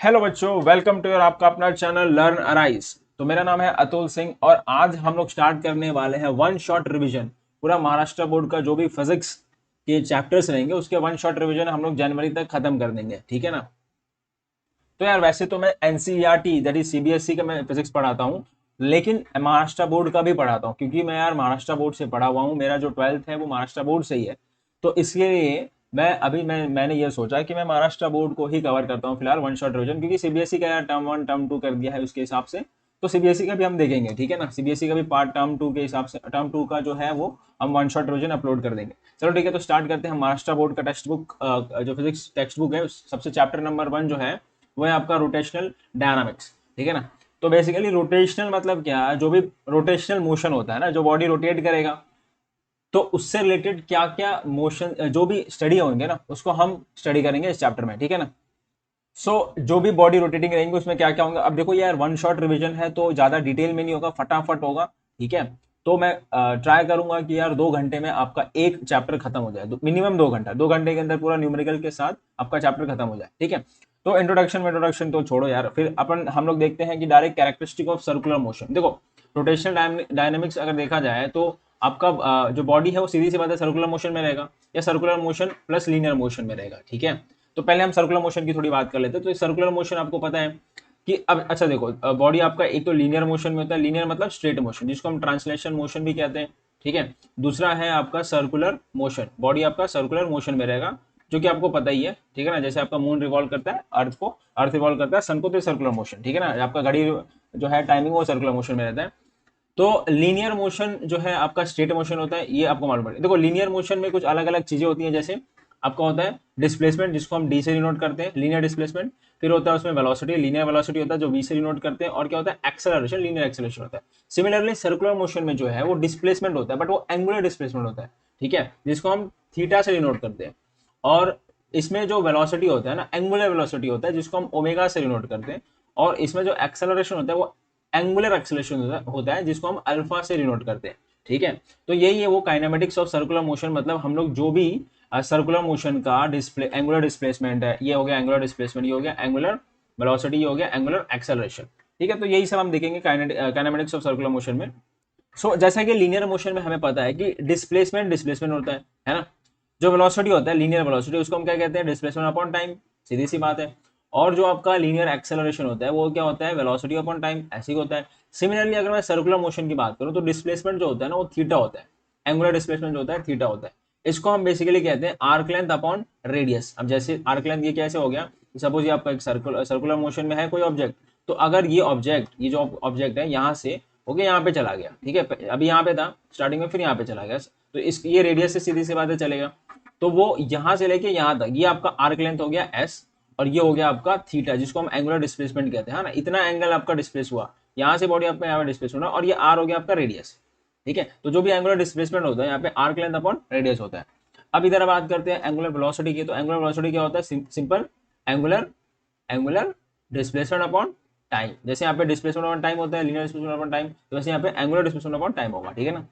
Hello बच्चों, welcome to your आपका अपना चैनल लर्न अराइज। तो मेरा नाम है अतुल सिंह और आज हम लोग स्टार्ट करने वाले हैं वन शॉट रिवीजन। पूरा महाराष्ट्र बोर्ड का जो भी फिजिक्स के चैप्टर्स रहेंगे उसके वन शॉट रिवीजन हम लोग जनवरी तक खत्म कर देंगे, ठीक है ना। तो यार वैसे तो मैं एनसीईआरटी दैट इज सीबीएसई का मैं फिजिक्स पढ़ाता हूँ, लेकिन महाराष्ट्र बोर्ड का भी पढ़ाता हूँ क्योंकि मैं यार महाराष्ट्र बोर्ड से पढ़ा हुआ हूँ। मेरा जो ट्वेल्थ है वो महाराष्ट्र बोर्ड से ही है। तो इसलिए मैंने ये सोचा कि मैं महाराष्ट्र बोर्ड को ही कवर करता हूँ फिलहाल वन शॉट रिवीजन, क्योंकि सीबीएसई का यार टर्म वन टर्म टू कर दिया है उसके हिसाब से। तो सीबीएसई का भी हम देखेंगे, ठीक है ना। सीबीएसई का भी पार्ट टर्म टू के हिसाब से, टर्म टू का जो है वो हम वन शॉट रिवीजन अपलोड कर देंगे। चलो ठीक है, तो स्टार्ट करते हैं। महाराष्ट्र बोर्ड का टेक्स्ट बुक, जो फिजिक्स टेक्स्ट बुक है, सबसे चैप्टर नंबर 1 जो है वो है आपका रोटेशनल डायनामिक्स, ठीक है ना। तो बेसिकली रोटेशनल मतलब क्या है, जो भी रोटेशनल मोशन होता है ना, जो बॉडी रोटेट करेगा, तो उससे रिलेटेड क्या क्या मोशन जो भी स्टडी होंगे ना उसको हम स्टडी करेंगे इस चैप्टर में, ठीक है ना। जो भी बॉडी रोटेटिंग रहेंगे उसमें क्या क्या होगा। अब देखो यार, वन शॉट रिवीजन है तो ज्यादा डिटेल में नहीं होगा, फटाफट होगा, ठीक है। तो मैं ट्राई करूंगा कि यार 2 घंटे में आपका एक चैप्टर खत्म हो जाए, मिनिमम 2 घंटा, 2 घंटे के अंदर पूरा न्यूमेरिकल के साथ आपका चैप्टर खत्म हो जाए, ठीक है। तो इंट्रोडक्शन तो छोड़ो यार, फिर हम लोग देखते हैं कि direct characteristic of circular motion. देखो, रोटेशनल डायनेमिक्स अगर देखा जाए तो आपका जो बॉडी है वो सीधी सी बात है सर्कुलर मोशन में रहेगा, या circular motion plus linear motion में रहेगा, ठीक है। तो पहले हम सर्कुलर मोशन की थोड़ी बात कर लेते हैं। तो सर्कुलर मोशन आपको पता है कि अब अच्छा देखो, बॉडी आपका एक तो लीनियर मोशन में होता है, लीनियर मतलब स्ट्रेट मोशन जिसको हम ट्रांसलेशन मोशन भी कहते हैं, ठीक है। दूसरा है आपका सर्कुलर मोशन, बॉडी आपका सर्कुलर मोशन में रहेगा, जो कि आपको पता ही है, ठीक है ना। जैसे आपका मून रिवॉल्व करता है अर्थ रिवॉल्व करता है सन को, तो सर्कुलर मोशन, ठीक है ना। आपका घड़ी जो है टाइमिंग वो सर्कुलर मोशन में रहता है। तो लीनियर मोशन जो है आपका स्ट्रेट मोशन होता है, ये आपको मालूम है। देखो, लीनियर मोशन में कुछ अलग अलग चीजें होती हैं, जैसे आपका होता है डिस्प्लेसमेंट जिसको हम डी से डिनोट करते हैं, लीनियर डिस्प्लेसमेंट। फिर होता है उसमें वेलोसिटी, लीनियर वेलोसिटी होता है जो वी से डिनोट करते हैं। और क्या होता है, एक्सेलरेशन, लीनियर एक्सेलरेशन होता है। सिमिलरली सर्कुलर मोशन में जो है वो डिस्प्लेसमेंट होता है, बट वो एंगुलर डिस्प्लेसमेंट होता है, ठीक है, जिसको हम थीटा से डिनोट करते हैं। और इसमें जो वेलोसिटी होता है ना, एंगुलर वेलोसिटी होता है जिसको हम ओमेगा से डिनोट करते हैं। और इसमें जो एक्सेलरेशन होता है वो एंगुलर एक्सेलरेशन होता है जिसको हम अल्फा से डिनोट करते हैं, ठीक है। तो यही है वो काइनेमेटिक्स ऑफ सर्कुलर मोशन। मतलब हम लोग जो भी सर्कुलर मोशन का डिस्प्ले एंगुलर डिस्प्लेसमेंट है, ये हो गया एंगुलर डिस्प्लेसमेंट, ये हो गया एंगुलर वेलोसिटी, ये हो गया एंगुलर एक्सेलरेशन, ठीक है। तो यही सब हम देखेंगे काइनेमेटिक्स ऑफ सर्कुलर मोशन में। जैसा कि लीनियर मोशन में हमें पता है कि डिस्प्लेसमेंट डिस्प्लेसमेंट होता है ना। जो वेलोसिटी होता है लीनियर वेलोसिटी, उसको हम क्या कहते हैं, डिस्प्लेसमेंट अपॉन टाइम, सीधी सी बात है। और जो आपका लीनियर एक्सेलरेशन होता है वो क्या होता है, वेलोसिटी अपॉन टाइम, ऐसे ही होता है। सिमिलरली अगर मैं सर्कुलर मोशन की बात करूं तो डिस्प्लेसमेंट जो होता है ना वो थीटा होता है, एंगुलर डिस्प्लेसमेंट जो होता है थीटा होता है। इसको हम बेसिकली कहते हैं आर्क लेंथ अपॉन रेडियस। अब जैसे आर्क लेंथ ये कैसे हो गया, सपोज ये आपका एक सर्कुलर मोशन में है कोई ऑब्जेक्ट, तो अगर ये जो ऑब्जेक्ट है यहाँ से ओके यहाँ पे चला गया, ठीक है, अभी यहाँ पे था स्टार्टिंग में, फिर यहाँ पे चला गया, तो इस ये रेडियस से सीधी सी बात है चलेगा। तो वो यहाँ से लेके यहाँ तक ये आपका आर्क लेंथ हो गया एस, और ये हो गया आपका थीटा जिसको हम एंगुलर डिस्प्लेसमेंट कहते हैं, है ना। इतना एंगल आपका डिस्प्लेस हुआ, यहाँ से बॉडी आपका यहाँ पे डिस्प्लेस होना, और ये आर हो गया आपका रेडियस, ठीक है। तो जो भी एंगुलर डिस्प्लेसमेंट होता है यहाँ पे आर्क लेंथ अपॉन रेडियस होता है। अब इधर बात करते हैं एंगुलर वेलोसिटी की। तो एंगुलर वेलोसिटी क्या होता है, simple angular angular displacement upon time. जैसे यहाँ पे डिस्प्लेसमेंट अपॉन टाइम होता है, लीनियर डिस्प्लेसमेंट अपॉन टाइम, तो वैसे यहाँ पे एंगुलर डिस्प्लेसमेंट अपॉन टाइम होगा, ठीक है ना।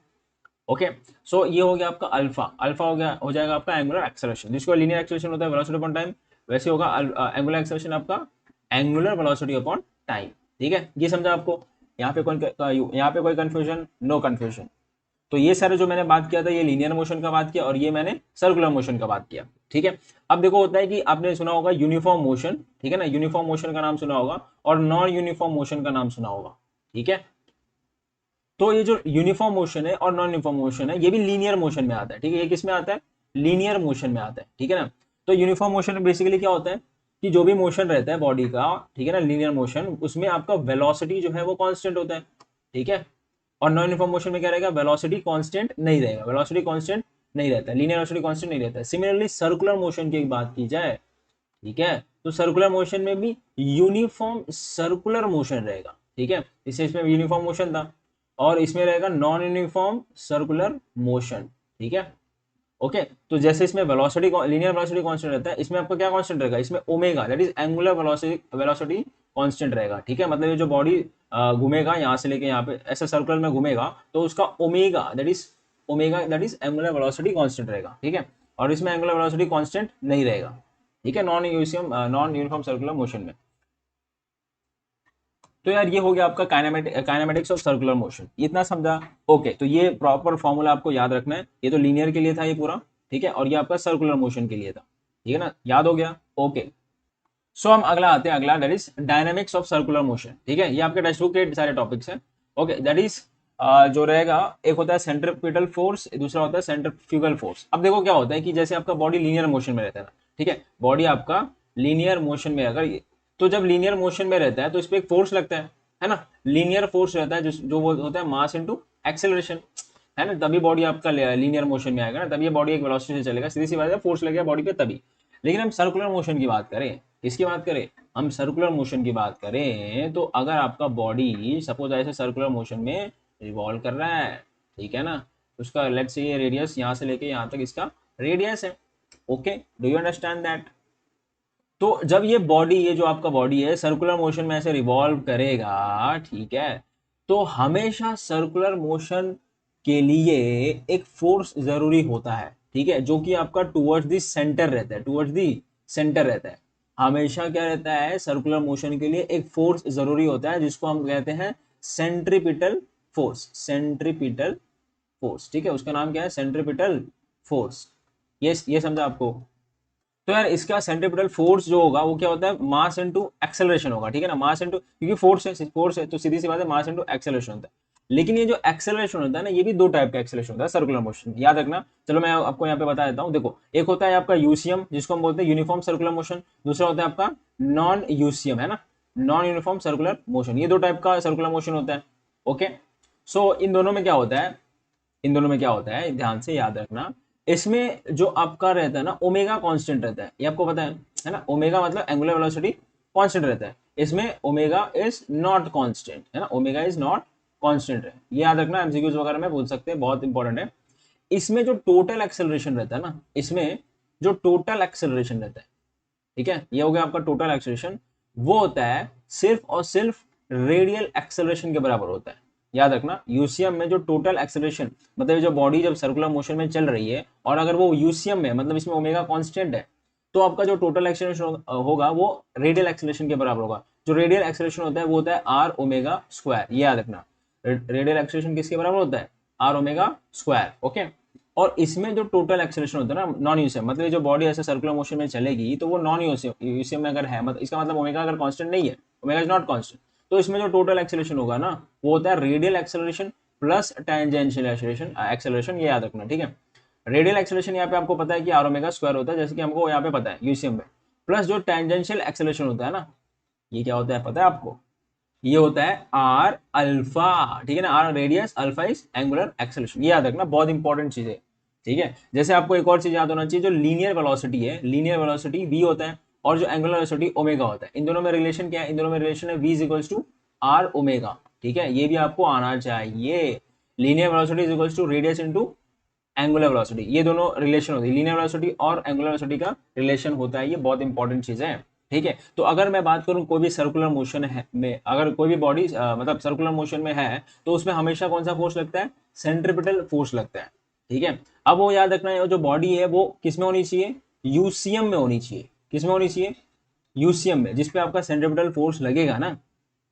ओके, सो ये हो गया आपका अल्फा, अल्फा हो जाएगा आपका एंगुलर एक्सेलरेशन, जिसको लीनियर एक्सेलरेशन होता है वेलोसिटी अपॉन टाइम, वैसे होगा एंगुलर एक्सेलरेशन आपका एंगुलर वेलोसिटी अपॉन टाइम, ठीक है। ये समझा आपको। यहाँ पे कोई कंफ्यूजन, नो कंफ्यूजन। तो ये सारे जो मैंने बात किया था, ये लीनियर मोशन का बात किया और ये मैंने सर्कुलर मोशन का बात किया, ठीक है। अब देखो होता है कि आपने सुना होगा यूनिफॉर्म मोशन, ठीक है ना, यूनिफॉर्म मोशन का नाम सुना होगा, और नॉन यूनिफॉर्म मोशन का नाम सुना होगा, ठीक है। तो ये जो यूनिफॉर्म मोशन है और नॉन यूनिफॉर्म मोशन है ये भी लीनियर मोशन में आता है, ठीक है। ये किस में आता है, लीनियर मोशन में आता है, ठीक है ना। तो यूनिफॉर्म मोशन में बेसिकली क्या होता है कि जो भी मोशन रहता है बॉडी का, ठीक है ना, लीनियर मोशन, उसमें आपका वेलोसिटी जो है वो कांस्टेंट होता है, ठीक है। और नॉन यूनिफॉर्म मोशन में क्या रहेगा, वेलोसिटी कांस्टेंट नहीं रहेगा, वेलोसिटी कांस्टेंट नहीं रहता है, लीनियर वेलोसिटी कांस्टेंट नहीं रहता है। सिमिलरली सर्कुलर मोशन की एक बात की जाए, ठीक है, तो सर्कुलर मोशन में भी यूनिफॉर्म सर्कुलर मोशन रहेगा, ठीक है। इसमें यूनिफॉर्म मोशन था, और इसमें रहेगा नॉन यूनिफॉर्म सर्कुलर मोशन, ठीक है। ओके, तो जैसे इसमें वेलोसिटी लीनियर वेलोसिटी कांस्टेंट रहता है, इसमें आपका क्या कांस्टेंट रहेगा, इसमें omega that is angular velocity velocity constant रहेगा, ठीक है। मतलब ये जो बॉडी घूमेगा यहाँ से लेके यहाँ पे ऐसे सर्कुलर में घूमेगा, तो उसका omega that is angular velocity constant रहेगा, ठीक है। और इसमें एंगुलर वेलोसिटी कांस्टेंट नहीं रहेगा, ठीक है, नॉन यूनिफॉर्म सर्कुलर मोशन में। तो यार ये हो गया आपका काइनेमेटिक्स ऑफ सर्कुलर मोशन, इतना समझा। ओके, तो ये प्रॉपर फॉर्मूला आपको याद रखना है। ये तो लीनियर के लिए था ये पूरा, ठीक है, और ये आपका सर्कुलर मोशन के लिए था, ठीक है ना, याद हो गया। ओके, सो हम अगला आते हैं, अगला that is dynamics of circular motion, ठीक है, ये आपके टेक्स्ट बुक के सारे टॉपिक्स हैं। ओके, दैट इज जो रहेगा, एक होता है सेंट्रीपिटल फोर्स, दूसरा होता है सेंट्रीफ्यूगल फोर्स। अब देखो क्या होता है कि जैसे आपका बॉडी लीनियर मोशन में रहता है ना, ठीक है, बॉडी आपका लीनियर मोशन में, अगर तो जब लीनियर मोशन में रहता है तो इस पर एक फोर्स लगता है ना, लीनियर फोर्स रहता है जो वो होता है मास इनटू एक्सेलरेशन, है ना, तभी बॉडी आपका लीनियर मोशन में आएगा ना, तभी बॉडी एक वेलोसिटी से चलेगा, सीधी सी बात है, फोर्स लगेगा बॉडी पे तभी। लेकिन हम सर्कुलर मोशन की बात करें, किसकी बात करें, हम सर्कुलर मोशन की बात करें, तो अगर आपका बॉडी सपोज ऐसे सर्कुलर मोशन में रिवॉल्व कर रहा है, ठीक है ना, उसका लेट्स से ये रेडियस यहाँ से लेके यहाँ तक इसका रेडियस है। Okay, do you understand that. तो जब ये बॉडी, ये जो आपका बॉडी है सर्कुलर मोशन में ऐसे रिवॉल्व करेगा, ठीक है, तो हमेशा सर्कुलर मोशन के लिए एक फोर्स जरूरी होता है, ठीक है, जो कि आपका टुवर्ड्स दी सेंटर रहता है, टुवर्ड्स दी सेंटर रहता है। हमेशा क्या रहता है, सर्कुलर मोशन के लिए एक फोर्स जरूरी होता है जिसको हम कहते हैं सेंट्रीपिटल फोर्स, सेंट्रीपिटल फोर्स, ठीक है, उसका नाम क्या है, सेंट्रीपिटल फोर्स। ये समझा आपको। तो यार इसका सेंट्रीपिटल फोर्स जो होगा वो क्या होता है, मास इनटू एक्सेलरेशन होगा, ठीक है ना, मास इनटू, क्योंकि फोर्स है तो सीधी सी बात है मास इनटू एक्सेलरेशन होता है। लेकिन ये जो एक्सेलरेशन होता है ना, ये भी दो टाइप का एक्सेलरेशन होता है सर्कुलर मोशन, याद रखना। चलो मैं आपको यहाँ पे बता देता हूँ, देखो, एक होता है आपका यूसीएम जिसको हम बोलते हैं यूनिफॉर्म सर्कुलर मोशन, दूसरा होता है आपका नॉन यूसीएम, है ना, नॉन यूनिफॉर्म सर्कुलर मोशन, ये दो टाइप का सर्कुलर मोशन होता है। ओके, सो इन दोनों में क्या होता है, इन दोनों में क्या होता है, ध्यान से याद रखना। इसमें जो आपका रहता है ना, ओमेगा कांस्टेंट रहता है, ये आपको पता है ना, ओमेगा मतलब एंगुलर वेलोसिटी कांस्टेंट रहता है, इसमें ओमेगा इज नॉट कांस्टेंट, है ना, ओमेगा इज नॉट कांस्टेंट है, ये याद रखना, एमसीक्यूज वगैरह में पूछ सकते हैं, बहुत इंपॉर्टेंट है। इसमें जो टोटल एक्सेलरेशन रहता है ना, इसमें जो टोटल एक्सेलरेशन रहता है, ठीक है, ये हो गया आपका टोटल एक्सेलरेशन, वो होता है सिर्फ और सिर्फ रेडियल एक्सेलरेशन के बराबर होता है। याद रखना, यूसीएम में जो टोटल एक्सेलरेशन, मतलब जो बॉडी जब सर्कुलर मोशन में चल रही है और अगर वो यूसीएम में, मतलब इसमें ओमेगा कांस्टेंट है, तो आपका जो टोटल एक्सेलरेशन होगा वो रेडियल एक्सेलरेशन के बराबर होगा। जो रेडियल एक्सेलरेशन होता है वो होता है आर ओमेगा स्क्वायर, ये याद रखना, रेडियल एक्सेलरेशन किसके बराबर होता है, आर ओमेगा स्क्वायर। ओके, और इसमें जो टोटल एक्सेलरेशन होता है ना, नॉन यूसीएम, मतलब जो बॉडी ऐसे सर्कुलर मोशन में चलेगी तो वो नॉन यूसीएम में अगर है, मतलब इसका मतलब ओमेगा अगर कांस्टेंट नहीं है, ओमेगा इज नॉट कांस्टेंट, तो इसमें जो टोटल एक्सेलरेशन होगा ना, वो होता है radial acceleration plus tangential acceleration, ये याद रखना, ठीक है। रेडियल एक्सेलरेशन यहाँ पे आपको पता है कि आर ओमेगा स्क्वायर होता है, जैसे कि हमको यहाँ पे पता है यूसीएम में, प्लस जो टेंजेंशियल एक्सेलरेशन होता है ना, ये क्या होता है पता है आपको, ये होता है आर अल्फा, ठीक है ना, R radius, alpha is angular acceleration, ये याद रखना, बहुत इंपॉर्टेंट चीज है, ठीक है। जैसे आपको एक और चीज याद होना चाहिए, जो लीनियर वेलोसिटी है, लीनियर वेलोसिटी v होता है और जो एंगुलर वेलोसिटी ओमेगा होता है, इन दोनों में रिलेशन क्या है, इन दोनों में रिलेशन है v equals to R omega, ठीक है, ये भी आपको आना चाहिए। Linear velocity is equals to radius into angular velocity, ये दोनों रिलेशन होती है, लीनियर वेलोसिटी और एंगुलर वेलोसिटी का रिलेशन होता है, ये बहुत इंपॉर्टेंट चीज है, ठीक है। तो अगर मैं बात करूं कोई भी सर्कुलर मोशन है में, अगर कोई भी बॉडी मतलब सर्कुलर मोशन में है, तो उसमें हमेशा कौन सा फोर्स लगता है, सेंट्रीपिटल फोर्स लगता है, ठीक है। अब वो याद रखना है, जो बॉडी है वो किस में होनी चाहिए, यूसीएम में होनी चाहिए, किस में होनी चाहिए, यूसीएम में, जिसपे आपका सेंट्रीपिटल फोर्स लगेगा ना,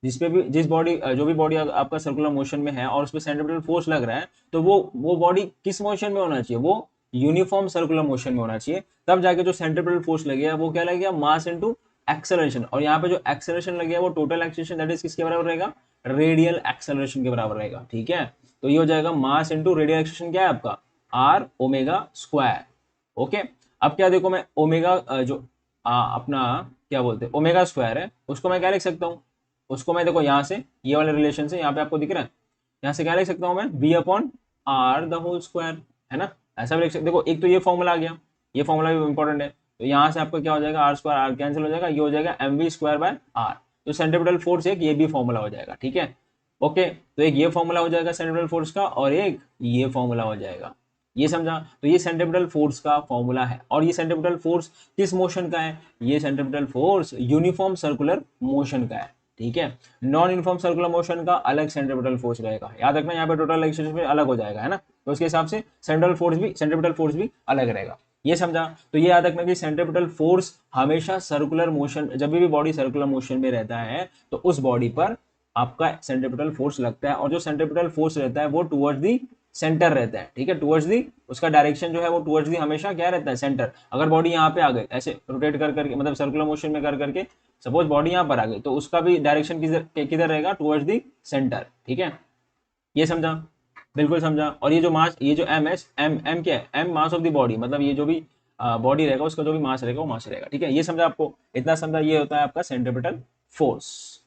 जिसपे भी, जिस बॉडी, जो भी बॉडी आपका सर्कुलर मोशन में है और उसपे सेंट्रीपिटल फोर्स लग रहा है, तो वो बॉडी किस मोशन में होना चाहिए, वो यूनिफॉर्म सर्कुलर मोशन में होना चाहिए, तब जाके जो सेंट्रीपिटल फोर्स लगेगा वो क्या लगेगा, मास इनटू एक्सेलरेशन, और यहाँ पे जो एक्सेलरेशन लगेगा वो टोटल एक्सेलरेशन दैट इज किसके बराबर रहेगा, रेडियल एक्सेलरेशन के बराबर रहेगा, ठीक है। तो ये हो जाएगा मास इनटू रेडियल एक्सेलरेशन, क्या है आपका, आर ओमेगा स्क्वायर। ओके, अब क्या देखो, मैं ओमेगा जो अपना क्या बोलते हैं ओमेगा स्क्वायर है, उसको मैं क्या लिख सकता हूँ, उसको मैं देखो यहाँ से, ये वाले रिलेशन से, यहाँ पे आपको दिख रहा है, यहाँ से क्या लिख सकता हूँ मैं, B upon R the whole square, है ना, ऐसा भी लिख सकते। देखो एक तो ये फॉर्मूला आ गया, ये फॉर्मूला भी इंपॉर्टेंट है, तो यहाँ से आपको क्या हो जाएगा, आर स्क्वायर आर कैंसिल हो जाएगा, ये हो जाएगा M V square by R, तो सेंट्रीपिटल फोर्स एक ये भी फॉर्मूला हो जाएगा, ठीक है। ओके, तो एक ये फॉर्मूला हो जाएगा सेंट्रीपिटल फोर्स का, और एक ये फॉर्मूला हो जाएगा, ये समझा। तो ये सेंट्रीपिटल फोर्स का फॉर्मूला है, और ये सेंट्रीपिटल फोर्स किस मोशन का है, ये centripetal force uniform circular motion का है, ठीक है। नॉन यूनिफॉर्म सर्कुलर मोशन का अलग सेंट्रीपिटल फोर्स रहेगा, याद रखना, यहाँ पे टोटल एक्सेलरेशन भी अलग हो जाएगा, है ना, तो उसके हिसाब से सेंट्रीपिटल फोर्स भी अलग रहेगा, ये समझा। तो ये याद रखना कि सेंट्रीपिटल फोर्स हमेशा सर्कुलर मोशन, जब भी बॉडी सर्कुलर मोशन में रहता है तो उस बॉडी पर आपका सेंट्रीपिटल फोर्स लगता है, और जो सेंट्रीपिटल फोर्स रहता है वो टुवर्ड्स दी सेंटर रहता है, ठीक है, टुवर्ड्स दी, उसका डायरेक्शन जो है वो टुवर्ड्स दी हमेशा क्या रहता है, सेंटर। अगर बॉडी यहाँ पे आ गई ऐसे रोटेट कर करके, मतलब सर्कुलर मोशन में कर करके, सपोज बॉडी यहाँ पर आ गई, तो उसका भी डायरेक्शन किधर रहेगा, टुवर्ड्स दी सेंटर, ठीक है, ये समझा, बिल्कुल समझा। और ये जो मास, ये जो एम एस एम एम क्या है, M mass of the body, मतलब ये जो भी बॉडी रहेगा उसका जो भी मास रहेगा वो मास रहेगा, ठीक है, ये समझा आपको, इतना समझा, ये होता है आपका सेंट्रीपिटल फोर्स।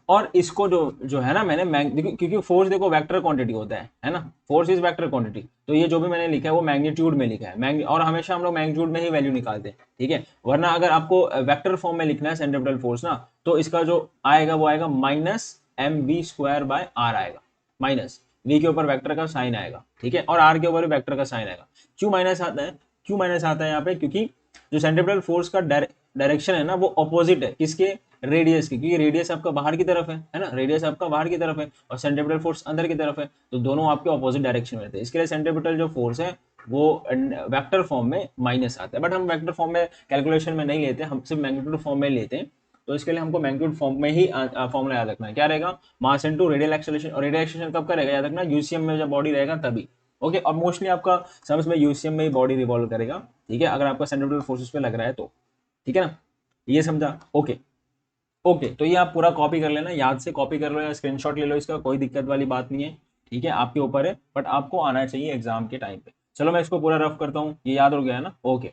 और इसको जो जो है ना मैंने क्योंकि फोर्स देखो वेक्टर क्वांटिटी होता है ना, फोर्स इज वेक्टर क्वांटिटी, तो ये जो भी मैंने लिखा है वो मैग्नीट्यूड में लिखा है, और हमेशा हम लोग मैग्नीट्यूड में ही वैल्यू निकालते हैं, ठीक है, वरना अगर आपको वेक्टर फॉर्म में लिखना है सेंट्रीपिटल फोर्स ना, तो इसका जो आएगा वो आएगा -mv² आएगा, माइनस v के ऊपर वेक्टर का साइन आएगा, ठीक है, और r के ऊपर भी वेक्टर का साइन आएगा। क्यों माइनस आता है, क्यों माइनस आता है यहाँ पे, क्योंकि जो सेंट्रीपिटल फोर्स का डायरेक्शन है ना वो ऑपोजिट है किसके, रेडियस की, क्योंकि रेडियस आपका बाहर की तरफ है ना, रेडियस आपका बाहर की तरफ है और सेंट्रीपिटल फोर्स अंदर की तरफ है, तो दोनों आपके ऑपोजिट डायरेक्शन में रहते हैं, इसके लिए सेंट्रीपिटल जो फोर्स है वो वेक्टर फॉर्म में माइनस आता है। बट हम वेक्टर फॉर्म में कैलकुलेशन में नहीं लेते, हम सिर्फ मैग्नीट्यूड फॉर्म में लेते हैं, तो इसके लिए हमको मैग्नीट्यूड फॉर्म में ही फॉर्मूला याद रखना है, क्या रहेगा, मास इनटू रेडियल एक्सेलरेशन, और रेडियल एक्सेलरेशन कब करेगा याद रखना, यूसीएम में जब बॉडी रहेगा तभी, ओके, और मोस्टली आपका समझ में यूसीएम में ही बॉडी रिवॉल्व करेगा, ठीक है, अगर आपका सेंट्रीपिटल फोर्सेस पे लग रहा है तो, ठीक है ना, ये समझा, ओके। ओके, तो ये आप पूरा कॉपी कर लेना, याद से कॉपी कर लो या स्क्रीनशॉट ले लो, इसका कोई दिक्कत वाली बात नहीं है, ठीक है, आपके ऊपर है, बट आपको आना चाहिए एग्जाम के टाइम पे। चलो मैं इसको पूरा रफ करता हूँ, ये याद हो गया है ना, ओके,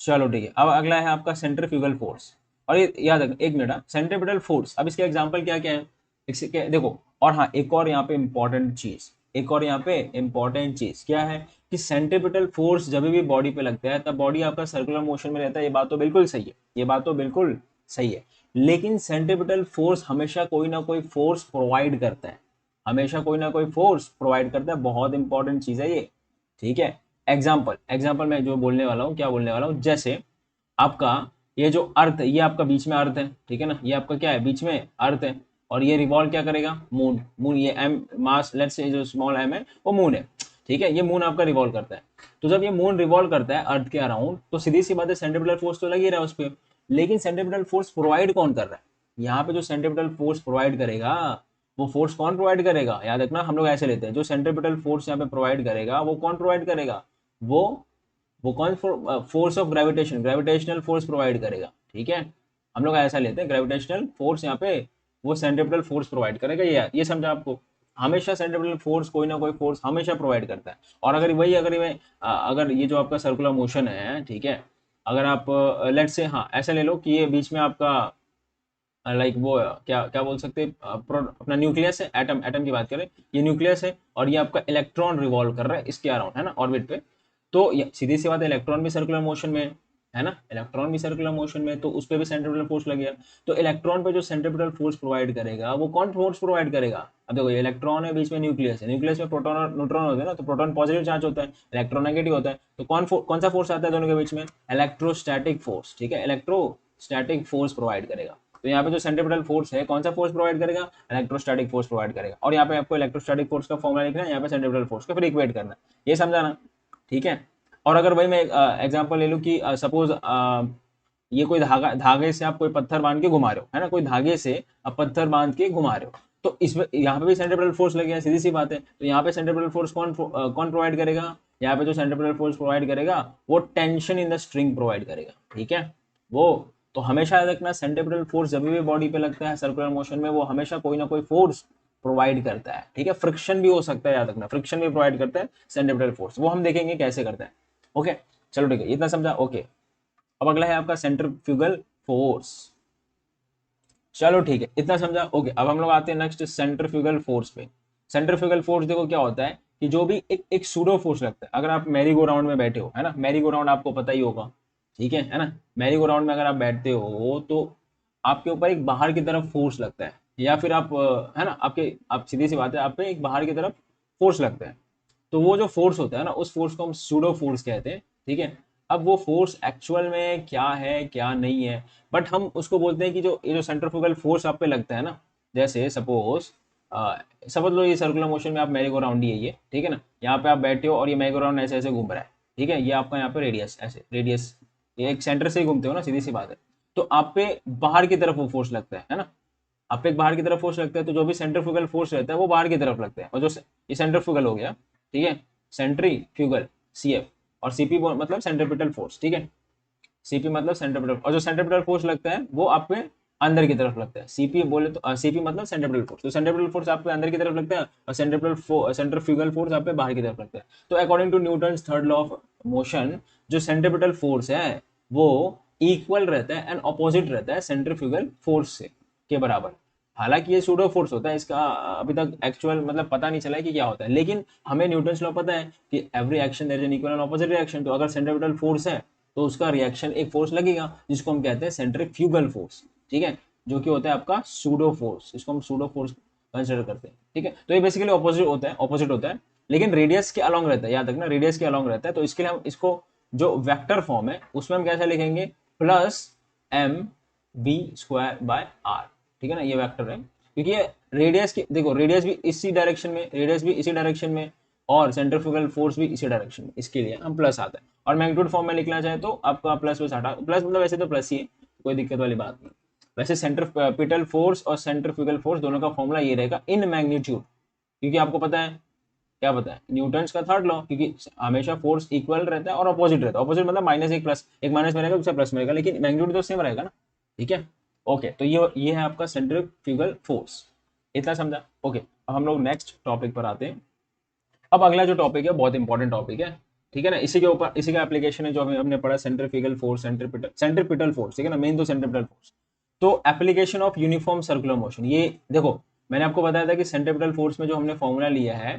चलो ठीक है। अब अगला है आपका सेंट्रीफ्यूगल फोर्स, और ये याद रखना, एक मिनट, सेंट्रीपिटल फोर्स, अब इसके एग्जाम्पल क्या क्या है, देखो, और हाँ एक और यहाँ पे इंपॉर्टेंट चीज, एक और यहाँ पे इंपॉर्टेंट चीज क्या है कि सेंट्रीपिटल फोर्स जब भी बॉडी पे लगता है तब बॉडी आपका सर्कुलर मोशन में रहता है, ये बात तो बिल्कुल सही है, ये बात तो बिल्कुल सही है, लेकिन सेंट्रीपिटल फोर्स हमेशा कोई ना कोई फोर्स प्रोवाइड करता है, हमेशा कोई ना कोई फोर्स प्रोवाइड करता है, बहुत इंपॉर्टेंट चीज है ये, ठीक है। एग्जाम्पल एग्जाम्पल मैं जो बोलने वाला हूँ, क्या बोलने वाला हूँ, जैसे आपका ये जो अर्थ है, ये आपका बीच में अर्थ है, ठीक है ना, ये आपका क्या है, बीच में अर्थ है, और ये रिवॉल्व क्या करेगा, मून, मून, ये एम मास, लेट्स से जो स्मॉल एम है वो मून है, ठीक है, ये मून आपका रिवॉल्व करता है, तो जब ये मून रिवॉल्व करता है अर्थ के अराउंड, तो सीधी सी बात है सेंट्रीपिटल फोर्स तो लग ही रहा है उस पर, लेकिन सेंट्रीपिटल फोर्स प्रोवाइड कौन कर रहा है, यहाँ पे जो सेंट्रीपिटल फोर्स प्रोवाइड करेगा, वो फोर्स कौन प्रोवाइड करेगा, याद रखना, हम लोग ऐसे लेते हैं, जो सेंट्रीपिटल फोर्स यहाँ पे प्रोवाइड करेगा वो कौन प्रोवाइड करेगा, वो वो कौन force of gravitation, gravitational force provide करेगा, ठीक है, हम लोग ऐसा लेते हैं, ग्रेविटेशनल फोर्स यहाँ पे वो सेंट्रीपिटल फोर्स प्रोवाइड करेगा, ये समझा आपको, हमेशा सेंट्रीपिटल फोर्स कोई ना कोई फोर्स हमेशा प्रोवाइड करता है। और अगर वही अगर ये जो आपका सर्कुलर मोशन है, ठीक है, अगर आप लेट्स से हाँ ऐसा ले लो कि ये बीच में आपका लाइक वो क्या क्या बोल सकते हैं, अपना न्यूक्लियस है, एटम, एटम की बात करें, ये न्यूक्लियस है और ये आपका इलेक्ट्रॉन रिवॉल्व कर रहा है इसके अराउंड, है ना, ऑर्बिट पे, तो सीधी सी बात है, इलेक्ट्रॉन भी सर्कुलर मोशन में है ना, इलेक्ट्रॉन भी सर्कुलर मोशन में, तो उस पर भी सेंट्रीपिटल फोर्स लग गया, तो इलेक्ट्रॉन पे जो सेंट्रीपिटल फोर्स प्रोवाइड करेगा वो कौन फोर्स प्रोवाइड करेगा, अब देखो ये इलेक्ट्रॉन है, बीच में न्यूक्लियस है, न्यूक्लियस में प्रोटॉन और न्यूट्रॉन होते हैं ना, तो प्रोटॉन पॉजिटिव चार्ज होता है, इलेक्ट्रॉन नेगेटिव होता है, तो कौन सा फोर्स आता है दोनों के बीच में, इलेक्ट्रोस्टैटिक फोर्स, ठीक है, इलेक्ट्रोस्टैटिक फोर्स प्रोवाइड करेगा, तो यहाँ पे जो सेंट्रीपिटल फोर्स है कौन सा फोर्स प्रोवाइड करेगा, इलेक्ट्रोस्टैटिक फोर्स प्रोवाइड करेगा, और यहाँ पे आपको इलेक्ट्रोस्टैटिक फोर्स का फॉर्मुला लिखना है, यहाँ पे सेंट्रीपिटल फोर्स का फिर इक्वेट करना है, ये समझाना, ठीक है। और अगर वही मैं एग्जांपल ले लूँ कि सपोज ये कोई धागे से आप कोई पत्थर बांध के घुमा रहे हो, है ना, कोई धागे से आप पत्थर बांध के घुमा रहे हो, तो इसमें यहाँ पे भी सेंट्रीपिटल फोर्स लगे हैं, सीधी सी बात है, तो यहाँ पे सेंट्रीपिटल फोर्स कौन प्रोवाइड करेगा, यहाँ पे जो सेंट्रीपिटल फोर्स प्रोवाइड करेगा वो tension in the string provide करेगा, ठीक है, वो तो हमेशा याद रखना, सेंट्रीपिटल फोर्स जब भी बॉडी पे लगता है सर्कुलर मोशन में, वो हमेशा कोई ना कोई फोर्स प्रोवाइड करता है, ठीक है, फ्रिक्शन भी हो सकता है, याद रखना, फ्रिक्शन भी प्रोवाइड करता है सेंट्रीपिटल फोर्स, वो हम देखेंगे कैसे करता है, ओके, चलो ठीक है, इतना समझा, ओके। अब अगला है आपका सेंट्रीफ्यूगल फोर्स, चलो ठीक है, इतना समझा, ओके। अब हम लोग आते हैं नेक्स्ट सेंट्रीफ्यूगल फोर्स पे। सेंट्रीफ्यूगल फोर्स देखो क्या होता है कि जो भी एक सूडो फोर्स लगता है, अगर आप मैरी गो राउंड में बैठे हो, है ना, मैरी गो राउंड आपको पता ही होगा, ठीक है ना, मैरी गो राउंड में अगर आप बैठते हो तो आपके ऊपर एक बाहर की तरफ फोर्स लगता है, या फिर आप है ना, आप सीधी सी बात है, आप पे एक बाहर की तरफ फोर्स लगता है, तो वो जो फोर्स होता है ना, उस फोर्स को हम सूडो फोर्स कहते हैं, ठीक है। अब वो फोर्स एक्चुअल में क्या है क्या नहीं है, बट हम उसको बोलते हैं कि जो ये जो सेंट्रीफ्यूगल फोर्स आप पे लगता है ना, जैसे सपोज समझ लो ये सर्कुलर मोशन में आप मैरी गो राउंड ही है ये, ठीक है ना, यहाँ पे आप बैठे हो और ये मैरी गो राउंड ऐसे ऐसे घूम रहा है, ठीक है, ये आपका यहाँ पे रेडियस, ऐसे रेडियस, ये एक सेंटर से ही घूमते हो ना, सीधी सी बात है, तो आप पे बाहर की तरफ वो फोर्स लगता है ना, आप पे एक बाहर की तरफ फोर्स लगता है, तो जो भी सेंट्रीफ्यूगल फोर्स रहता है वो बाहर की तरफ लगता है, और जो ये सेंट्रीफ्यूगल हो गया, ठीक है, सेंट्रीफ्यूगल सीएफ, और सीपी मतलब सेंट्रीपिटल फोर्स, ठीक है, सीपी मतलब सेंट्रीपिटल, और जो सेंट्रीपिटल फोर्स लगता है वो आप पे अंदर की तरफ लगता है। सीपी बोले तो सीपी मतलब सेंट्रीपिटल फोर्स, तो सेंट्रीपिटल फोर्स आप पे अंदर की तरफ लगता है, और सेंट्रीफ्यूगल फोर्स आप पे बाहर की तरफ लगता है। तो according to Newton's third law of motion, जो सेंट्रीपिटल फोर्स है वो इक्वल रहता है एंड ऑपोजिट रहता है सेंट्रीफ्यूगल फोर्स से, के बराबर। हालांकि ये सूडो फोर्स होता है, इसका अभी तक एक्चुअल मतलब पता नहीं चला है कि क्या होता है, लेकिन हमें न्यूटन्स लॉ पता है कि every action there is an equal and opposite reaction. तो अगर सेंट्रीपिटल फोर्स है तो उसका रिएक्शन एक फोर्स लगेगा जिसको हम कहते हैं सेंट्रीफ्यूगल फोर्स, ठीक है, जो कि होता है आपका सूडो फोर्स, इसको हम सूडो फोर्स कंसिडर करते हैं, ठीक है। तो ये बेसिकली ऑपोजिट होता है, लेकिन रेडियस के अलॉन्ग रहता है, याद रखना रेडियस के अलॉन्ग रहता है। तो इसके लिए हम इसको जो वेक्टर फॉर्म है उसमें हम कैसे लिखेंगे, plus M B square by R, ठीक है ना, ये वेक्टर है, क्योंकि ये रेडियस की देखो, रेडियस भी इसी डायरेक्शन में, रेडियस भी इसी डायरेक्शन में, और सेंट्रीफ्यूगल फोर्स भी इसी डायरेक्शन में, इसके लिए हम प्लस आता है। और मैग्नीट्यूड फॉर्म में लिखना चाहे तो आपका प्लस प्लस हटा, प्लस मतलब वैसे तो प्लस ही है, कोई दिक्कत वाली बात नहीं। वैसे सेंट्रीपिटल फोर्स और सेंट्रीफ्यूगल फोर्स दोनों का फॉर्मूला ये रहेगा इन मैग्नीट्यूड, क्योंकि आपको पता है, क्या पता है, न्यूटन्स का थर्ड लॉ, क्योंकि हमेशा फोर्स इक्वल रहता है और अपोजिट रहता है। अपोजिट मतलब माइनस एक प्लस, एक माइनस में रहेगा दूसरा प्लस में रहेगा, लेकिन मैग्नीट्यूड तो सेम रहेगा ना, ठीक है। ओके, तो ये है आपका सेंट्रीफ्यूगल फोर्स, इतना समझा। ओके, अब हम लोग नेक्स्ट टॉपिक पर आते हैं। अब अगला जो टॉपिक है बहुत इंपॉर्टेंट टॉपिक है, ठीक है ना, इसी के ऊपर इसी का एप्लीकेशन है जो हमने पढ़ा, सेंट्रीफ्यूगल फोर्स, सेंट्रीपिटल फोर्स, ठीक है ना, मेन तो सेंट्रीपिटल फोर्स। तो application of uniform circular motion, ये देखो मैंने आपको बताया था कि सेंट्रीपिटल फोर्स में जो हमने फॉर्मूला लिया है,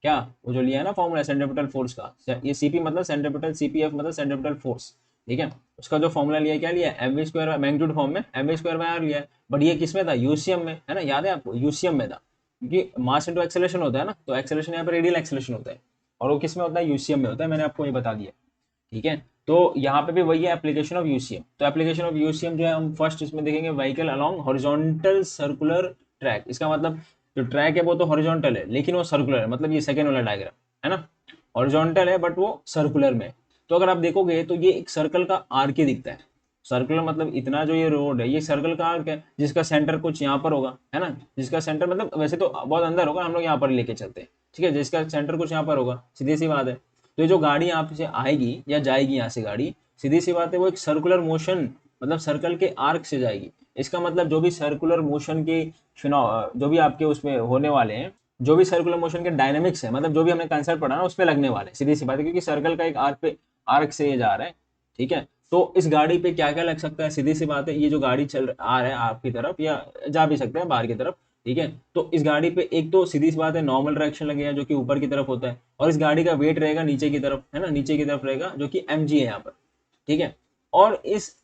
क्या वो जो लिया है ना फॉर्मूला सेंट्रीपिटल फोर्स का, ये सीपी मतलब सेंट्रीपिटल, सीपीएफ मतलब सेंट्रीपिटल फोर्स, ठीक है, उसका जो फॉर्मूला लिया क्या लिया, M V square magnitude form में M V square by R लिया है। बट ये किस में था, यूसीएम में, है ना, याद है आपको, यूसीएम में था, क्योंकि मास इंटू एक्सेलरेशन होता है ना, तो एक्सेलरेशन यहाँ पे रेडियल एक्सेलरेशन होता है, और वो किस में होता है, यूसीएम में होता है, मैंने आपको ये बता दिया, ठीक है। तो यहाँ पे भी वही है एप्लीकेशन ऑफ यूसीएम। तो एप्लीकेशन ऑफ यूसीएम जो है हम फर्स्ट इसमें देखेंगे, vehicle along horizontal circular track, इसका मतलब जो ट्रैक है वो तो हॉरिजॉन्टल है लेकिन वो सर्कुलर है, मतलब ये सेकेंड वाला डायग्राम है ना, हॉरिजॉन्टल है बट वो सर्कुलर में। तो अगर आप देखोगे तो ये एक सर्कल का आर्क ही दिखता है, सर्कुलर मतलब इतना जो ये रोड है ये सर्कल का आर्क है, जिसका सेंटर कुछ यहाँ पर होगा, है ना, जिसका सेंटर मतलब वैसे तो बहुत अंदर होगा, हम लोग यहाँ पर लेके चलते हैं, ठीक है, जिसका सेंटर कुछ यहाँ पर होगा, सीधी सी बात है। तो ये जो गाड़ी यहाँ से आएगी या जाएगी यहाँ से गाड़ी, सीधी सी बात है वो एक सर्कुलर मोशन मतलब सर्कल के आर्क से जाएगी। इसका मतलब जो भी सर्कुलर मोशन के जो भी आपके उसमें होने वाले हैं, जो भी सर्कुलर मोशन के डायनेमिक्स है, मतलब जो भी हमने कंसेप्ट पढ़ा ना उसमें लगने वाले, सीधी सी बात है, क्योंकि सर्कल का एक आर्क से ये जा रहा है, ठीक है। तो इस गाड़ी पे क्या क्या लग सकता है, सीधी सी बात है, ये जो गाड़ी आ रहा है आपकी तरफ या जा भी सकते हैं बाहर की तरफ, ठीक है। तो इस गाड़ी पे एक तो सीधी सी बात है नॉर्मल डायरेक्शन लगेगा जो कि ऊपर की तरफ होता है, और इस गाड़ी का वेट रहेगा नीचे की तरफ, है ना, नीचे की तरफ रहेगा जो कि mg है यहाँ पर, ठीक है। और इस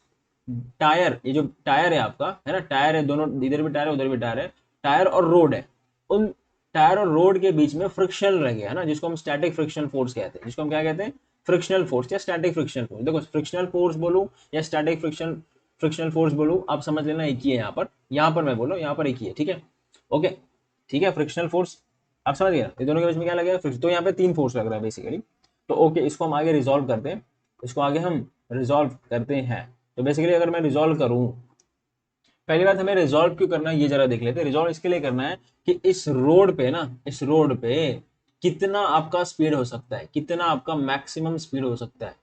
टायर, ये जो टायर है आपका, है ना, टायर है दोनों, इधर भी टायर है उधर भी टायर है, टायर और रोड है, उन टायर और रोड के बीच में फ्रिक्शन लग गया है ना, जिसको हम स्टैटिक फ्रिक्शनल फोर्स कहते हैं, जिसको हम क्या कहते हैं, फ्रिक्शनल फोर्स या स्टैटिक फ्रिक्शनल फोर्स। देखो फ्रिक्शनल फोर्स बोलूं या स्टैटिक फ्रिक्शनल फोर्स बोलूं, आप समझ लेना एक ही है, यहाँ पर मैं बोलूं, यहाँ पर एक ही है, ठीक है। ओके, ठीक है, फ्रिक्शनल फोर्स आप समझ गए, ये दोनों के बीच में क्या लगेगा, तो यहाँ पे तीन फोर्स लग रहा है बेसिकली। तो ओके, इसको हम आगे रिजॉल्व करते हैं, इसको आगे हम रिजॉल्व करते हैं। तो बेसिकली अगर मैं रिजॉल्व करूं, पहली बात हमें रिजॉल्व क्यों करना है ये जरा देख लेते हैं। रिजॉल्व इसके लिए करना है कि इस रोड पे ना, इस रोड पे कितना आपका स्पीड हो सकता है, कितना आपका मैक्सिमम स्पीड हो सकता है,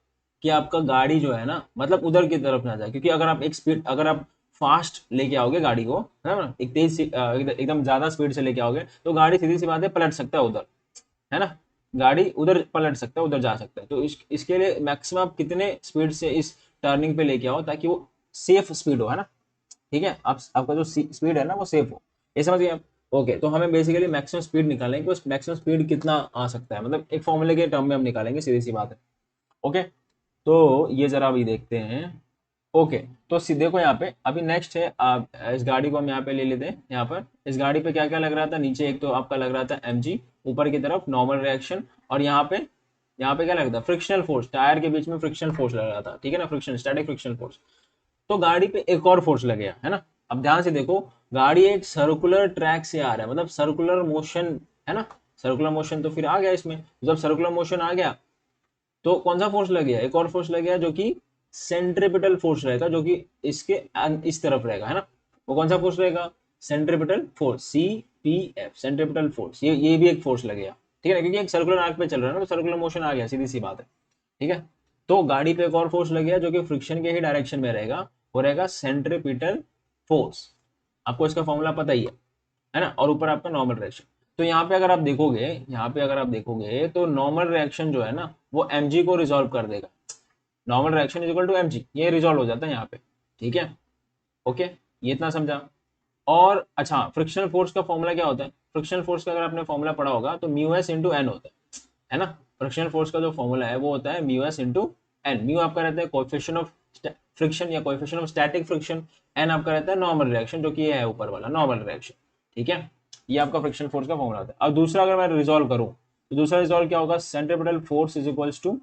कि आपका गाड़ी जो है ना मतलब उधर की तरफ ना जाए, क्योंकि अगर आप एक स्पीड, अगर आप फास्ट लेके आओगे गाड़ी को, है ना, एक तेज एकदम ज्यादा स्पीड से लेके आओगे तो गाड़ी सीधी सी बात है पलट सकता है उधर, है ना, गाड़ी उधर पलट सकता है, उधर जा सकता है। तो इसके लिए मैक्सिमम आप कितने स्पीड से इस टर्निंग पे लेके आओ ताकि वो सेफ स्पीड हो, है ना, ठीक है, आप आपका जो स्पीड है ना वो सेफ हो, ये समझ गए आप। ओके, तो हमें बेसिकली मैक्सिमम स्पीड निकालेंगे कि उस मैक्सिमम स्पीड कितना आ सकता है, मतलब एक फॉर्मूले के टर्म में हम निकालेंगे, सीधी सी बात है। ओके, तो ये जरा अभी देखते हैं। ओके, तो देखो यहाँ पे अभी नेक्स्ट है, आप इस गाड़ी को हम यहाँ पे ले लेते हैं। यहाँ पर इस गाड़ी पे क्या क्या लग रहा था, नीचे एक तो आपका लग रहा था mg, ऊपर की तरफ नॉर्मल रिएक्शन, और यहाँ पे क्या लग रहा था, फ्रिक्शनल फोर्स, टायर के बीच में फ्रिक्शनल फोर्स लग रहा था, ठीक है ना, फ्रिक्शन स्टैटिक फ्रिक्शनल फोर्स। तो गाड़ी पे एक और फोर्स लग गया, है ना। अब ध्यान से देखो, गाड़ी एक सर्कुलर ट्रैक से आ रहा है, मतलब सर्कुलर मोशन, है ना, सर्कुलर मोशन तो फिर आ गया इसमें, जब सर्कुलर मोशन आ गया तो कौन सा फोर्स लग गया, एक और फोर्स लग गया जो कि सेंट्रीपिटल फोर्स रहेगा, जो कि इसके इस तरफ रहेगा, है ना। वो कौन सा फोर्स रहेगा, centripetal force, CPF centripetal force, ये भी एक फोर्स लगेगा, ठीक है ना, क्योंकि एक सर्कुलर आर्क पे चल रहा है ना, तो सर्कुलर मोशन आ गया, सीधी सी बात है, ठीक है। तो गाड़ी पे एक और फोर्स लगेगा जो कि फ्रिक्शन के ही डायरेक्शन में रहेगा, वो रहेगा सेंट्रीपिटल फोर्स। आपको इसका फॉर्मूला पता ही है ना, और ऊपर आपका नॉर्मल रिएक्शन। तो यहाँ पे अगर आप देखोगे, यहाँ पे अगर आप देखोगे तो नॉर्मल रिएक्शन जो है ना वो mg को रिजॉल्व कर देगा, normal reaction is equal to mg, ये रिजॉल्व हो जाता है यहाँ पे, ठीक है, ओके, ये इतना समझा। और अच्छा, फ्रिक्शनल फोर्स का फॉर्मूला क्या होता है, फ्रिक्शनल फोर्स का अगर आपने फॉर्मूला पढ़ा होगा तो म्यू एस इंटू एन होता है ना। फ्रिक्शनल फोर्स का जो फॉर्मूला है वो होता है mu S into N. Mu आपका रहता है कोएफिशिएंट ऑफ फ्रिक्शन या coefficient of static friction, N आपका रहता है नॉर्मल रिएक्शन, जो कि ये है ऊपर वाला नॉर्मल रिएक्शन, ठीक है। ये आपका फ्रिक्शनल फोर्स का फॉर्मूला होता है। अब दूसरा अगर मैं रिजॉल्व करूं तो दूसरा रिजॉल्व क्या होगा, centripetal force is equals to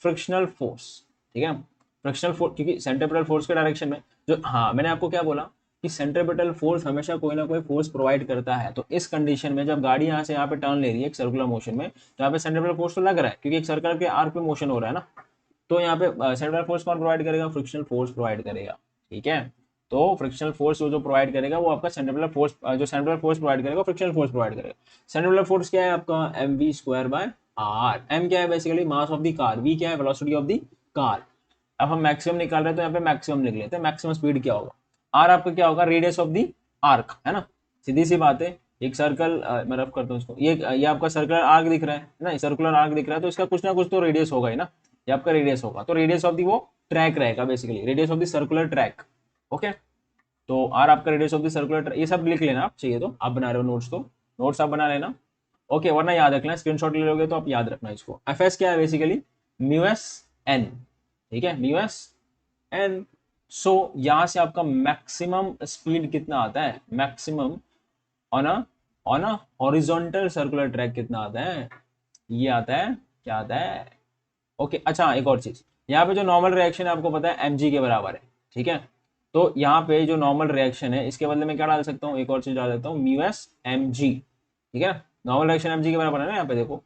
frictional force, ठीक है। फ्रिक्शनल फोर्स क्योंकि सेंट्रीपिटल फोर्स के डायरेक्शन में जो, हाँ मैंने आपको क्या बोला कि सेंट्रीपिटल फोर्स हमेशा कोई ना कोई फोर्स प्रोवाइड करता है। तो इस कंडीशन में जब गाड़ी यहाँ से यहाँ पे टर्न ले रही है एक सर्कुलर मोशन में, तो यहाँ पे सेंट्रीपिटल फोर्स तो लग रहा है क्योंकि एक सर्कल के आर्क पे मोशन हो रहा है ना। तो यहाँ पे सेंट्रीपिटल फोर्स कौन प्रोवाइड करेगा, फ्रिक्शनल फोर्स प्रोवाइड करेगा, ठीक है। तो फ्रिक्शनल फोर्स जो प्रोवाइड करेगा वो आपका सेंट्रीपिटल फोर्स, जो सेंट्रीपिटल फोर्स प्रोवाइड करेगा फ्रिक्शनल फोर्स प्रोवाइड करेगा। सेंट्रीपिटल फोर्स क्या है आपका, mv²/r। m क्या है basically, mass of the car, v क्या है, वेलोसिटी ऑफ द कार। अब हम मैक्सिमम निकाल रहे हैं तो यहाँ पे मैक्सिमम लिख लेते हैं, मैक्सिमम स्पीड क्या होगा, आर आपका क्या होगा, रेडियस ऑफ दी आर्क, है ना, सीधी सी बात है। एक सर्कल, मैं रफ करता हूँ इसको, ये आपका सर्कुलर आर्क दिख रहा है ना, सर्कुलर आर्क दिख रहा है, तो इसका कुछ ना कुछ तो रेडियस होगा ही ना, ये आपका रेडियस होगा, तो रेडियस ऑफ दी वो ट्रैक रहेगा basically, radius of the circular track, okay. तो आर आपका radius of the circular track, ये सब लिख लेना आप, चाहिए तो आप बना रहे हो नोट्स, तो नोट्स आप बना लेना, ओके, वरना याद रखना, स्क्रीनशॉट ले लोगे तो आप याद रखना इसको। एफ एस क्या है बेसिकली, म्यू एस एन, ठीक है, म्यू एस एन। सो यहां से आपका मैक्सिमम स्पीड कितना आता है, maximum on a horizontal circular track कितना आता है, ये आता है, क्या आता है, ओके। अच्छा, एक और चीज, यहाँ पे जो नॉर्मल रिएक्शन है आपको पता है mg के बराबर है, ठीक है। तो यहाँ पे जो नॉर्मल रिएक्शन है इसके बदले में क्या डाल सकता हूँ, एक और चीज डाल देता हूँ, म्यू एस mg, ठीक है। नॉर्मल रिएक्शन mg के बराबर है ना यहाँ पे देखो।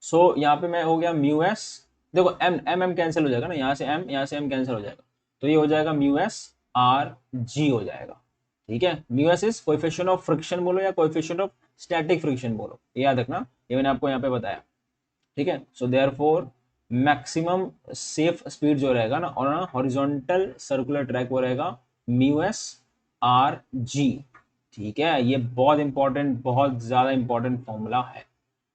सो यहाँ पे मैं हो गया म्यू एस, देखो एम एम एम कैंसिल हो जाएगा ना, यहाँ से एम, यहाँ से एम कैंसिल हो जाएगा, तो ये हो जाएगा म्यू एस आर जी हो जाएगा, ठीक है। Mu S is coefficient of friction बोलो या कोएफिशिएंट ऑफ स्टैटिक फ्रिक्शन बोलो, ये याद रखना, ये मैंने आपको यहाँ पे बताया, ठीक है। So therefore maximum safe speed जो रहेगा ना और हॉरिजॉन्टल सर्कुलर ट्रैक वो रहेगा म्यू एस आर जी, ठीक है। ये बहुत इंपॉर्टेंट, बहुत ज्यादा इंपॉर्टेंट फॉर्मूला है,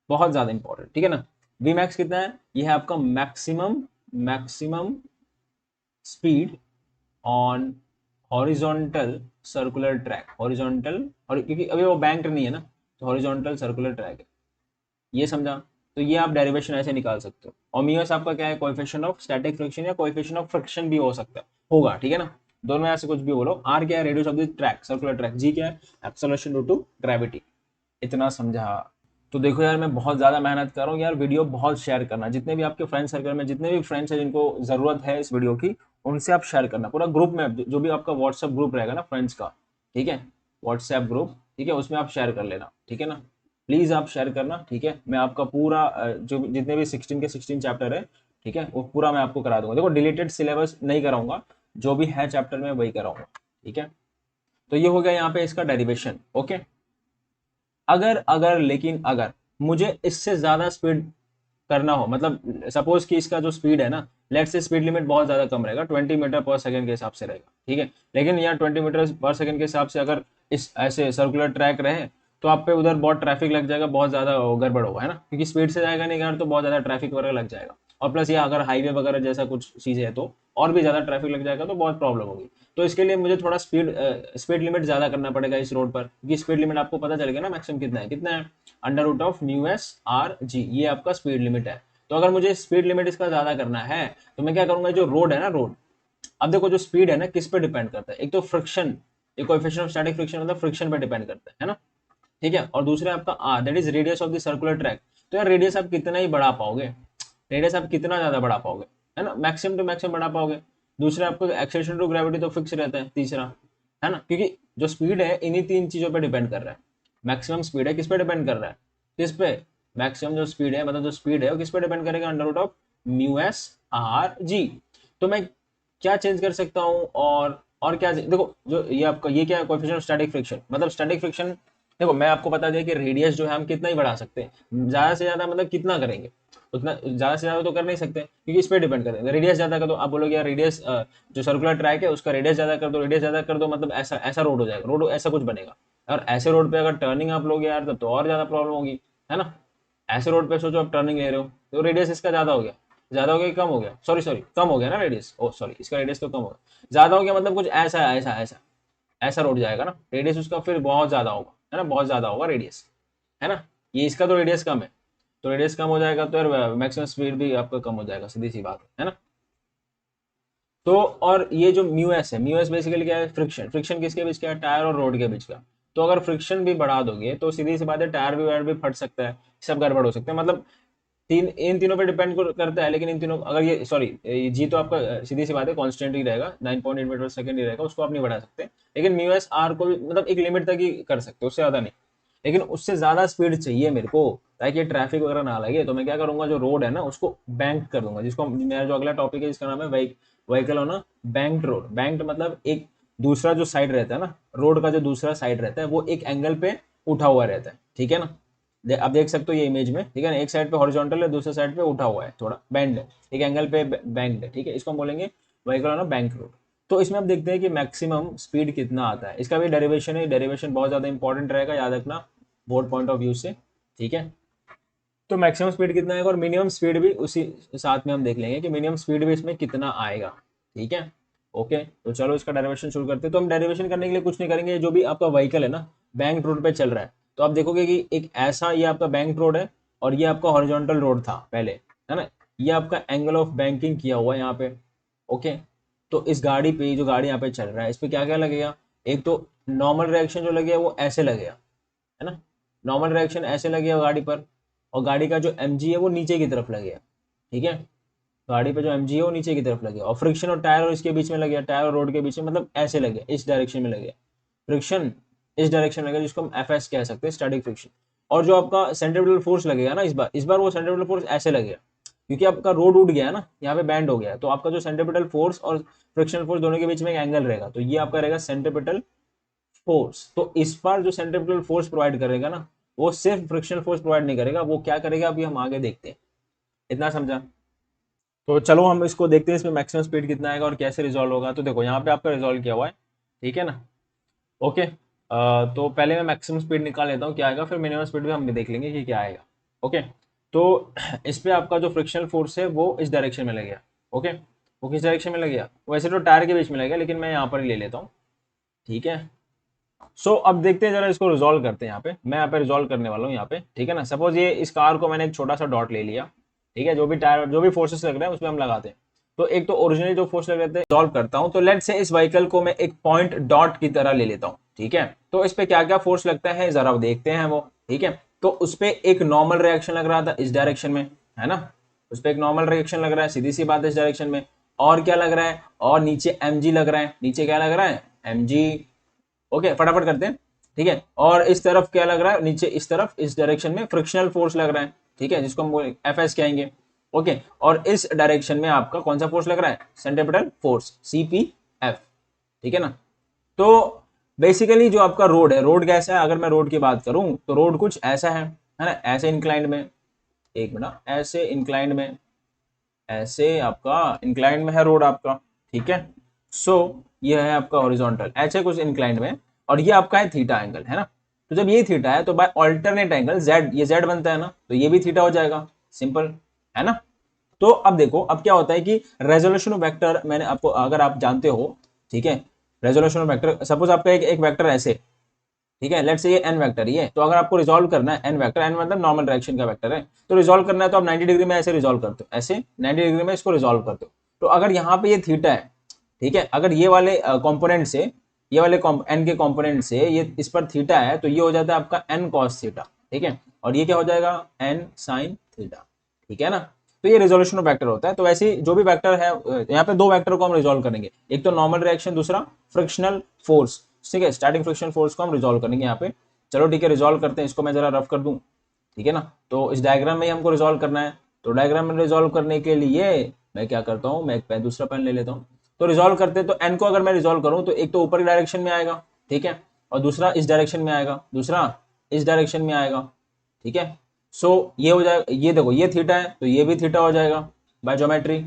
बहुत ज्यादा इंपॉर्टेंट, ठीक है ना। वी मैक्स कितना है, ये है आपका maximum speed on horizontal circular track, horizontal, और क्योंकि अभी वो बैंक्ड नहीं है ना, तो हॉरिजॉन्टल सर्कुलर ट्रैक है, ये समझा। तो ये आप डेरिवेशन ऐसे निकाल सकते हो। और म्यू एस आपका क्या है, कोएफिशिएंट ऑफ स्टैटिक फ्रिक्शन या कोएफिशिएंट ऑफ फ्रिक्शन भी हो सकता है, होगा, ठीक है ना, दोनों में से कुछ भी बोलो। आर क्या है, radius of the track, circular track. G क्या है, एक्सेलरेशन ड्यू टू ग्रेविटी। इतना समझा। तो देखो यार, मैं बहुत ज़्यादा मेहनत कर रहा हूँ यार, वीडियो बहुत शेयर करना, जितने भी आपके फ्रेंड सर्कल में जितने भी फ्रेंड्स हैं जिनको ज़रूरत है इस वीडियो की, उनसे आप शेयर करना पूरा ग्रुप में, जो भी आपका व्हाट्सएप ग्रुप रहेगा ना फ्रेंड्स का, ठीक है, व्हाट्सएप ग्रुप, ठीक है, उसमें आप शेयर कर लेना, ठीक है ना, प्लीज़ आप शेयर करना, ठीक है। मैं आपका पूरा जो जितने भी 16 के 16 चैप्टर है, ठीक है, वो पूरा मैं आपको करा दूंगा। देखो डिलीटेड सिलेबस नहीं कराऊंगा, जो भी है चैप्टर में वही कराऊंगा, ठीक है। तो ये हो गया यहाँ पे इसका डेरिवेशन, ओके। अगर अगर लेकिन अगर मुझे इससे ज्यादा स्पीड करना हो, मतलब सपोज कि इसका जो स्पीड है ना, लेट से स्पीड लिमिट बहुत ज्यादा कम रहेगा, 20 मीटर पर सेकंड के हिसाब से रहेगा, ठीक है। लेकिन यहाँ 20 मीटर पर सेकंड के हिसाब से अगर इस ऐसे सर्कुलर ट्रैक रहे तो आप पे उधर बहुत ट्रैफिक लग जाएगा, बहुत ज्यादा गड़बड़ होगा, है ना, क्योंकि स्पीड से जाएगा नहीं घर तो बहुत ज्यादा ट्रैफिक वगैरह लग जाएगा। और प्लस ये अगर हाईवे वगैरह जैसा कुछ चीजें है तो और भी ज्यादा ट्रैफिक लग जाएगा, तो बहुत प्रॉब्लम होगी। तो इसके लिए मुझे थोड़ा स्पीड लिमिट ज्यादा करना पड़ेगा इस रोड पर, क्योंकि स्पीड लिमिट आपको पता चलेगा ना मैक्सिमम कितना है, कितना है, under root of mu S R G, ये आपका स्पीड लिमिट है। तो अगर मुझे स्पीड लिमिट इसका ज्यादा करना है तो मैं क्या करूंगा, जो रोड है ना, रोड, अब देखो जो स्पीड है ना किस पे डिपेंड करता है, एक तो फ्रिक्शन, एक कोएफिशिएंट ऑफ स्टैटिक फ्रिक्शन मतलब फ्रिक्शन पे डिपेंड करता है ना, ठीक है। और दूसरे आपका R, that is radius of the circular track. तो यार रेडियस आप कितना ही बढ़ा पाओगे, रेडियस आप कितना ज्यादा बढ़ा पाओगे, है ना, मैक्सिमम टू मैक्सिमम बढ़ा पाओगे। दूसरा आपको एक्सेलरेशन टू ग्रेविटी तो फिक्स रहता है, तीसरा, है ना, क्योंकि जो स्पीड है इन्हीं तीन चीजों पे डिपेंड कर रहा है। मैक्सिमम स्पीड है किस पे डिपेंड कर रहा है, किस पे, मैक्सिमम जो स्पीड है, मतलब जो स्पीड है वो किस पे डिपेंड करेगा, under root of mu S R जी। तो मैं क्या चेंज कर सकता हूँ, और और क्या देखो, जो ये आपका ये क्या है, कोएफिशिएंट ऑफ स्टैटिक फ्रिक्शन, मतलब स्टैटिक फ्रिक्शन। देखो मैं आपको बता दिया कि रेडियस जो है हम कितना ही बढ़ा सकते हैं, ज्यादा से ज्यादा मतलब कितना करेंगे, उतना ज्यादा से ज्यादा तो कर नहीं सकते क्योंकि इस पर डिपेंड करेंगे। रेडियस ज्यादा कर दो, आप बोलोगे यार रेडियस जो सर्कुलर ट्रैक है उसका रेडियस ज्यादा कर दो, रेडियस ज्यादा कर दो, मतलब ऐसा ऐसा रोड हो जाएगा, रोड ऐसा कुछ बनेगा। और ऐसे रोड पे अगर टर्निंग आप लोगे यार तब तो और ज्यादा प्रॉब्लम होगी, है ना। ऐसे रोड पे सोचो आप टर्निंग ले रहे हो तो रेडियस इसका ज्यादा हो गया, ज्यादा हो गया कि कम हो गया, सॉरी सॉरी कम हो गया ना रेडियस, ओ सॉरी इसका रेडियस तो कम हो गया, ज्यादा हो गया मतलब कुछ ऐसा ऐसा ऐसा ऐसा रोड जाएगा ना, रेडियस उसका फिर बहुत ज्यादा होगा, है ना, बहुत ज्यादा होगा रेडियस, है ना। ये इसका तो रेडियस कम है, तो रेडियस कम हो जाएगा तो यार मैक्सिमम स्पीड भी आपका कम हो जाएगा, सीधी सी बात है ना। तो और ये जो म्यू एस है, म्यू एस बेसिकली क्या है, फ्रिक्शन, फ्रिक्शन किसके बीच का है, टायर और रोड के बीच का। तो अगर फ्रिक्शन भी बढ़ा दोगे तो सीधी सी बात है टायर भी वायर भी फट सकता है, सब गड़बड़ हो सकते हैं, मतलब इन तीनों पे डिपेंड करता है। लेकिन इन तीनों अगर ये सॉरी जी तो आपका सीधी सी बात है कांस्टेंट ही रहेगा, 9.8 मीटर पर सेकंड ही रहेगा, उसको आप नहीं बढ़ा सकते। लेकिन म्यू एस आर को भी मतलब एक लिमिट तक ही कर सकते हो, उससे ज्यादा नहीं। लेकिन उससे ज्यादा स्पीड चाहिए मेरे को ताकि ट्रैफिक वगैरह ना लगे, तो मैं क्या करूंगा, जो रोड है ना उसको बैंक कर दूंगा, जिसको मेरा जो अगला टॉपिक है जिसका नाम है व्हीकल होना बैंक्ड रोड। बैंक्ड मतलब एक दूसरा जो साइड रहता है ना, रोड का जो दूसरा साइड रहता है वो एक एंगल पे उठा हुआ रहता है, ठीक है ना। आप देख सकते हो ये इमेज में, ठीक है ना, एक साइड पे हॉरिजॉन्टल है, दूसरे साइड पे उठा हुआ है, थोड़ा बैंड है, एक एंगल पे बैंक्ड है, ठीक है, इसको हम बोलेंगे vehicle on a bank road. तो इसमें आप देखते हैं कि मैक्सिमम स्पीड कितना आता है, इसका भी डेरिवेशन है, डेरिवेशन बहुत ज्यादा इंपॉर्टेंट रहेगा, याद रखना बोर्ड पॉइंट ऑफ व्यू से, ठीक है। तो मैक्सिमम स्पीड कितना आएगा और मिनिमम स्पीड भी उसी साथ में हम देख लेंगे कि मिनिमम स्पीड भी इसमें कितना आएगा, ठीक है। ओके, तो चलो इसका डेरिवेशन शुरू करते हैं। तो हम डेरिवेशन करने के लिए कुछ नहीं करेंगे, जो भी आपका व्हीकल है ना बैंक रोड पे चल रहा है, तो आप देखोगे कि एक ऐसा ये आपका बैंक रोड है और ये आपका हॉरिजॉन्टल रोड था पहले, है ना। ये आपका एंगल ऑफ बैंकिंग किया हुआ है यहाँ पे, ओके। तो इस गाड़ी पे, जो गाड़ी यहाँ पे चल रहा है, इस पे क्या क्या लगेगा, एक तो नॉर्मल रिएक्शन जो लगेगा वो ऐसे लगेगा, है ना, नॉर्मल रिएक्शन ऐसे लगेगा गाड़ी पर। और गाड़ी का जो एम है वो नीचे की तरफ लगेगा, ठीक है, गाड़ी पे जो एम है वो नीचे की तरफ लगेगा। और फ्रिक्शन और टायर और इसके बीच में लगेगा, टायर और रोड के बीच में, मतलब ऐसे लगे, इस डायरेक्शन में लगेगा फ्रिक्शन, इस डायरेक्शन में लगेगा, जिसको हम एफ एस कह सकते हैं, स्टैटिक फ्रिक्शन। और जो आपका सेंट्रीफ्यूगल फोर्स लगेगा ना, इस बार वो सेंट्रीफ्यूगल फोर्स ऐसे लगेगा, क्योंकि आपका रोड उठ गया है ना, यहाँ पे बैंड हो गया है, तो आपका जो सेंट्रीपिटल फोर्स और फ्रिक्शन फोर्स दोनों के बीच में एक एंगल रहेगा, तो ये आपका रहेगा सेंट्रीपिटल फोर्स। तो इस बार जो सेंट्रीपिटल फोर्स प्रोवाइड करेगा ना, वो सिर्फ फ्रिक्शनल फोर्स प्रोवाइड नहीं करेगा, वो क्या करेगा अभी हम आगे देखते हैं, इतना समझा। तो चलो हम इसको देखते हैं, इसमें मैक्सिमम स्पीड कितना आएगा और कैसे रिजॉल्व होगा। तो देखो यहाँ पे आपका रिजॉल्व किया हुआ है, ठीक है ना। ओके, तो पहले मैं मैक्सिमम स्पीड निकाल लेता हूँ क्या आएगा, फिर मिनिमम स्पीड भी हम देख लेंगे कि क्या आएगा। ओके, तो इस पे आपका जो फ्रिक्शनल फोर्स है वो इस डायरेक्शन में लगेगा, ओके। वो किस डायरेक्शन में लगेगा, वैसे तो टायर के बीच में लगेगा, लेकिन मैं यहाँ पर ही ले लेता हूँ, ठीक है। सो अब देखते हैं, जरा इसको रिजॉल्व करते हैं। यहाँ पे मैं यहाँ पे रिजॉल्व करने वाला हूँ यहाँ पे, ठीक है ना। सपोज ये इस कार को मैंने एक छोटा सा डॉट ले लिया, ठीक है, जो भी टायर जो भी फोर्सेस लग रहे हैं उसमें हम लगाते हैं। तो एक तो ओरिजिनली जो फोर्स लग रहे थे रिजॉल्व करता हूँ। तो लेट से इस व्हीकल को मैं एक पॉइंट डॉट की तरह ले लेता हूँ, ठीक है। तो इस पे क्या क्या फोर्स लगता है जरा देखते हैं वो, ठीक है। तो उस पे एक नॉर्मल रिएक्शन लग रहा था इस डायरेक्शन में, है ना, उस पे एक नॉर्मल रिएक्शन लग रहा है, सीधी सी बात है, इस डायरेक्शन में। और क्या लग रहा है, और नीचे एम लग रहा है, नीचे क्या लग रहा है, एम। ओके, फटाफट करते हैं, ठीक है। और इस तरफ क्या लग रहा है, नीचे इस तरफ इस डायरेक्शन में फ्रिक्शनल फोर्स लग रहा है, ठीक है, जिसको हम एफ एस कहेंगे, ओके। और इस डायरेक्शन में आपका कौन सा फोर्स लग रहा है, centripetal force, C P F, ठीक है ना। तो बेसिकली जो आपका रोड है, रोड कैसा है, अगर मैं रोड की बात करूं तो रोड कुछ ऐसा है ना, ऐसे इंक्लाइंड में, एक मिनट, ऐसे इंक्लाइंड में, ऐसे आपका इंक्लाइंड में है रोड आपका, ठीक है। सो ये है आपका हॉरिजॉन्टल, ऐसे कुछ इंक्लाइंड में, और ये आपका है थीटा एंगल, है ना। तो जब ये थीटा है तो बाय ऑल्टरनेट एंगल जेड, ये जेड बनता है ना, तो ये भी थीटा हो जाएगा, सिंपल, है ना। तो अब देखो, अब क्या होता है कि रेजोल्यूशन ऑफ वेक्टर, मैंने आपको, अगर आप जानते हो, ठीक है, रेजोल्यूशन ऑफ वेक्टर, सपोज आपका एक वेक्टर ऐसे, ठीक है, लेट्स से ये एन वेक्टर ही है, तो अगर आपको रिजॉल्व करना है एन वेक्टर, एन मतलब नॉर्मल डायरेक्शन का वेक्टर है, तो रिजॉल्व करना है तो आप 90 डिग्री में ऐसे रिजॉल्व करते हो, ऐसे 90 डिग्री में इसको रिजॉल्व करते हो। तो अगर यहाँ पे ये थीटा है, ठीक है, अगर ये वाले कंपोनेंट से, ये वाले एन के कंपोनेंट से ये इस पर थीटा है, तो ये हो जाता है आपका एन कॉस थीटा, ठीक है। और ये क्या हो जाएगा, एन साइन थीटा, ठीक है ना। तो ये रिजोल्यूशन ऑफ वेक्टर होता है। तो वैसे जो भी वेक्टर है, यहाँ पे दो वेक्टर को हम रिजॉल्व करेंगे, एक तो नॉर्मल रिएक्शन, दूसरा फ्रिक्शनल फोर्स, ठीक है, स्टार्टिंग फ्रिक्शन फोर्स को हम रिजॉल्व करेंगे यहाँ पे। चलो ठीक है, रिजॉल्व करते हैं, इसको मैं जरा रफ कर दूं, ठीक है ना। तो इस डायग्राम में ही हमको रिजॉल्व करना है, तो डायग्राम में रिजॉल्व करने के लिए मैं क्या करता हूँ, मैं एक दूसरा पेन ले लेता हूँ, तो रिजॉल्व करते हैं, तो n को अगर मैं रिजॉल्व करूं तो एक तो ऊपर की डायरेक्शन में आएगा, ठीक है, और दूसरा इस डायरेक्शन में आएगा, दूसरा इस डायरेक्शन में आएगा, ठीक है। सो ये हो जाएगा, ये देखो ये थीटा है तो ये भी थीटा हो जाएगा बाय ज्योमेट्री,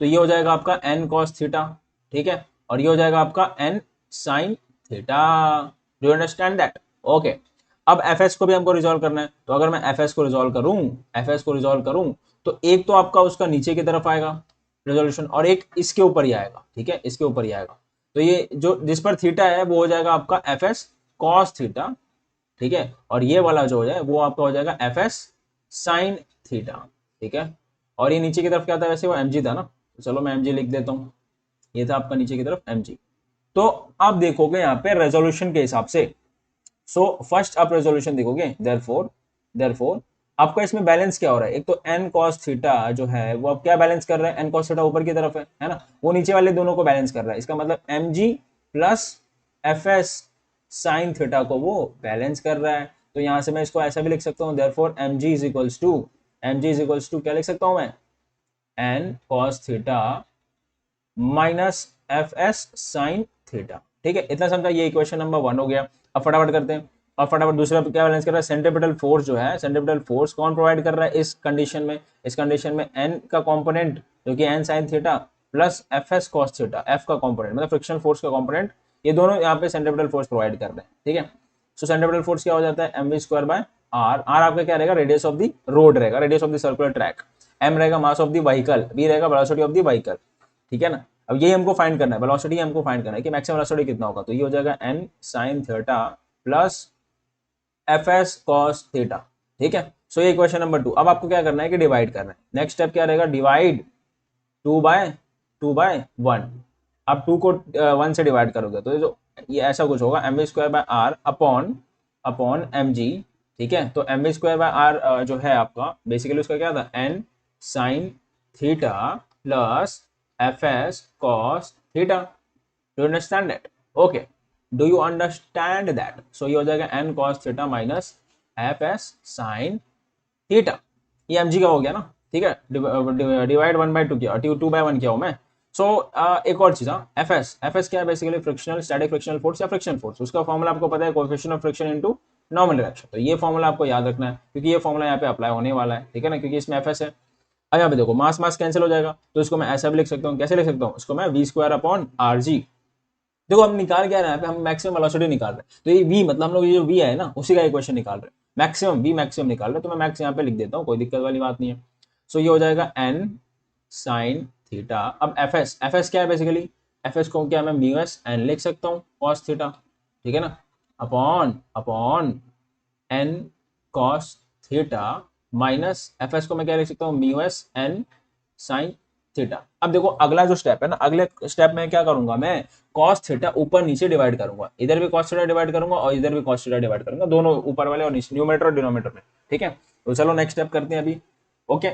तो ये हो जाएगा आपका n cos थीटा, ठीक है, और ये हो जाएगा आपका n sin theta. Do you understand that? Okay. अब fs को भी हमको रिजॉल्व करना है, तो अगर मैं fs को रिजॉल्व करूं, fs को रिजॉल्व करूं तो एक तो आपका उसका नीचे की तरफ आएगा रेजोल्यूशन, और एक इसके ऊपर ही आएगा, ठीक है, इसके ऊपर ही आएगा। तो ये जो जिस पर थीटा है वो हो जाएगा आपका fs cos थीटा, ठीक है, और ये वाला जो हो जाए वो आपका हो जाएगा fs sin थीटा, ठीक है। और ये नीचे की तरफ क्या था, वैसे वो mg था ना, तो चलो मैं mg लिख देता हूँ, ये था आपका नीचे की तरफ mg। तो आप देखोगे यहाँ पे रेजोल्यूशन के हिसाब से, सो फर्स्ट आप रेजोल्यूशन देखोगे, देयरफॉर आपका इसमें बैलेंस क्या हो रहा है, एक तो n cos थीटा जो है वो अब क्या बैलेंस कर रहा है, n cos थीटा ऊपर की तरफ है ना, वो नीचे वाले दोनों को बैलेंस कर रहा है, इसका मतलब mg plus fs sin theta को वो बैलेंस कर रहा है। तो यहां से मैं इसको ऐसा भी लिख सकता हूँ, therefore mg is equals to क्या लिख सकता हूं मैं, n cos theta minus fs sin theta, ठीक है, इतना समझा, ये इक्वेशन नंबर 1 हो गया। अब फटाफट करते हैं, और फटाफट दूसरा क्या बैलेंस कर रहा है, सेंट्रीपिटल फोर्स जो है, सेंट्रीपिटल फोर्स कौन प्रोवाइड कर रहा है इस कंडीशन में, इस कंडीशन में n का कंपोनेंट जो कि n sin theta plus fs cos theta, f का कंपोनेंट मतलब फ्रिक्शनल फोर्स का कंपोनेंट, ये दोनों यहाँ पे सेंट्रीपिटल फोर्स प्रोवाइड कर रहे हैं, ठीक है। सो सेंट्रीपिटल फोर्स क्या हो जाता है, mv square bye r, r आपका क्या रहेगा, रेडियस ऑफ द रोड रहेगा, radius of the circular track, m रहेगा mass of the vehicle, v रहेगा वेलोसिटी ऑफ द व्हीकल, ठीक है ना। अब ये हमको फाइंड करना है, वेलोसिटी हमको फाइंड करना है कि मैक्सिमम वेलोसिटी कितना होगा, तो ये हो जाएगा n sin theta plus fs cos theta, ठीक है। सो ये इक्वेशन नंबर 2। अब आपको क्या करना है कि डिवाइड करना है, नेक्स्ट स्टेप क्या रहेगा, डिवाइड 2/1, आप 2 को 1 से डिवाइड करोगे तो ये ऐसा कुछ होगा, mv square by R upon upon mg, ठीक है। तो mv स्क्वायर बाय आर जो है आपका बेसिकली उसका क्या था, n sin theta plus fs cos theta. Do you understand that? Okay. Do you understand that? So ये हो जाएगा n cos theta minus fs sin theta. ये mg का हो गया ना, ठीक है, डिवाइड 1/2 किया, 2/1 किया हूं मैं। सो एक और चीज, fs क्या है, basically frictional static frictional force या फ्रिक्शन फोर्स, उसका फॉर्मूला आपको पता है, coefficient of friction into normal direction. तो ये फॉर्मूला आपको याद रखना है क्योंकि ये फॉर्मूला यहाँ पे अप्लाई होने वाला है, ठीक है ना, क्योंकि इसमें fs है। अब यहाँ पे देखो मास मास कैंसिल हो जाएगा, तो इसको मैं ऐसा भी लिख सकता हूँ, कैसे लिख सकता हूँ, इसको मैं V square upon R G. देखो हम निकाल क्या रहे हैं, हम मैक्सिमम वेलोसिटी निकाल रहे हैं, तो ये वी मतलब हम लोग ये जो वी है ना उसी का इक्वेशन निकाल रहे हैं, मैक्सिमम वी मैक्सिमम निकाल रहे हैं, तो मैं मैक्स यहाँ पे लिख देता हूँ, कोई दिक्कत वाली बात नहीं है। सो ये हो जाएगा एन साइन थीटा। अब एफ एस क्या है, बेसिकली एफ एस को क्या मैं म्यू एस एन लिख सकता हूँ कॉस थीटा, ठीक है ना, upon upon N cos theta minus F S को मैं क्या लिख सकता हूँ, mu S N sine theta. अब देखो अगला जो स्टेप है ना, अगले स्टेप में क्या करूंगा मैं, कॉस थीटा ऊपर नीचे डिवाइड करूंगा, इधर भी कॉस थीटा डिवाइड करूंगा और इधर भी कॉस थीटा डिवाइड करूंगा, दोनों ऊपर वाले और नीचे, न्यूमरेटर और डिनोमिनेटर में, ठीक है। तो चलो नेक्स्ट स्टेप करते हैं अभी। ओके,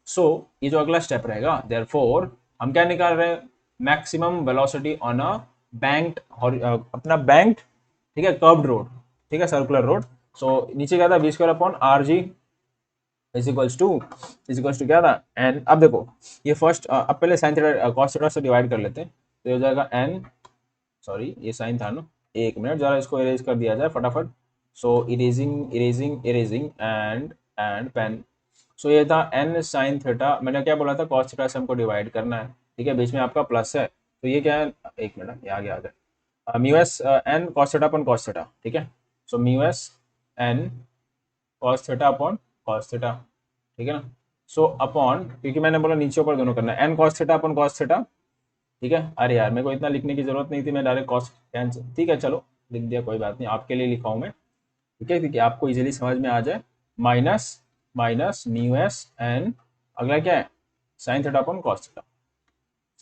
सो ये जो अगला स्टेप रहेगा, देयरफॉर हम क्या निकाल रहे हैं, maximum velocity on a banked, अपना बैंक्ड, ठीक है, कर्व्ड रोड, ठीक है, सर्कुलर रोड। सो नीचे क्या था, V square upon R G is equals to क्या था एन। अब देखो ये फर्स्ट, अब पहले साइन थीटा कॉस थीटा से डिवाइड कर लेते हैं, तो हो जाएगा एन, सॉरी ये साइन था ना, एक मिनट जरा इसको इरेज कर दिया जाए फटाफट। So erasing erasing erasing and pen. So ये था एन साइन थीटा, मैंने क्या बोला था, कॉस थीटा से हमको डिवाइड करना है, ठीक है, बीच में आपका प्लस है, तो ये क्या है, एक मिनट ये आ गया mu S N cos theta upon cos theta, ठीक है। So mu S N cos theta upon cos theta, ठीक है ना। सो अपॉन, क्योंकि मैंने बोला नीचे ऊपर दोनों करना है, N cos theta upon cos theta, ठीक है। अरे यार मेरे को इतना लिखने की जरूरत नहीं थी, मैं डायरेक्ट कॉस कैंसिल, ठीक है चलो लिख दिया, कोई बात नहीं, आपके लिए लिखा हूं मैं, ठीक है, क्योंकि आपको इजीली समझ में आ जाए। Minus minus mu S N, अगला क्या है, sine theta upon cos theta,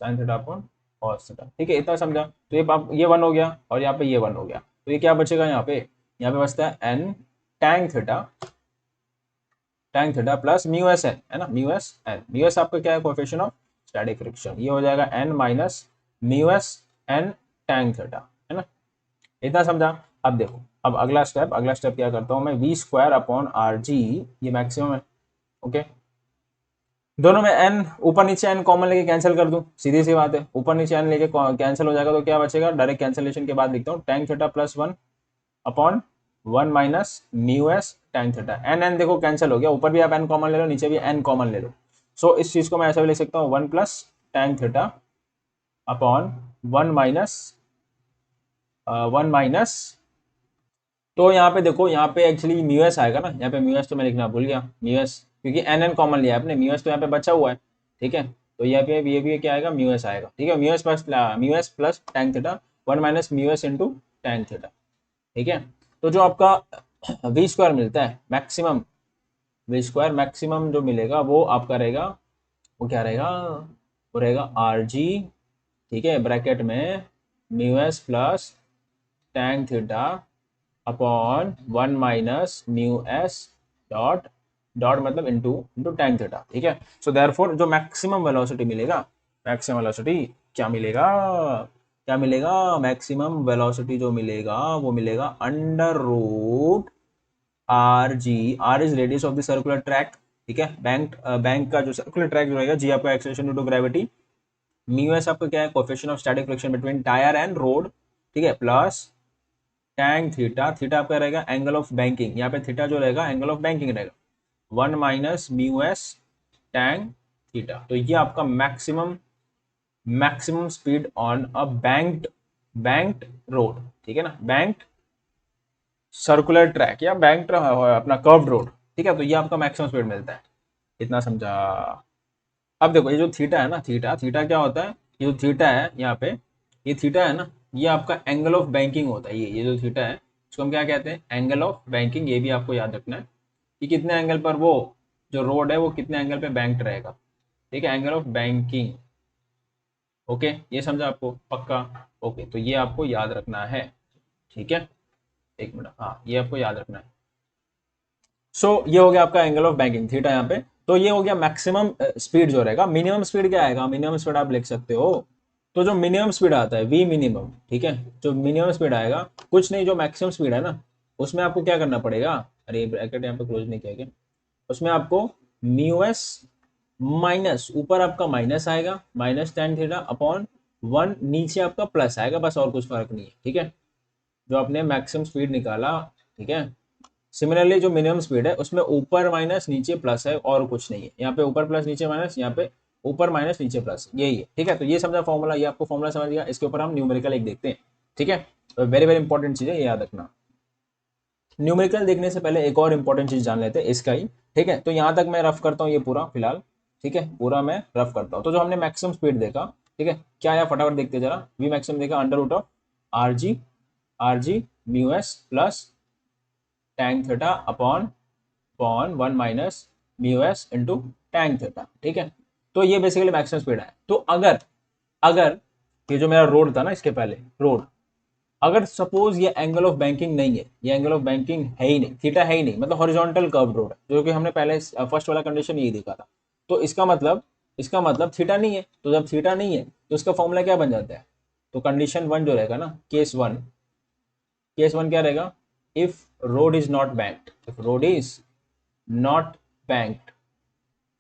sine theta upon cos theta, ठीक है, इतना समझा। तो ये वन हो गया और यहाँ पे ये वन हो गया, तो ये क्या बचेगा, यहाँ पे बचता है N tan theta, tan theta plus mu S N, है ना, mu S N, mu S आपका क्या है, कोएफिशिएंट ऑफ स्टैटिक फ्रिक्शन, ये हो जाएगा N minus mu S N tan theta, है ना, इतना समझा। अब देखो, अब अगला स्टेप क्या करता हूँ मैं, V square upon R G, ये मैक्सिमम है, ओके, दोनों में n ऊपर नीचे n कॉमन लेके कैंसिल कर दूं, सीधी सी बात है, ऊपर नीचे n लेके कैंसिल हो जाएगा तो क्या बचेगा, डायरेक्ट कैंसिलेशन के बाद लिखता हूँ tan theta plus 1 upon 1 minus mu S tan theta. N N देखो कैंसिल हो गया, ऊपर भी आप n कॉमन ले लो, नीचे भी n कॉमन ले लो। सो इस चीज को मैं ऐसा भी लिख सकता हूँ 1 plus tan theta upon 1 minus 1 minus, तो यहाँ पे देखो, यहाँ पे एक्चुअली म्यू एस आएगा ना, यहाँ पे म्यू एस तो मैं लिखना भूल गया, म्यू एस क्योंकि एन एन कॉमन लिया आपने, म्यू एस तो यहाँ पे बचा हुआ है, ठीक है। तो यहाँ पे ये भी क्या आएगा, म्यू एस आएगा, ठीक है, mu S plus tan theta 1 minus mu S into tan theta, ठीक है। तो जो आपका वी स्क्वायर मिलता है मैक्सिमम, वी स्क्वायर मैक्सिमम जो मिलेगा वो आपका रहेगा, वो क्या रहेगा, वो रहेगा आर जी, ठीक है, ब्रैकेट में mu S plus tan theta upon 1 minus mu S dot dot मतलब इनटू इनटू टैन थीटा, ठीक है। सो देयरफॉर जो मैक्सिमम वेलोसिटी मिलेगा, मैक्सिमम वेलोसिटी क्या मिलेगा, क्या मिलेगा, मैक्सिमम वेलोसिटी जो मिलेगा वो मिलेगा under root R G, R is radius of the circular track, ठीक है, बैंक का जो सर्कुलर ट्रैक जो रहेगा, जी आपका acceleration due to gravity, mu S आपका क्या है, coefficient of static friction between tyre and road, ठीक है, प्लस टैन थीटा, थीटा आपका रहेगा एंगल ऑफ बैंकिंग, यहाँ पे थीटा जो रहेगा एंगल ऑफ बैंकिंग रहेगा, 1 minus mu S tan theta. तो ये आपका maximum maximum speed on a banked road, ठीक है ना, बैंक्ड सर्कुलर ट्रैक या बैंक्ड अपना कर्व्ड रोड, ठीक है। तो ये आपका मैक्सिमम स्पीड मिलता है, इतना समझा। अब देखो ये जो थीटा है ना, थीटा थीटा क्या होता है, ये जो थीटा है यहाँ पे, ये थीटा है ना, ये आपका एंगल ऑफ बैंकिंग होता है, ये जो थीटा है इसको हम क्या कहते हैं, एंगल ऑफ बैंकिंग, ये भी आपको याद रखना है कि कितने एंगल पर वो जो रोड है वो कितने एंगल पे बैंक्ड रहेगा, ठीक है, एंगल ऑफ बैंकिंग, ओके, ये समझा आपको पक्का, ओके, तो ये आपको याद रखना है, ठीक है, एक मिनट, हाँ ये आपको याद रखना है। सो ये हो गया आपका एंगल ऑफ बैंकिंग थीटा यहाँ पे, तो ये हो गया मैक्सिमम स्पीड जो रहेगा। मिनिमम स्पीड क्या आएगा, मिनिमम स्पीड आप लिख सकते हो, तो जो मिनिमम स्पीड आता है वी मिनिमम, ठीक है, जो मिनिमम स्पीड आएगा, कुछ नहीं, जो मैक्सिमम स्पीड है ना, उसमें आपको क्या करना पड़ेगा, अरे ब्रैकेट यहाँ पे क्लोज नहीं किया क्या, उसमें आपको म्यू एस माइनस, ऊपर आपका माइनस आएगा माइनस टेन थीटा अपॉन 1, नीचे आपका प्लस आएगा, बस और कुछ फर्क नहीं है, ठीक है, जो आपने मैक्सिमम स्पीड निकाला, ठीक है। सिमिलरली जो मिनिमम स्पीड है उसमें ऊपर माइनस नीचे प्लस है और कुछ नहीं है, यहाँ पे ऊपर प्लस नीचे माइनस, यहाँ पे ऊपर माइनस नीचे प्लस, यही है, ठीक है। तो ये समझा फॉर्मूला, ये आपको फॉर्मूला समझ गया, इसके ऊपर हम न्यूमेरिकल एक देखते हैं, ठीक है। तो वेरी वेरी इंपॉर्टेंट चीज है, ये याद रखना। न्यूमेरिकल देखने से पहले एक और इंपॉर्टेंट चीज जान लेते हैं इसका ही, ठीक है। तो यहाँ तक मैं रफ करता हूँ ये पूरा फिलहाल, ठीक है, पूरा मैं रफ करता हूँ। तो जो हमने मैक्सिमम स्पीड देखा, ठीक है, क्या आया फटाफट देखते जरा, वी मैक्सिमम देखा under root of R G mu S plus tan theta upon upon 1 minus mu S into tan theta, ठीक है। तो ये बेसिकली मैक्सिमम स्पीड है। तो अगर अगर ये जो मेरा रोड था ना, इसके पहले रोड, अगर सपोज ये एंगल ऑफ बैंकिंग नहीं है, ये एंगल ऑफ बैंकिंग है ही नहीं, थीटा है ही नहीं, मतलब हॉरिजॉन्टल कर्व रोड है, जो कि हमने पहले फर्स्ट वाला कंडीशन यही देखा था, तो इसका मतलब थीटा नहीं है। तो जब थीटा नहीं है तो इसका फॉर्मूला क्या बन जाता है, तो कंडीशन वन जो रहेगा ना, केस वन क्या रहेगा, if road is not banked, if road is not banked,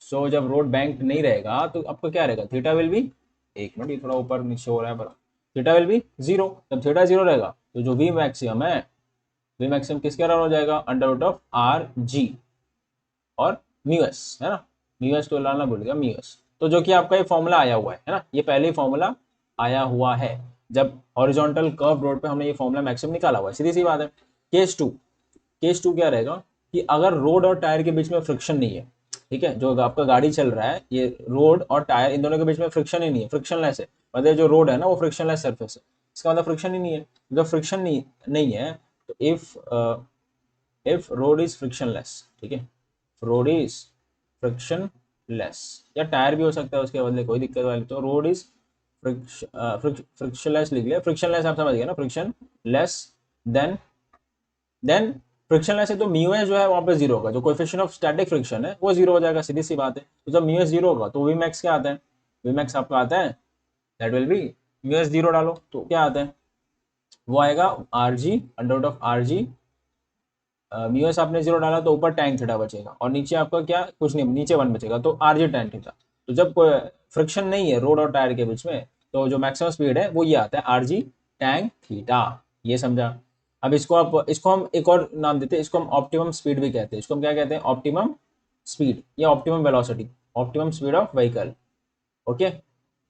so जब रोड बैंक नहीं रहेगा तो आपका क्या रहेगा, थीटा विल बी, एक मिनट ये थोड़ा ऊपर नीचे हो रहा है पर, थीटा विल बी जीरो। जब थीटा जीरो रहेगा तो जो वी मैक्सिमम है, वी मैक्सिमम किसके अराउंड हो जाएगा, under root of R g और म्यू एस, है ना, म्यू एस तो लाना भूल गया, म्यू एस, तो जो कि आपका ये फॉर्मूला आया हुआ है ना, ये पहले ही फॉर्मूला आया हुआ है, जब हॉरिजॉन्टल कर्व रोड पे हमने ये फॉर्मूला मैक्सिमम निकाला हुआ है, सीधी सी बात है। केस टू क्या रहेगा कि अगर रोड और टायर के बीच में फ्रिक्शन नहीं है, ठीक है, जो आपका गाड़ी चल रहा है, ये रोड और टायर इन दोनों के बीच में फ्रिक्शन ही नहीं है, फ्रिक्शनलेस है, मतलब जो रोड है ना वो फ्रिक्शनलेस सरफेस है, इसका मतलब फ्रिक्शन ही नहीं है। जब फ्रिक्शन नहीं है तो इफ रोड इज फ्रिक्शनलेस, ठीक है, रोड इज फ्रिक्शनलेस, या टायर भी हो सकता है उसके बदले, कोई दिक्कत वाली, तो रोड इज फ्रिक्शनलेस लिख लिया, फ्रिक्शनलेस आप समझ गए ना, फ्रिक्शन लेस, देन फ्रिक्शनलेस है तो म्यू एस जो है वहां पे जीरो होगा, जो कोएफिशिएंट ऑफ स्टैटिक फ्रिक्शन है वो जीरो हो जाएगा, सीधी सी बात है। तो जब म्यू एस जीरो होगा तो वी मैक्स क्या आता है, वी मैक्स आपका आता है, that will be, mu S zero डालो तो क्या आता है, वो आएगा R G under root of R G mu S आपने 0 डाला तो ऊपर टैन थीटा बचेगा, और नीचे आपका क्या, कुछ नहीं, नीचे 1 बचेगा, तो आरजी टैन थीटा। तो जब कोई फ्रिक्शन नहीं है रोड और टायर के बीच में, तो जो मैक्सिमम स्पीड है वो ये आता है आरजी टैन थीटा। ये समझा। अब इसको हम एक और नाम देते हैं, इसको हम ऑप्टिमम स्पीड भी कहते हैं। इसको हम क्या कहते हैं, ऑप्टिमम स्पीड या optimum velocity, optimum speed of vehicle. Okay,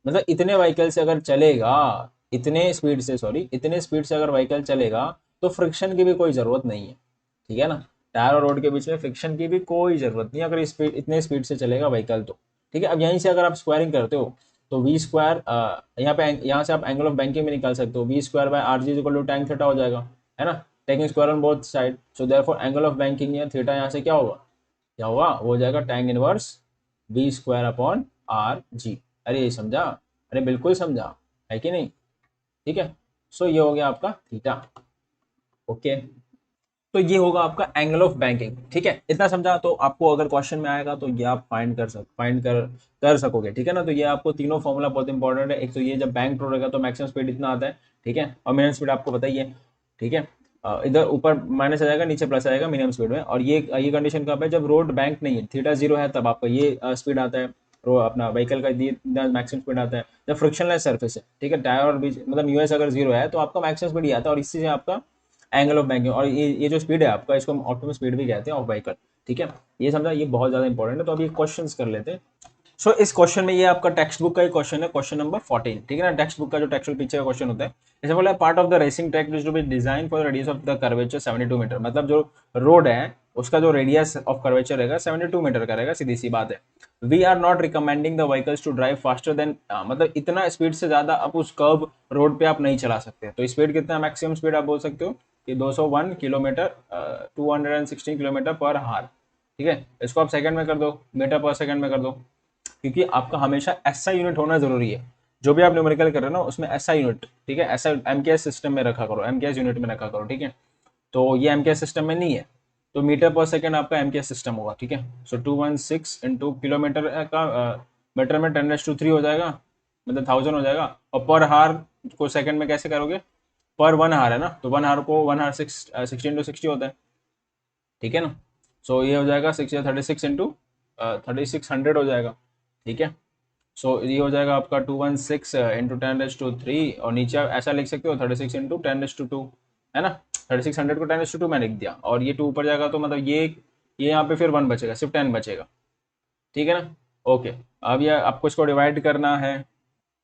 मतलब इतने व्हीकल से अगर चलेगा, इतने स्पीड से अगर व्हीकल चलेगा तो फ्रिक्शन की भी कोई ज़रूरत नहीं है। ठीक है ना, टायर और रोड के बीच में फ्रिक्शन की भी कोई ज़रूरत नहीं अगर स्पीड, इतने स्पीड से चलेगा व्हीकल तो। ठीक है, अब यहीं से अगर आप स्क्वायरिंग करते हो तो वी स्क्वायर, यहाँ से आप एंगल ऑफ बैंकिंग में निकाल सकते हो, V square by R G equal to tan theta हो जाएगा, है ना, taking square on both side. So therefore angle of banking या थीटा यहाँ से क्या होगा, वो हो जाएगा tan inverse V square upon R G. अरे ये समझा, अरे बिल्कुल समझा, है कि नहीं। ठीक है, सो ये हो गया आपका थीटा। ओके, तो ये होगा आपका एंगल ऑफ बैंकिंग। ठीक है, इतना समझा। तो आपको अगर क्वेश्चन में आएगा तो ये आप फाइंड कर सकोगे। ठीक है ना, तो ये आपको तीनों फॉर्मूला बहुत इंपॉर्टेंट है। एक तो ये जब बैंक रहेगा तो मैक्सिमम स्पीड इतना आता है, ठीक है, और मिनिमम स्पीड आपको पता ही है। ठीक है, इधर ऊपर माइनस आ जाएगा, नीचे प्लस आ जाएगा मिनिमम स्पीड में। और ये कंडीशन कब है, जब रोड बैंक नहीं है, थीटा 0 है, तब आपका ये स्पीड आता है, अपना व्हीकल का मैक्सिमम स्पीड आता है। जब फ्रिक्शनलेस सरफेस है, ठीक है, टायर और बीच मतलब यूएस अगर 0 है तो आपका मैक्सिमम स्पीड ही आता है, और इससे आपका एंगल ऑफ बैंकिंग। और ये जो स्पीड है आपका, इसको हम ऑप्टिमम स्पीड भी कहते हैं ऑफ व्हीकल। ठीक है, ये समझा, ये बहुत ज्यादा इंपॉर्टेंट है। तो अभी क्वेश्चंस कर लेते हैं। सो इस क्वेश्चन में, ये आपका टेक्स्ट बुक का ही क्वेश्चन है, क्वेश्चन नंबर 14। ठीक है ना, टेक्स्ट बुक का जो टेक्सुअल पीछे का क्वेश्चन होता है, जैसे बोला part of the racing track which to be design for radius of the curvature 72 metre. मतलब जो रोड है उसका जो रेडियस ऑफ कर्वेचर रहेगा 72 मीटर का रहेगा, सीधी सी बात है। We are not recommending the vehicles to drive faster than, मतलब इतना स्पीड से ज्यादा आप उस कर्व रोड पे आप नहीं चला सकते। तो स्पीड कितना, मैक्सिमम स्पीड आप बोल सकते हो कि 201 किलोमीटर, 216 किलोमीटर पर आवर। ठीक है, इसको आप सेकंड में कर दो, मीटर पर सेकंड में कर दो, क्योंकि आपका हमेशा ऐसा यूनिट होना जरूरी है। जो भी आप न्यूमेरिकल कर रहे हो ना, उसमें ऐसा यूनिट, ठीक है, ऐसा एमकेएस सिस्टम में रखा करो, एमकेएस यूनिट में रखा करो। ठीक है, तो ये एमकेएस सिस्टम में नहीं है, तो मीटर पर सेकंड आपका एमकेएस सिस्टम होगा। ठीक है, सो 216 इंटू किलोमीटर का मीटर में 10⁻³ हो जाएगा, मतलब 1000 हो जाएगा। और पर हार को सेकंड में कैसे करोगे, पर 1 हार है ना, तो 1 हार को 1 हार 60 इंटू 60 होता है। ठीक है ना, सो ये हो जाएगा 36 इंटू 3600 हो जाएगा। ठीक है, सो ये हो जाएगा आपका 216 इंटू 10⁻³ और नीचे आप ऐसा लिख सकते हो 36 इंटू 10⁻², है ना। 3600 को 10⁻² मैंने लिख दिया, और ये 2 ऊपर जाएगा तो मतलब ये यहाँ पे फिर 1 बचेगा, सिर्फ 10 बचेगा। ठीक है ना, ओके। अब ये आपको इसको डिवाइड करना है,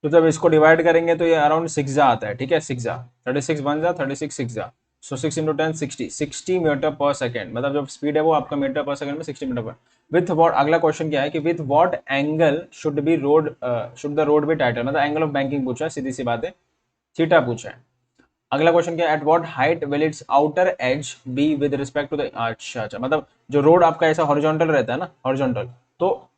तो जब इसको डिवाइड करेंगे तो ये अराउंड 6 जा आता है। ठीक है, 6 जा 36 1 जा 36 6 जा, सो 6 इंटू 10 60 मीटर पर सेकेंड। मतलब जब स्पीड है वो आपका मीटर पर सेकंड में 60 मीटर पर। विथ वॉट, अगला क्वेश्चन क्या है कि with what angle should the road be tilted, मतलब एंगल ऑफ बैंकिंग पूछा है, सीधी सी बात है, थीटा पूछा है। अगला क्वेश्चन क्या है, at what height will its outer edge be with respect to the, अच्छा, मतलब जो रोड आपका ऐसा हॉरिजॉन्टल रहता है ना, हॉरिजॉन्टल, तो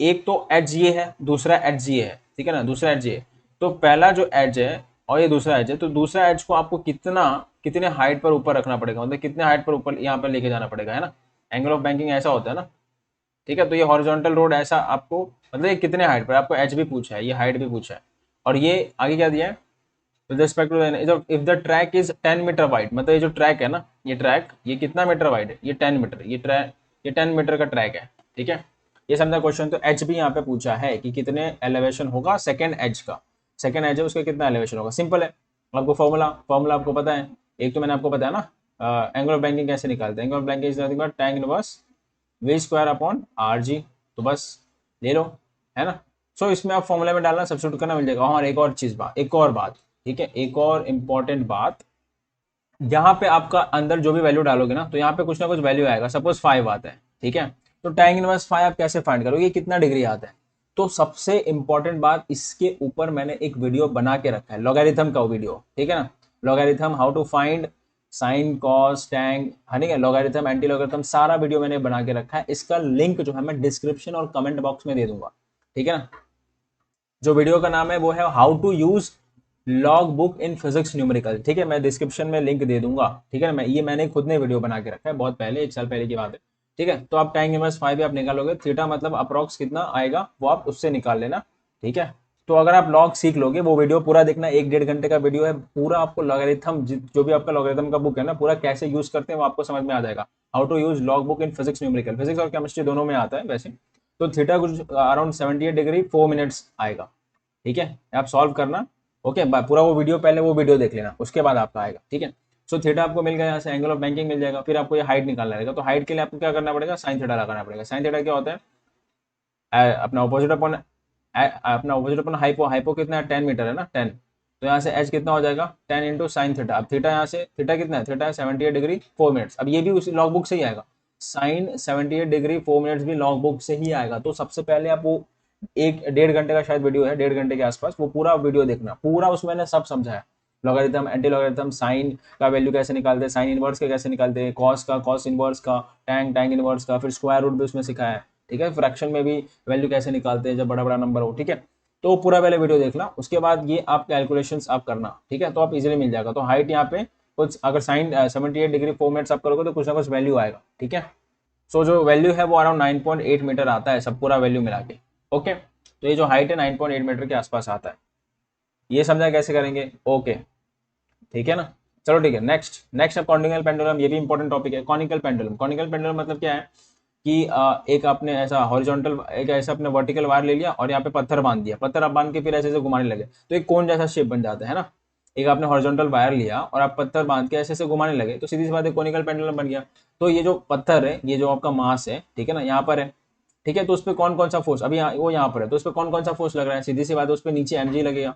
एक तो एज ये है, दूसरा एज ये है। ठीक है ना, दूसरा एज ये, तो पहला जो एज है और ये दूसरा एज है, तो दूसरा एज को आपको कितने हाइट पर ऊपर रखना पड़ेगा, मतलब कितने हाइट पर ऊपर यहाँ पर लेके जाना पड़ेगा, है ना। एंगल ऑफ बैंकिंग ऐसा होता है ना। ठीक है, तो ये हॉरिजॉन्टल रोड ऐसा आपको, मतलब ये कितने हाइट पर, आपको एज भी पूछा है, ये हाइट भी पूछा है, और ये आगे क्या दिया है, with respect to if the track is 10 metre wide, मतलब ये जो ट्रैक है ना, ये ट्रैक ये कितना मीटर वाइड है, ये 10 मीटर, ये 10 मीटर का ट्रैक है। ठीक है, ये समझा क्वेश्चन। तो एच भी यहाँ पे पूछा है कि कितने एलिवेशन होगा सेकंड एज का, सेकंड एज है उसका कितना एलिवेशन होगा। सिंपल है, आपको फॉर्मूला आपको पता है, एक तो मैंने आपको बताया ना, एंगल ऑफ बैंकिंग कैसे निकालते हैं, angle of banking is nothing but tan inverse V square upon R जी। तो बस ले लो, है ना। सो इसमें आप फॉर्मूला में डालना, सब्स्टिट्यूट करना, मिल जाएगा। और एक और बात, ठीक है, एक और इंपॉर्टेंट बात, यहाँ पे आपका अंदर जो भी वैल्यू डालोगे ना, तो यहाँ पे कुछ ना कुछ वैल्यू आएगा। सपोज 5 आता है, ठीक है, तो tan इनवर्स 5 आप कैसे फाइंड करोगे, ये कितना डिग्री आता है। तो सबसे इंपॉर्टेंट बात, इसके ऊपर मैंने एक वीडियो बना के रखा है, लॉगरिथम का वीडियो, ठीक है ना, logarithm how to find sine cos tan, है लॉगरिथम एंटी लॉगरिथम, सारा वीडियो मैंने बना के रखा है। इसका लिंक जो है मैं डिस्क्रिप्शन और कमेंट बॉक्स में दे दूंगा। ठीक है ना, जो वीडियो का नाम है वो है how to use log book in physics numerical. ठीक है, मैं डिस्क्रिप्शन में लिंक दे दूंगा। ठीक है ना, मैंने खुद ने वीडियो बना के रखा है, बहुत पहले, 1 साल पहले की बात है। ठीक है, तो आप tan इनवर्स 5 भी आप निकालोगे, थीटा मतलब अप्रॉक्स कितना आएगा वो आप उससे निकाल लेना। ठीक है, तो अगर आप लॉग सीख लोगे, वो वीडियो पूरा देखना, 1-1.5 घंटे का वीडियो है, पूरा आपको लॉगरिथम, जो भी आपका लॉगरिथम का बुक है ना, पूरा कैसे यूज करते हैं वो आपको समझ में आ जाएगा। How to use log book in physics numerical, physics और केमिस्ट्री दोनों में आता है वैसे। तो थीटा कुछ अराउंड 78 डिग्री 4 मिनट्स आएगा, ठीक है, आप सॉल्व करना। ओके, पूरा वो वीडियो, पहले वो वीडियो देख लेना, उसके बाद आपका आएगा, ठीक है। सो थीटा आपको मिल गया, यहाँ से एंगल ऑफ बैंकिंग मिल जाएगा। फिर आपको ये हाइट निकालना रहेगा, तो हाइट के लिए आपको क्या करना पड़ेगा, साइन थीटा लगाना पड़ेगा। साइन थीटा क्या होता है, अपना ऑपोजिट अपॉन हाइपो, हाइपो कितना है 10 मीटर है ना, 10। तो यहाँ से एच कितना हो जाएगा 10 इंटू साइन थीटा। अब थीटा यहाँ से थीटा कितना है, थीटा है 78 डिग्री 4 मिनट्स। अब ये भी उसी लॉग बुक से ही आएगा, साइन 78 डिग्री 4 मिनट्स भी लॉग बुक से ही आएगा। तो सबसे पहले आप वो 1-1.5 घंटे का शायद वीडियो है, 1.5 घंटे के आसपास, वो पूरा वीडियो देखना, पूरा उसमें मैंने सब समझाया, लॉगरिथम, एंटी लॉगरिथम, साइन का वैल्यू कैसे निकालते हैं, साइन इनवर्स का कैसे निकालते हैं, कॉस का, कॉस इनवर्स का, टैंग इनवर्स का, फिर स्क्वायर रूट भी उसमें सिखाया है, ठीक है। फ्रैक्शन में भी वैल्यू कैसे निकालते हैं जब बड़ा बड़ा नंबर हो, ठीक है। तो पूरा पहले वीडियो देखना, उसके बाद ये आप कैलकुलेशंस आप करना, ठीक है, तो आप इजीली मिल जाएगा। तो हाइट यहाँ पे कुछ, अगर साइन 78 डिग्री 4 मिनट्स आप करोगे तो कुछ ना कुछ वैल्यू आएगा, ठीक है। सो जो वैल्यू है वो अराउंड 9.8 मीटर आता है, सब पूरा वैल्यू मिला के। ओके, तो ये जो हाइट है 9.8 मीटर के आसपास आता है। ये समझा कैसे करेंगे, ओके, ठीक है ना। चलो ठीक है, नेक्स्ट नेक्स्ट है कॉनिकल पेंडुलम। ये भी इंपॉर्टेंट टॉपिक है, कॉनिकल पेंडुलम। कॉनिकल पेंडुलम मतलब क्या है कि एक आपने ऐसा हॉरिजॉन्टल, एक ऐसा अपने वर्टिकल वायर ले लिया और यहाँ पे पत्थर बांध दिया, पत्थर आप बांध के फिर ऐसे ऐसे घुमाने लगे तो एक कोन जैसा शेप बन जाता है ना। एक आपने हॉरिजॉन्टल वायर लिया और आप पत्थर बांध के ऐसे ऐसे घुमाने लगे तो सीधी सी बात है कोनिकल पेंडुलम बन गया। तो ये जो पत्थर है, ये जो आपका मास है, ठीक है ना, यहाँ पर है, ठीक है, तो उस पर कौन कौन सा फोर्स, अभी वो यहाँ पर है, तो उस पर कौन कौन सा फोर्स लग रहा है, सीधी सी बात है उस पर नीचे mg लगेगा,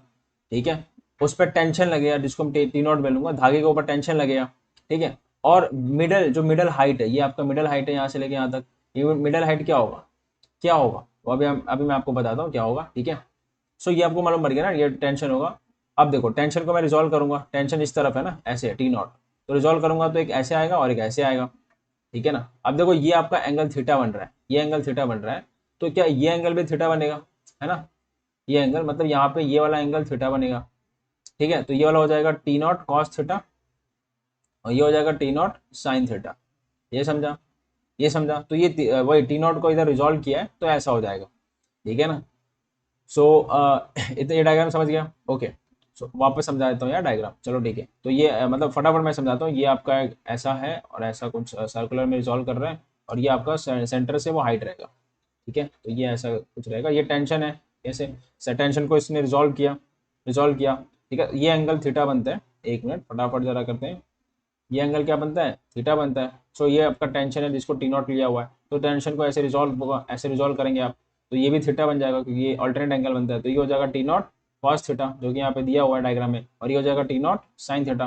ठीक है। उस पर टेंशन लगेगा जिसको हम टी नॉट बोलूंगा, धागे के ऊपर टेंशन लगेगा, ठीक है। और मिडल, जो मिडल हाइट है, ये आपका मिडल हाइट है यहाँ से लेके यहाँ तक, ये मिडल हाइट क्या होगा, क्या होगा वो अभी मैं आपको बताता हूँ क्या होगा, ठीक है। सो ये आपको मालूम पड़ गया ना, ये टेंशन होगा। अब देखो टेंशन को मैं रिजॉल्व करूंगा, टेंशन इस तरफ है ना, ऐसे है टी नॉट, तो रिजॉल्व करूंगा तो एक ऐसे आएगा और एक ऐसे आएगा, ठीक है ना। अब देखो ये आपका एंगल थीटा बन रहा है, ये एंगल थीटा बन रहा है, तो क्या ये एंगल भी थीटा बनेगा, है ना। ये एंगल मतलब यहाँ पे ये वाला एंगल थीटा बनेगा, ठीक है। तो ये वाला हो जाएगा टी नॉट कॉस थीटा और ये हो जाएगा टी नॉट साइन थीटा। ये समझा, ये समझा। तो ये वही टी नॉट को इधर रिजॉल्व किया है तो ऐसा हो जाएगा, ठीक है ना। सो इतना ये डायग्राम समझ गया, ओके। सो वापस समझा देता हूँ यार डायग्राम, चलो ठीक है। तो ये मतलब फटाफट मैं समझाता हूँ, ये आपका ऐसा है और ऐसा कुछ सर्कुलर में रिजॉल्व कर रहा है और ये आपका सेंटर से वो हाइट रहेगा, ठीक है। तो ये ऐसा कुछ रहेगा, ये टेंशन है, ऐसे टेंशन को इसने रिजॉल्व किया, ठीक है। ये एंगल थीटा बनता है, एक मिनट फटाफट जरा करते हैं, ये एंगल क्या बनता है, थीटा बनता है। सो ये आपका टेंशन है जिसको टी नॉट लिया हुआ है, तो टेंशन को ऐसे रिजॉल्व होगा, ऐसे रिजॉल्व करेंगे आप, तो ये भी थीटा बन जाएगा क्योंकि ये अल्टरनेट एंगल बनता है। तो ये हो जाएगा टी नॉट कॉस थीटा जो कि यहाँ पे दिया हुआ है डायग्राम में, और ये हो जाएगा टी नॉट साइन थीटा,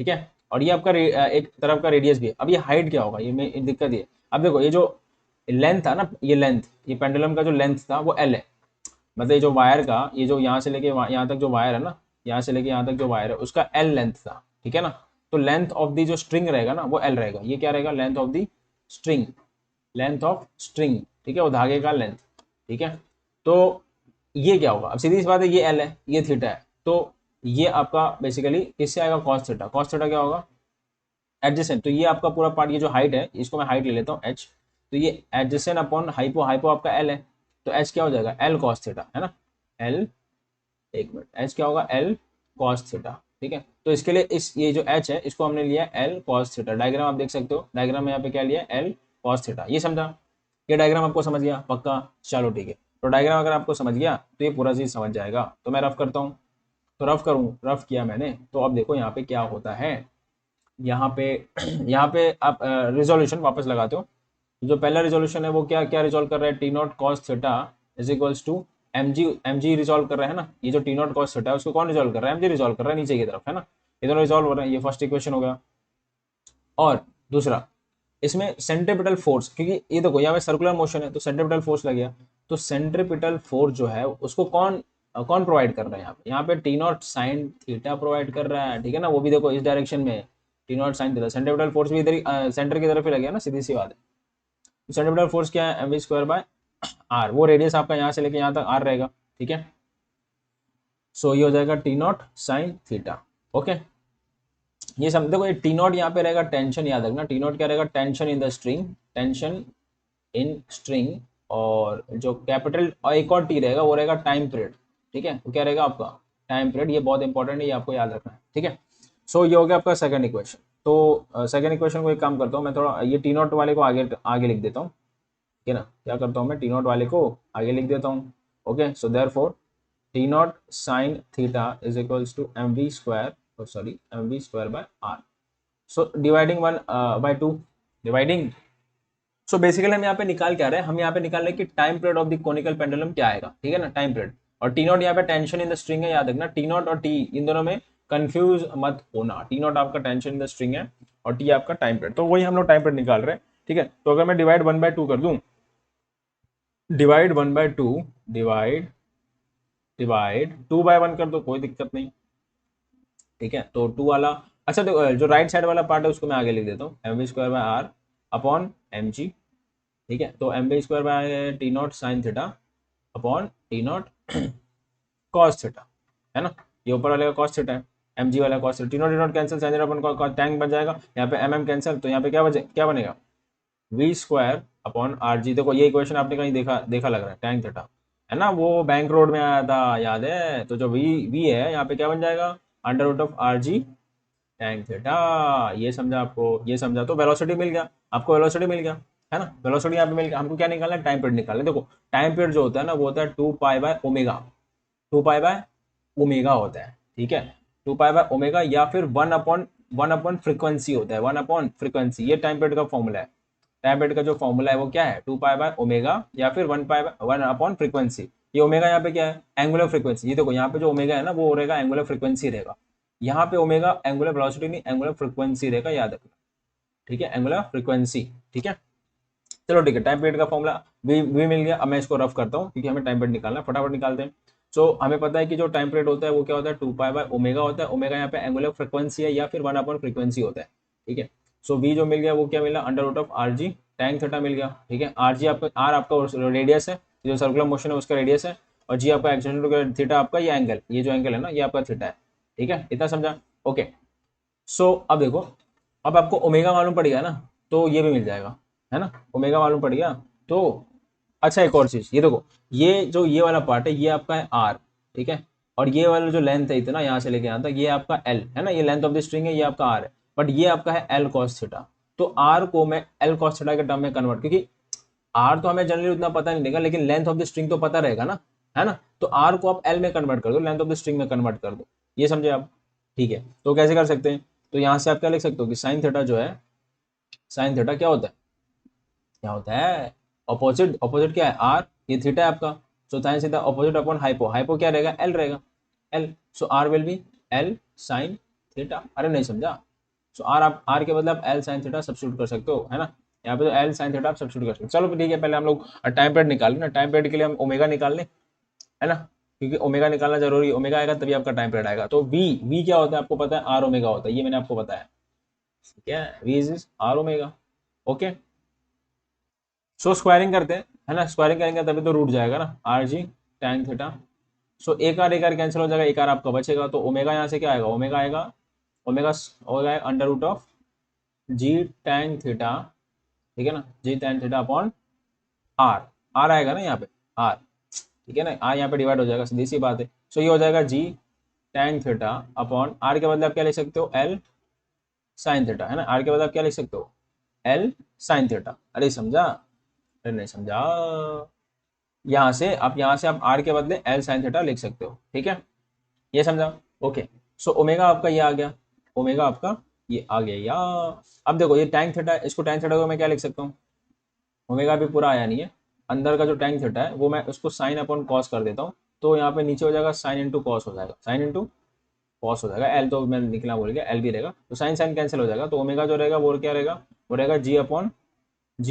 ठीक है। और ये आपका एक तरफ का रेडियस भी है। अब ये हाइट क्या होगा, ये में दिक्कत ये, अब देखो ये जो लेंथ था ना, ये लेंथ, ये पेंडुलम का जो लेंथ था वो एल है, मतलब ये जो वायर का, ये जो यहाँ से लेके यहाँ तक जो वायर है ना, यहाँ से लेके यहाँ तक जो वायर है उसका एल लेंथ था, ठीक है ना। तो लेंथ ऑफ दी जो स्ट्रिंग रहेगा ना वो एल रहेगा, ये क्या रहेगा, length of the string, length of string, ठीक है, वो धागे का लेंथ, ठीक है। तो ये क्या होगा, अब सीधी सी बात है, ये एल है, ये थीटा है, तो ये आपका बेसिकली किससे आएगा, कॉस थीटा। कॉस थीटा क्या होगा, एडजेसेंट। तो ये आपका पूरा पार्ट, ये जो हाइट है, इसको मैं हाइट ले लेता हूँ एच, तो ये एडजेसेंट अपॉन हाइपो, हाइपो आपका एल है, तो एच क्या हो जाएगा, एल कॉस थीटा, है ना, एल, एक मिनट, एच क्या होगा, एल कॉस थीटा, ठीक है। तो इसके लिए इस ये जो एच है इसको हमने लिया एल कॉस थीटा। डायग्राम आप देख सकते हो, डायग्राम में यहाँ पे क्या लिया, एल कॉस थीटा, ये समझा। ये डायग्राम आपको समझ गया पक्का, चलो ठीक है। तो डायग्राम अगर आपको समझ गया तो ये पूरा चीज समझ जाएगा। तो मैं रफ करता हूँ, तो रफ करूँ, रफ किया मैंने, तो अब देखो यहाँ पे क्या होता है, यहाँ पे यहाँ पे आप रिजोल्यूशन वापस लगाते हो। जो पहला रिजोल्यूशन है वो क्या क्या रिजोल्व कर रहा है, T nought cos theta is equals to M G resolve कर रहा है ना, ये जो टी नॉट कॉस थीटा है उसको कौन रिजोल्व कर रहा है, एम जी रिजोल्व कर रहा है नीचे की तरफ, है ना। ये दोनों रिजोल्व हो रहा है, ये फर्स्ट इक्वेशन हो गया। और दूसरा, इसमें सेंट्रीपिटल फोर्स, क्योंकि ये देखो यहाँ पे सर्कुलर मोशन है तो सेंट्रीपिटल फोर्स लग गया, तो सेंट्रीपिटल फोर्स जो है उसको कौन कौन प्रोवाइड कर रहा है, यहाँ पे T nought sine theta provide कर रहा है, ठीक है ना। वो भी देखो इस डायरेक्शन में T nought sine theta, centripetal force भी इधर सेंटर की तरफ ही लग गया ना, सीधी सी बात है। सेंट्रीपिटल फोर्स क्या है, mv स्क्वायर बाय आर, वो रेडियस आपका यहाँ से लेके यहाँ तक आर रहेगा, ठीक है। सो ये हो जाएगा T nought sine theta, okay. ये सब देखो, ये टी नॉट यहाँ पे रहेगा टेंशन, याद रखना टी नॉट क्या रहेगा, tension in the string, tension in string. और जो कैपिटल और एक और टी रहेगा वो रहेगा टाइम पीरियड, ठीक है। वो क्या रहेगा आपका टाइम पीरियड, ये बहुत इंपॉर्टेंट है, ये आपको याद रखना है, ठीक है। सो ये हो गया आपका सेकंड इक्वेशन। तो सेकेंड इक्वेशन को एक काम करता हूँ मैं, थोड़ा ये टी नॉट वाले को आगे आगे लिख देता हूँ, ठीक है ना। क्या करता हूँ मैं, टी नॉट वाले को आगे लिख देता हूँ। Okay, so therefore T nought sine theta is equals to M V square, sorry M V square by R. So dividing 1/2, dividing. So basically हम यहाँ पे निकाल क्या रहे हैं, हम यहाँ पे निकाल रहे हैं कि time period of the conical pendulum क्या आएगा, ठीक है ना, टाइम पीरियड। और टी नॉट यहाँ पे टेंशन इन द स्ट्रिंग है, याद रखना टी नॉट और टी इन दोनों में कंफ्यूज मत होना। टी नॉट आपका टेंशन इन द स्ट्रिंग है और टी आपका टाइम पीरियड, तो वही हम लोग टाइम पीरियड निकाल रहे हैं, ठीक है। तो अगर मैं डिवाइड 1/2 कर दूं, डिवाइड 1/2, डिवाइड डिवाइड 2/1 कर दो, कोई दिक्कत नहीं, ठीक है। तो 2 वाला, अच्छा देखो जो राइट साइड वाला पार्ट है उसको मैं आगे लिख देता हूँ, M V square by R upon M G, ठीक है। तो M V square by T nought sine theta upon T nought cos theta, है ना। ये ऊपर वाले का कॉस थीटा है, एम जी वाला cos theta, T nought cancel, sine theta upon tan बन जाएगा, यहाँ पे एम कैंसिल, तो यहाँ पे क्या बनेगा, V square upon R G. देखो ये इक्वेशन आपने कहीं देखा देखा लग रहा है, टैंक थीटा, है ना, वो बैंक रोड में आया था, याद है। तो जो वी वी है यहाँ पे क्या बन जाएगा, under root of R ji tan theta. ये समझा आपको, ये समझा, तो वेलोसिटी मिल गया आपको, वेलोसिटी मिल गया, है ना, वेलोसिटी यहाँ पे मिल गया। हमको क्या निकालना है, टाइम पीरियड निकालना है। देखो टाइम पीरियड जो होता है ना वो होता है 2 pi by omega, 2 pi by omega होता है, ठीक है। 2 पाई बाय ओमेगा या फिर वन अपॉन फ्रीक्वेंसी होता है, वन अपॉन फ्रीक्वेंसी, ये टाइम पीरियड का फॉर्मूला है। टाइम पीरियड का जो फॉर्मूला है वो क्या है, 2 पाई बाय ओमेगा या फिर वन अपॉन फ्रीक्वेंसी। ये ओमेगा यहाँ पे क्या है, एंगुलर फ्रीक्वेंसी। ये देखो यहाँ पे जो ओमेगा है ना वो रहेगा एंगुलर फ्रीक्वेंसी रहेगा, यहाँ पे ओमेगा एंगुलर वेलोसिटी नहीं, एंगुलर फ्रीक्वेंसी रहेगा, याद रखना, ठीक है, एंगुलर फ्रीक्वेंसी, ठीक है। चलो ठीक है, टाइम पीरियड का फॉर्मूला वी मिल गया। अब मैं इसको रफ करता हूँ क्योंकि हमें टाइम पीरियड निकालना है, फटाफट निकालते हैं। सो हमें पता है कि जो टाइम पीरियड होता है वो क्या होता है, 2 पाई बाय ओमेगा होता है। ओमेगा यहाँ पे एंगुलर फ्रीक्वेंसी है या फिर वन अपॉन फ्रीक्वेंसी होता है, ठीक है। सो वी जो मिल गया वो क्या मिला, under root of R ji tan theta मिल गया, ठीक है। आर जी आपका, आर आपका रेडियस है, जो सर्कुलर मोशन है उसका रेडियस है, और जी आपका एक्सीलरेशन थीटा आपका ये एंगल, ये जो एंगल है ना ये आपका थीटा है, ठीक है, इतना समझा। ओके, सो अब देखो, अब आपको ओमेगा मालूम पड़ गया ना, तो ये भी मिल जाएगा, है ना, ओमेगा मालूम पड़ गया तो। अच्छा एक और चीज, ये देखो, ये जो ये वाला पार्ट है ये आपका है आर, ठीक है, और ये वाला जो लेंथ है इतना यहाँ से लेके यहाँ तक ये आपका एल है ना, ये लेंथ ऑफ द स्ट्रिंग है, ये आपका आर है, बट ये आपका है एल कॉस थीटा। तो आर को मैं एल कॉस थीटा के टर्म में कन्वर्ट, क्योंकि आर तो हमें जनरली उतना पता नहीं रहेगा लेकिन लेंथ ऑफ द स्ट्रिंग तो पता रहेगा ना, है ना। तो आर को आप एल में कन्वर्ट कर दो, लेंथ ऑफ द स्ट्रिंग में कन्वर्ट कर दो, ये समझे आप, ठीक है। तो कैसे कर सकते हैं, तो यहाँ से आप क्या लिख सकते हो कि साइन थीटा जो है, साइन थीटा क्या होता है, क्या होता है, ऑपोजिट, ऑपोजिट क्या है आर, ये थीटा है आपका। So sine theta opposite upon hypo, hypo क्या रहेगा, एल रहेगा, L. So R will be L sine theta, अरे नहीं समझा। सो आर, आप आर के बदले आप एल साइन थीटा सब्स्टिट्यूट कर सकते हो, है ना, यहाँ पे तो एल साइन थीटा आप सब्स्टिट्यूट कर सकते हो। चलो ठीक है, पहले हम लोग टाइम पीरियड निकाल लें ना, टाइम पीरियड के लिए हम ओमेगा निकाल लें, है ना, क्योंकि ओमेगा निकालना जरूरी है, ओमेगा आएगा तभी आपका टाइम पीरियड आएगा। तो वी वी क्या होता है आपको पता है, आर ओमेगा होता है, ये मैंने आपको बताया, ठीक है, V is R omega. Okay, so squaring करते हैं, है ना, स्क्वायरिंग करेंगे तभी तो रूट जाएगा ना, आर जी टैन थीटा। सो एक आर कैंसिल हो जाएगा, एक आर आपका बचेगा, तो ओमेगा यहाँ से क्या आएगा, ओमेगा आएगा, ओमेगा होगा under root of g tan theta, ठीक है ना, g tan theta upon R, R आएगा ना यहाँ पे, आर, ठीक है ना, आर यहाँ पे डिवाइड हो जाएगा, सीधी सी बात है। सो ये हो जाएगा जी टैन थीटा अपॉन आर के बदले आप क्या लिख सकते हो, एल साइन थीटा, है ना, आर के बदले आप क्या लिख सकते हो, एल साइन थीटा। अरे समझा, अरे नहीं समझा, यहाँ से आप आर के बदले एल साइन थीटा लिख सकते हो, ठीक है, ये समझा। ओके, सो ओमेगा आपका ये आ गया, ओमेगा आपका ये आ गया, या अब देखो ये टैंक थीटा है, इसको टैंक थीटा को मैं क्या लिख सकता हूँ, ओमेगा भी पूरा आया नहीं है, अंदर का जो टैंक थीटा है वो मैं उसको साइन अपॉन कॉस कर देता हूँ, तो यहाँ पे नीचे हो जाएगा साइन इंटू कॉस हो जाएगा, साइन इंटू कॉस हो जाएगा, एल तो मैं निकला बोल गया, एल भी रहेगा, तो साइन साइन कैंसिल हो जाएगा, तो ओमेगा जो रहेगा वो क्या रहेगा, वो रहेगा जी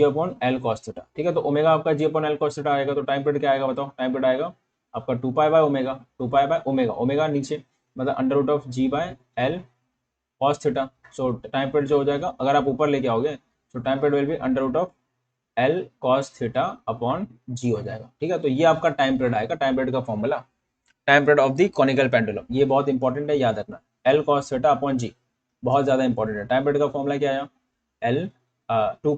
अपॉन एल कॉस थीटा, ठीक है। तो ओमेगा आपका जी अपॉन एल कॉस थीटा आएगा, तो टाइम पीरियड क्या आएगा बताओ, टाइम पीरियड आएगा आपका 2 pi by omega, 2 pi by omega, omega नीचे मतलब under root of g by L cos theta. So time period जो हो जाएगा अगर आप ऊपर लेके आओगे, so time period will be under root of L cos theta upon g हो जाएगा, ठीक है। तो ये आपका टाइम पीरियड आएगा, टाइम पीरियड का formula, time period of the conical pendulum, ये बहुत इंपॉर्टेंट है, याद रखना, एल कॉस थीटा अपॉन जी, बहुत ज्यादा इंपॉर्टेंट है। टाइम पीरियड का फॉर्मूला क्या आया, एल 2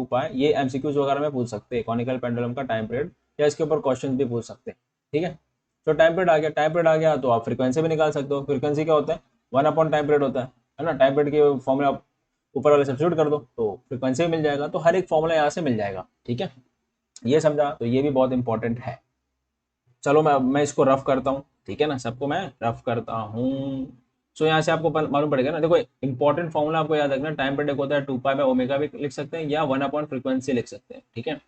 पाई, ये एमसीक्यूज वगैरह में पूछ सकते हैं, कॉनिकल पेंडुलम का टाइम पीरियड, या इसके ऊपर क्वेश्चन भी पूछ सकते हैं, ठीक है। तो टाइम पीरियड आ गया, टाइम पीरियड आ गया तो आप फ्रीक्वेंसी भी निकाल सकते हो, फ्रीक्वेंसी क्या होता है, वन अपॉन टाइम पीरियड होता है, है ना, टाइम पीरियड के फॉर्मूला आप ऊपर वाले सब्स्टिट्यूट कर दो तो फ्रीक्वेंसी मिल जाएगा। तो हर एक फॉर्मूला यहाँ से मिल जाएगा, ठीक है, ये समझा, तो ये भी बहुत इंपॉर्टेंट है। चलो मैं इसको रफ करता हूँ, ठीक है ना, सबको मैं रफ करता हूँ। सो यहाँ से आपको मालूम पड़ेगा ना, देखो इंपॉर्टेंट फॉर्मूला आपको याद रखना, टाइम पीरियड होता है 2 पाई/ओमेगा भी लिख सकते हैं या 1/फ्रीक्वेंसी लिख सकते हैं, ठीक है।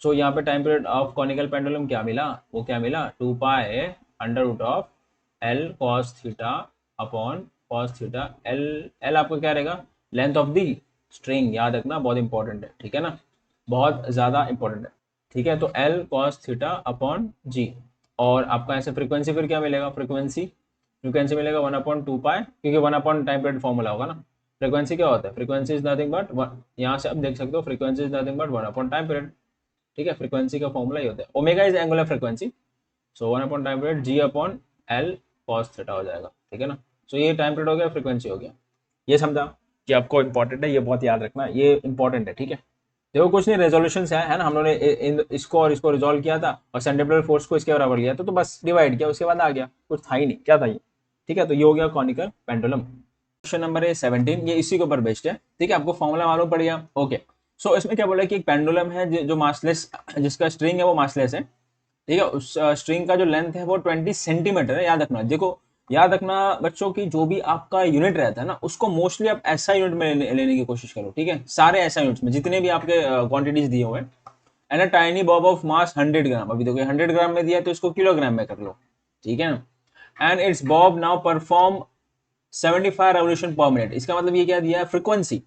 सो यहाँ पे time period of conical pendulum क्या मिला, वो क्या मिला, 2 पाई √L cos theta upon cos theta. L L आपको क्या रहेगा, लेंथ ऑफ दी स्ट्रिंग, याद रखना बहुत इंपॉर्टेंट है, ठीक है ना, बहुत ज़्यादा इंपॉर्टेंट है, ठीक है। तो L cos थीटा अपॉन जी, और आपका ऐसे फ्रीक्वेंसी फिर क्या मिलेगा, फ्रीक्वेंसी फ्रीक्वेंसी मिलेगा 1/2 पाई, क्योंकि 1 टाइम पीरियड फॉर्मूला होगा ना। फ्रीक्वेंसी क्या होता है, फ्रीक्वेंसी इज नथिंग बट, यहाँ से आप देख सकते हो फ्रीक्वेंसी इज नथिंग बट 1/टाइम पीरियड, ठीक है। फ्रीक्वेंसी का फॉर्मूला ये होता है, omega is angular frequency, so 1/टाइम period g upon L cos theta हो जाएगा, ठीक है ना। सो ये टाइम पीरियड हो गया, फ्रीक्वेंसी हो गया, ये समझा कि आपको इंपॉर्टेंट है, ये बहुत याद रखना, ये इंपॉर्टेंट है, ठीक है। देखो कुछ नहीं, रेजोल्यूशन है ना, हम लोगों ने इसको और इसको रिजोल्व किया था और सेंट्रीफ्यूगल फोर्स को इसके बराबर लिया था, तो बस डिवाइड किया, उसके बाद आ गया, कुछ था ही नहीं, क्या था ये, ठीक है। तो ये हो गया कॉनिकल पेंडुलम। क्वेश्चन नंबर है 17, ये इसी के ऊपर बेस्ड है, ठीक है, आपको फॉर्मूला मालूम पड़ गया, ओके। सो इसमें क्या बोला कि एक पेंडुलम है जो मासलेस, जिसका स्ट्रिंग है वो मासलेस है, ठीक है। उस स्ट्रिंग का जो लेंथ है वो 20 सेंटीमीटर है, याद रखना। देखो याद रखना बच्चों की, जो भी आपका यूनिट रहता है ना, उसको मोस्टली आप ऐसा यूनिट में लेने की कोशिश करो, ठीक है, सारे ऐसा यूनिट्स में जितने भी आपके क्वांटिटीज दिए हुए हैं। And a tiny Bob of mass 100 ग्राम, अभी देखो 100 ग्राम में दिया तो इसको किलोग्राम में कर लो, ठीक है ना। And it's Bob now perform 75 revolution per minute, इसका मतलब ये क्या दिया है, फ्रीक्वेंसी।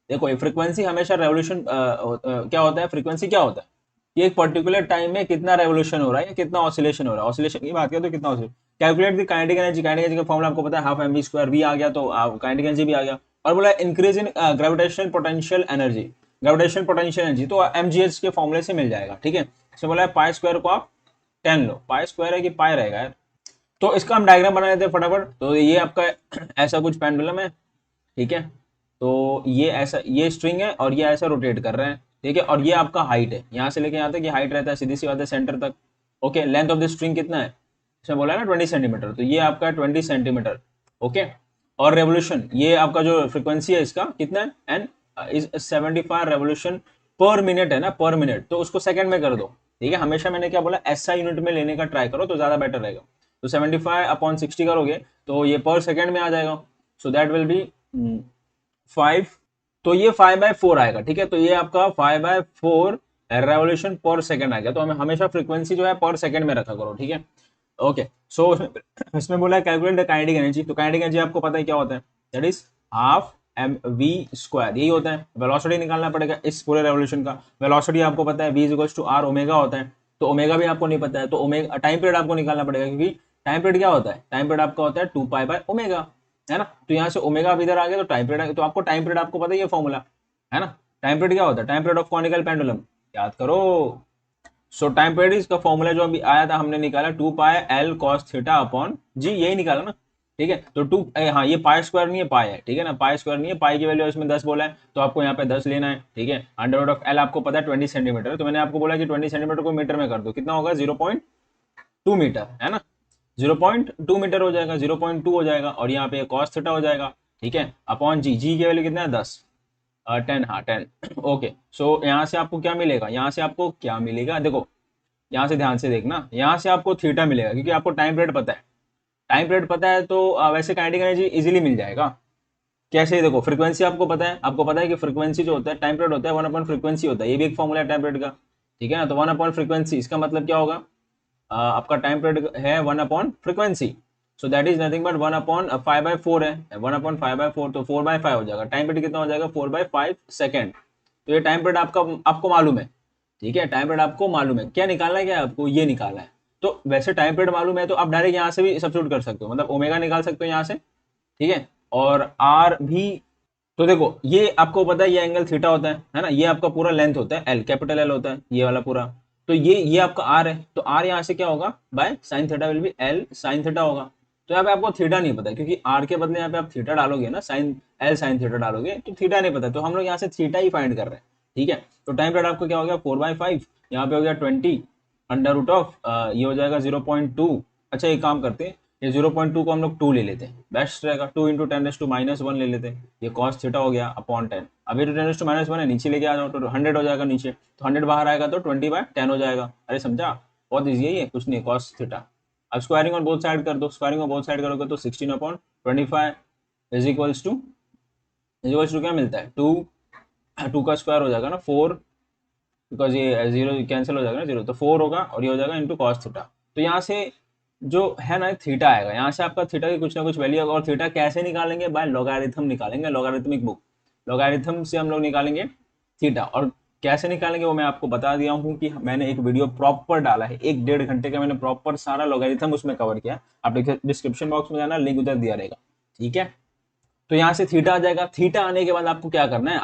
देखो ये फ्रीक्वेंसी हमेशा रेवोल्यूशन क्या होता है, फ्रीक्वेंसी क्या होता है, ये एक पर्टिकुलर टाइम में कितना रेवोल्यूशन हो रहा है या कितना ऑसिलेशन हो रहा है, ऑसिलेशन की बात करें तो कितना oscillation. Calculate the kinetic energy, kinetic energy का फॉर्मूला आपको पता है, हाफ mv² v आ गया तो काइनेटिक एनर्जी भी आ गया। और बोला increase in gravitational potential energy, gravitational potential energy तो mgh के फॉर्मूले से मिल जाएगा, ठीक है। इसमें बोला है पाई² को आप 10 लो, पाई² है कि पाई रहेगा यार, तो इसका हम डायग्राम बना लेते हैं फटाफट। तो ये आपका ऐसा कुछ पेंडुलम है, ठीक है, तो ये ऐसा, ये स्ट्रिंग है और ये ऐसा रोटेट कर रहे हैं, ठीक है, और ये आपका हाइट है, यहाँ से लेके यहाँ तक ये हाइट रहता है, सीधी सी बात है, सेंटर तक, okay. Length of the string कितना है, इसमें बोला है ना 20 सेंटीमीटर, तो ये आपका 20 सेंटीमीटर, ओके। और रेवोल्यूशन, ये आपका जो फ्रिक्वेंसी है इसका कितना है, N is 75 revolution per minute है ना, पर मिनट, तो उसको सेकंड में कर दो, ठीक है। हमेशा मैंने क्या बोला, ऐसा यूनिट में लेने का ट्राई करो तो ज्यादा बेटर रहेगा। तो 75/60 करोगे तो ये पर सेकंड में आ जाएगा, सो दैट विल बी 5, तो ये 5/4 आएगा, ठीक है। तो ये आपका 5/4 रेवोल्यूशन पर सेकंड आ गया। तो हमें हमेशा फ्रीक्वेंसी जो है पर सेकंड में रखा करो, ठीक है, ओके। सो इसमें बोला है कैलकुलेट द काइनेटिक एनर्जी, तो काइनेटिक एनर्जी आपको पता है क्या होता है, दैट इज हाफ mv², यही होता है। वेलोसिटी निकालना पड़ेगा इस पूरे रेवोल्यूशन का, वेलोसिटी आपको पता है v = r ओमेगा होता है, तो ओमेगा भी आपको नहीं पता है, तो ओमेगा टाइम पीरियड आपको निकालना पड़ेगा, क्योंकि टाइम पीरियड क्या होता है, टाइम पीरियड आपका होता है 2 पाई/ओमेगा, है ना। तो यहाँ से ओमेगा इधर आ गया तो टाइम पीरियड, तो आपको टाइम पीरियड आपको पता ही है फॉर्मूला, है ना। टाइम पीरियड क्या होता है, time period of conical pendulum, याद करो। सो टाइम पीरियड इसका फॉर्मूला जो अभी आया था हमने निकाला 2 पाई L cos थीटा अपॉन जी, यही निकाला ना, ठीक है। तो हाँ ये पाई² नहीं है, पाई है, ठीक है ना, पाई² नहीं है, पाई की वैल्यू इसमें 10 बोला है, तो आपको यहाँ पे 10 लेना है, ठीक है। √L आपको पता है 20 सेंटीमीटर, तो मैंने आपको बोला कि 20 सेंटीमीटर को मीटर में कर दो, कितना होगा 0.2 मीटर, है ना, 0.2 मीटर हो जाएगा, 0.2 हो जाएगा, और यहाँ पे cos थीटा हो जाएगा, ठीक है, अपॉन जी, जी की वैल्यू कितना है 10, 10, हाँ 10, ओके। सो यहाँ से आपको क्या मिलेगा, यहाँ से आपको क्या मिलेगा, देखो यहाँ से ध्यान से देखना, यहाँ से आपको थीटा मिलेगा, क्योंकि आपको टाइम पीरियड पता है, टाइम पीरियड पता है तो वैसे काइनेटिक एनर्जी इजीली मिल जाएगा। कैसे, देखो फ्रीक्वेंसी आपको पता है, आपको पता है कि फ्रीक्वेंसी जो होता है, टाइम पीरियड होता है 1/फ्रीक्वेंसी होता है, ये भी एक फॉर्मूला है टाइम पीरियड का, ठीक है ना। तो 1/फ्रीक्वेंसी, इसका मतलब क्या होगा, आपका टाइम पीरियड है 1/फ्रीक्वेंसी, so that is nothing but 1/5/4 है, 1/5/4, तो 4/5 हो जाएगा, टाइम पीरियड कितना हो जाएगा 4/5 सेकेंड। तो ये टाइम पीरियड आपका आपको मालूम है, ठीक है, टाइम पीरियड आपको मालूम है, क्या निकालना है, क्या आपको ये निकालना है। तो वैसे टाइम पीरियड मालूम है तो आप डायरेक्ट यहाँ से भी सब्स्टिट्यूट कर सकते हो, मतलब ओमेगा निकाल सकते हो यहाँ से, ठीक है, और आर भी। तो देखो ये आपको पता है ये एंगल थीटा होता है ना, ये आपका पूरा लेंथ होता है एल, कैपिटल एल होता है ये वाला पूरा, तो ये आपका आर है, तो आर यहाँ से क्या होगा, by sine theta will be L sine theta होगा। तो यहाँ पे आपको थीटा नहीं पता, क्योंकि आर के बदले यहाँ पे आप थीटा डालोगे ना, साइन एल साइन थीटा डालोगे, तो थीटा नहीं पता, तो हम लोग यहाँ से थीटा ही फाइंड कर रहे हैं, ठीक है। तो टाइम पीरियड आपको क्या हो गया 4/5, यहाँ पे हो गया 20 √, ये हो जाएगा 0.2। अच्छा एक काम करते हैं, ये 0.2 को हम लोग 2 ले लेते हैं, बेस्ट रहेगा। 2 इंटू 10⁻⁻1 ले लेते हैं, ये कॉस थीटा हो गया अपॉन 10। अब ये तो 10⁻1 है, नीचे लेके आ जाओ तो 100 हो जाएगा नीचे, तो 100 बाहर आएगा तो 20/10 हो जाएगा। अरे समझा, बहुत ईजी है ये, कुछ नहीं, कॉस थीटा। अब स्क्वायरिंग ऑन बोथ साइड कर दो, स्क्वायरिंग ऑन बोथ साइड करोगे तो 16/25 इज इक्वल्स टू क्या मिलता है, 2 का स्क्वायर हो जाएगा ना 4, बिकॉज ये 0 कैंसिल हो जाएगा ना 0, तो 4 होगा और ये हो जाएगा इंटू कॉस थीटा। तो यहाँ से जो है ना थीटा आएगा, यहाँ से आपका थीटा की कुछ ना कुछ वैल्यू होगा। और थीटा कैसे निकालेंगे, बाय लॉगरिथम निकालेंगे, लॉगरिथमिक बुक, लॉगरिथम से हम लोग निकालेंगे थीटा। और कैसे निकालेंगे वो मैं आपको बता दिया हूँ कि मैंने एक वीडियो प्रॉपर डाला है, 1-1.5 घंटे का, मैंने प्रॉपर सारा लॉगरिथम उसमें कवर किया। आप डिस्क्रिप्शन बॉक्स में जाना, लिंक उधर दिया रहेगा, ठीक है। तो यहाँ से थीटा आ जाएगा। थीटा आने के बाद आपको क्या करना है,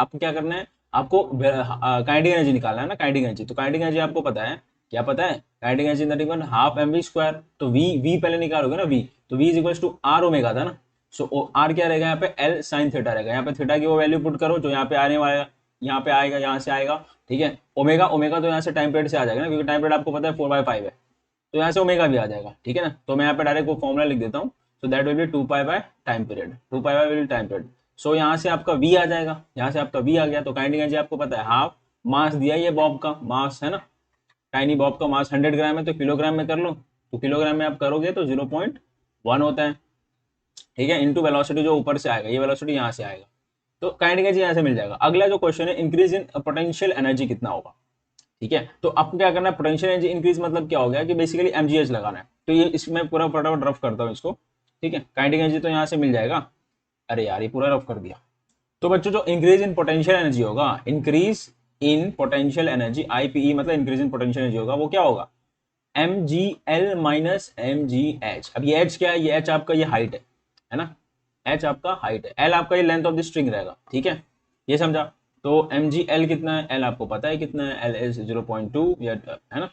आपको काइनेटिक एनर्जी निकालना है ना, काइनेटिक एनर्जी। तो काइनेटिक एनर्जी आपको पता है, क्या पता है, kinetic energy nothing but half mv²। तो वी पहले निकालोगे ना, वी, तो V is equals to R omega था ना। सो आर क्या रहेगा यहाँ पे, एल साइन थीटा रहेगा। यहाँ पे थीटा की वो वैल्यू पुट करो जो यहाँ पे आने वाला, यहाँ पे आएगा, यहाँ से आएगा, ठीक है। ओमेगा, ओमेगा तो यहाँ से टाइम पीरियड से आ जाएगा ना, क्योंकि टाइम पीरियड आपको पता है 4/5 है, तो यहाँ से ओमेगा भी आ जाएगा, ठीक है ना। तो मैं यहाँ पे डायरेक्ट वो फॉर्मुला लिख देता हूँ। सो दैट विल बी 2π/टाइम period, 2π will time period. So यहाँ से आपका v आ जाएगा, यहाँ से आपका v आ गया। तो काइनेटिक एनर्जी आपको पता है हाफ मास दिया, ये बॉब का मास है ना, टाइनी बॉब का मास 100 ग्राम है, तो किलोग्राम में कर लो, तो किलोग्राम में आप करोगे तो 0.1 होता है, ठीक है, इंटू वेलोसिटी जो ऊपर से आएगा, ये वेलोसिटी यहाँ से आएगा, तो काइनेटिक एनर्जी यहाँ से मिल जाएगा। अगला जो क्वेश्चन है, इंक्रीज इन पोटेंशियल एनर्जी कितना होगा, ठीक है। तो आपको क्या करना है, पोटेंशियल एनर्जी इंक्रीज मतलब क्या हो गया कि बेसिकली mgh लगाना है। तो ये इसमें पूरा फटाफट रफ करता हूँ इसको, ठीक है। काइनेटिक एनर्जी तो यहाँ से मिल जाएगा, अरे यार ये पूरा रफ कर दिया। तो बच्चों जो इंक्रीज इन पोटेंशियल एनर्जी होगा, increase in potential energy, IPE मतलब इंक्रीज इन पोटेंशियल एनर्जी होगा, वो क्या होगा, mgl माइनस mgh। अब ये h क्या है, ये h आपका ये हाइट है ना, h आपका हाइट है, l आपका ये लेंथ ऑफ द स्ट्रिंग रहेगा, ठीक है, ये समझा। तो mgl कितना है, l आपको पता है कितना है, l इज 0.2 या है ना,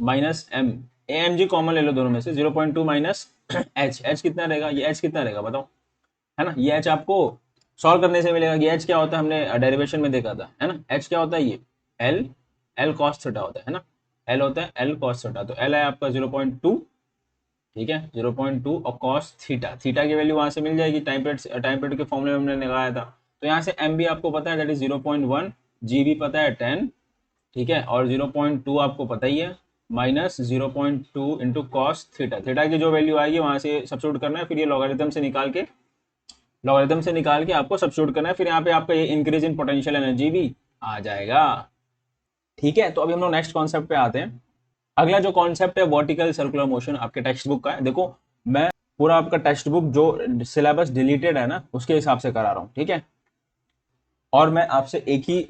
माइनस m, mg कॉमन ले लो दोनों में से, 0.2 माइनस h कितना रहेगा, ये h कितना रहेगा बताओ, है ना। ये h आपको सॉल्व करने से मिलेगा। ये h क्या होता है, हमने डेरिवेशन में देखा था, है ना। h क्या होता है, ये l cos थीटा होता है ना, l होता है l cos थीटा। तो l है आपका 0.2, ठीक है, 0.2 और cos थीटा, थीटा की वैल्यू वहां से मिल जाएगी, टाइम पीरियड के फॉर्मूले में हमने निकाला था। तो यहाँ से m भी आपको पता है दैट इज 0.1, g भी पता है 10, ठीक है, और 0.2 आपको पता ही है, minus 0.2 into cos theta. Theta की जो वैल्यू आएगी वहां से सब्स्टिट्यूट करना है, फिर ये लॉगरिथम से निकाल के आपको सब्स्टिट्यूट करना है, फिर यहाँ पे आपका ये इंक्रीज इन पोटेंशियल एनर्जी भी आ जाएगा, ठीक है। तो अभी हम लोग नेक्स्ट कॉन्सेप्ट पे आते हैं। अगला जो कॉन्सेप्ट है वर्टिकल सर्कुलर मोशन, आपके टेक्स्ट बुक का है। देखो मैं पूरा आपका टेक्स्ट बुक जो सिलेबस डिलीटेड है ना उसके हिसाब से करा रहा हूँ, ठीक है। और मैं आपसे एक ही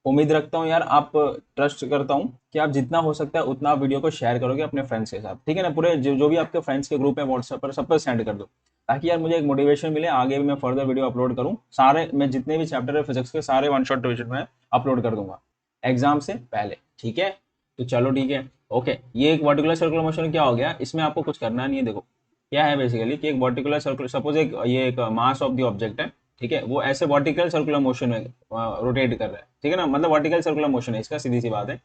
उम्मीद रखता हूँ यार, आप ट्रस्ट करता हूँ कि आप जितना हो सकता है उतना आप वीडियो को शेयर करोगे अपने फ्रेंड्स के साथ, ठीक है ना। पूरे जो भी आपके फ्रेंड्स के ग्रुप है व्हाट्सएप पर, सब पर सेंड कर दो, ताकि यार मुझे एक मोटिवेशन मिले, आगे भी मैं फर्दर वीडियो अपलोड करूँ। सारे मैं जितने भी चैप्टर है फिजिक्स के सारे वन शॉट रिविजन में अपलोड कर दूंगा एग्जाम से पहले, ठीक है। तो चलो ठीक है, ओके। ये एक वर्टिकुलर सर्कुलर मोशन क्या हो गया, इसमें आपको कुछ करना नहीं है। देखो क्या है बेसिकली कि एक वर्टिकुलर सर्कुलर, सपोज ये एक मास ऑफ द ऑब्जेक्ट है, ठीक है, वो ऐसे वर्टिकल सर्कुलर मोशन में रोटेट कर रहा है, ठीक है ना, मतलब वर्टिकल सर्कुलर मोशन है इसका, सीधी सी बात है।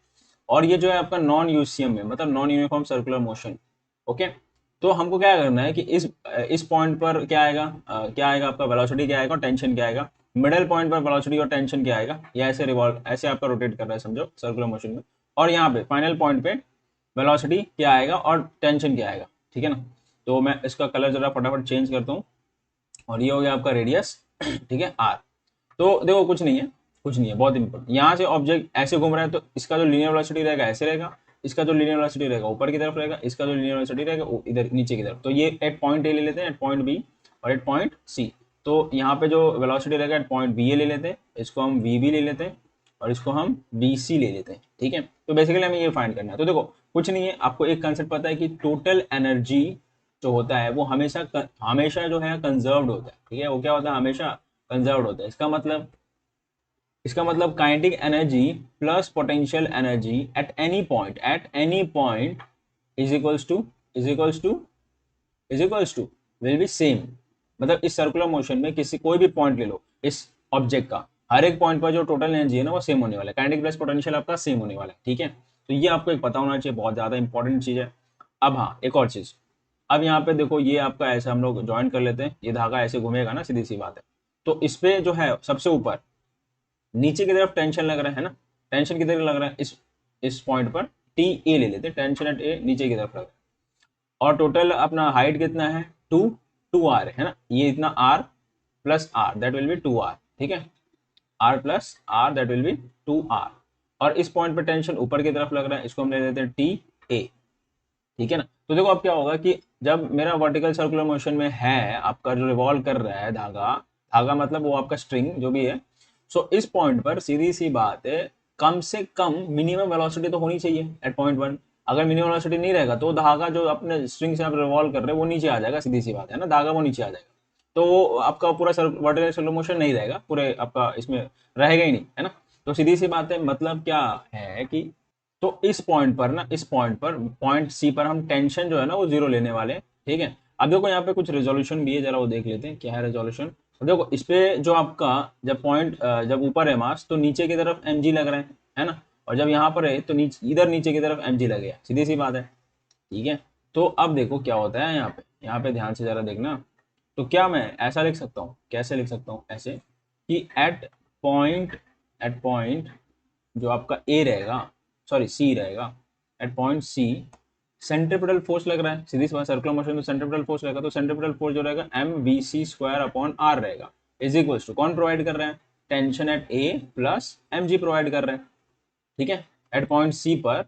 और ये जो है आपका नॉन यूसीएम में, मतलब non uniform circular motion, okay. तो हमको क्या करना है कि इस पॉइंट पर क्या आएगा, क्या आएगा आपका वेलोसिटी क्या आएगा और टेंशन क्या आएगा, मिडल पॉइंट पर वेलोसिटी और टेंशन क्या आएगा, ये ऐसे रिवॉल्व, ऐसे आपका रोटेट कर रहा है समझो सर्कुलर मोशन में। और यहाँ पे फाइनल पॉइंट पे वेलोसिटी क्या आएगा और टेंशन क्या आएगा, ठीक है ना। तो मैं इसका कलर जरा फटाफट चेंज करता हूँ, और ये हो गया आपका रेडियस, ठीक है, आर। तो देखो कुछ नहीं है, बहुत इंपॉर्टेंट। यहाँ से ऑब्जेक्ट ऐसे घूम रहा है, तो इसका जो लीनियर वेलोसिटी रहेगा ऐसे रहेगा, इसका जो लीनियर वेलोसिटी रहेगा ऊपर की तरफ रहेगा, इसका जो लीनियर वेलोसिटी रहेगा इधर नीचे की तरफ। तो ये एट पॉइंट ए ले लेते हैं, एट पॉइंट बी और एट पॉइंट सी। तो यहाँ पे जो वेलोसिटी रहेगा एट पॉइंट बी ए ले लेते हैं, इसको हम वी बी ले लेते हैं, और इसको हम बी सी ले लेते हैं, ठीक है। तो बेसिकली हमें ये फाइंड करना है। तो देखो कुछ नहीं है, आपको एक कंसेप्ट पता है कि टोटल एनर्जी जो होता है वो हमेशा जो है कंजर्व्ड होता है, ठीक है। वो क्या होता है, हमेशा कंजर्व्ड होता है। इसका मतलब kinetic energy plus potential energy at any point is equals to will be same. मतलब इस सर्कुलर मोशन में कोई भी पॉइंट ले लो इस ऑब्जेक्ट का, हर एक पॉइंट पर जो टोटल एनर्जी है ना वो सेम होने वाला है, काइनेटिक प्लस पोटेंशियल आपका सेम होने वाला है, ठीक है। तो ये आपको एक पता होना चाहिए, बहुत ज्यादा इंपॉर्टेंट चीज है। अब हाँ, एक और चीज, अब यहाँ पे देखो ये आपका ऐसे हम लोग ज्वाइन कर लेते हैं, ये धागा ऐसे घूमेगा ना, सीधी सी बात है। तो इस पे जो है सबसे ऊपर नीचे की तरफ टेंशन लग रहा है ना, टेंशन की तरफ लग रहा है, इस पॉइंट पर टी ए ले लेते हैं, टेंशन एट ए नीचे की तरफ लग रहा है। और टोटल अपना हाइट कितना है, टू, टू आर है ना, ये इतना R plus R that will be two R, ठीक है, R plus R that will be two R. और इस पॉइंट पर टेंशन ऊपर की तरफ लग रहा है, इसको हम ले लेते हैं टी ए, ठीक है ना। तो देखो अब क्या होगा कि जब मेरा वर्टिकल सर्कुलर मोशन में है, आपका जो रिवॉल्व कर रहा है धागा, धागा मतलब वो आपका स्ट्रिंग जो भी है, सो इस पॉइंट पर सीधी सी बात है, कम से कम मिनिमम वेलोसिटी तो होनी चाहिए एट पॉइंट वन। अगर मिनिमम वेलोसिटी नहीं रहेगा तो धागा जो अपने स्ट्रिंग से आप रिवॉल्व कर रहे हैं वो नीचे आ जाएगा, सीधी सी बात है ना, धागा वो नीचे आ जाएगा, तो वो आपका पूरा वर्टिकल सर्कुलर मोशन नहीं रहेगा, पूरे आपका इसमें रहेगा ही नहीं, है ना। तो सीधी सी बात है, मतलब क्या है कि तो इस पॉइंट पर ना, इस पॉइंट पर पॉइंट सी पर हम टेंशन जो है ना वो जीरो लेने वाले हैं, ठीक है। अब देखो यहाँ पे कुछ रेजोल्यूशन भी है, जरा वो देख लेते हैं क्या है रेजोल्यूशन। तो देखो इस पे जो आपका जब पॉइंट जब ऊपर है मास तो नीचे की तरफ एम लग रहा है ना, और जब यहाँ पर है तो नीचे इधर नीचे की तरफ एम लगेगा, सीधी सी बात है, ठीक है। तो अब देखो क्या होता है यहाँ पे ध्यान से जरा देखना। तो क्या मैं ऐसा लिख सकता हूँ, कैसे लिख सकता हूँ, ऐसे कि एट पॉइंट जो आपका ए रहेगा, सॉरी सी रहेगा, at point C centripetal force लग रहा है, सीधी सी बात, सर्कुलर मोशन में सेंट्रीपिटल फोर्स रहेगा, तो सेंट्रीपिटल फोर्स जो रहेगा M V C square upon R रहेगा, इज इक्वल्स टू कौन प्रोवाइड कर रहा है, tension at A plus M G provide कर रहे हैं, ठीक है। एट पॉइंट सी पर,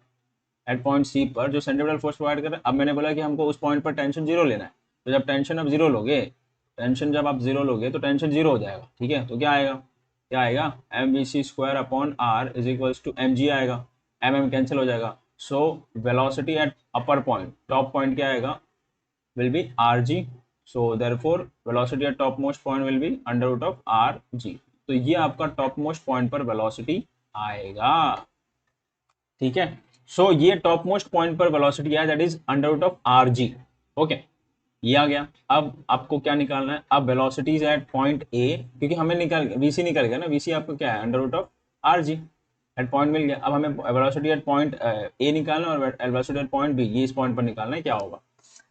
एट पॉइंट सी पर जो सेंट्रीपिटल फोर्स प्रोवाइड कर रहा है, अब मैंने बोला कि हमको उस पॉइंट पर टेंशन जीरो लेना है, तो जब टेंशन आप जीरो लोगे, टेंशन जब आप जीरो लोगे तो टेंशन जीरो हो जाएगा, ठीक है। तो क्या आएगा, क्या आएगा, M V C square upon R is equals to M G आएगा, एम एम कैंसिल हो जाएगा। So velocity at upper point, top point क्या आएगा, will be rg, so therefore velocity at top most point will be under root of rg। तो ये आपका top most point पर velocity आएगा, ठीक है। सो ये टॉप मोस्ट पॉइंट पर वेलोसिटी है that is under root of R G, okay, ये आ गया। अब आपको क्या निकालना है, अब वेलोसिटीज एट पॉइंट ए, क्योंकि हमें निकाल वीसी निकल गया ना, वीसी आपको क्या है under root of R g, at point मिल गया। अब हमें वेलोसिटी एट पॉइंट ए निकालना है और वेलोसिटी एट पॉइंट बी, ये इस पॉइंट पर निकालना है, क्या होगा।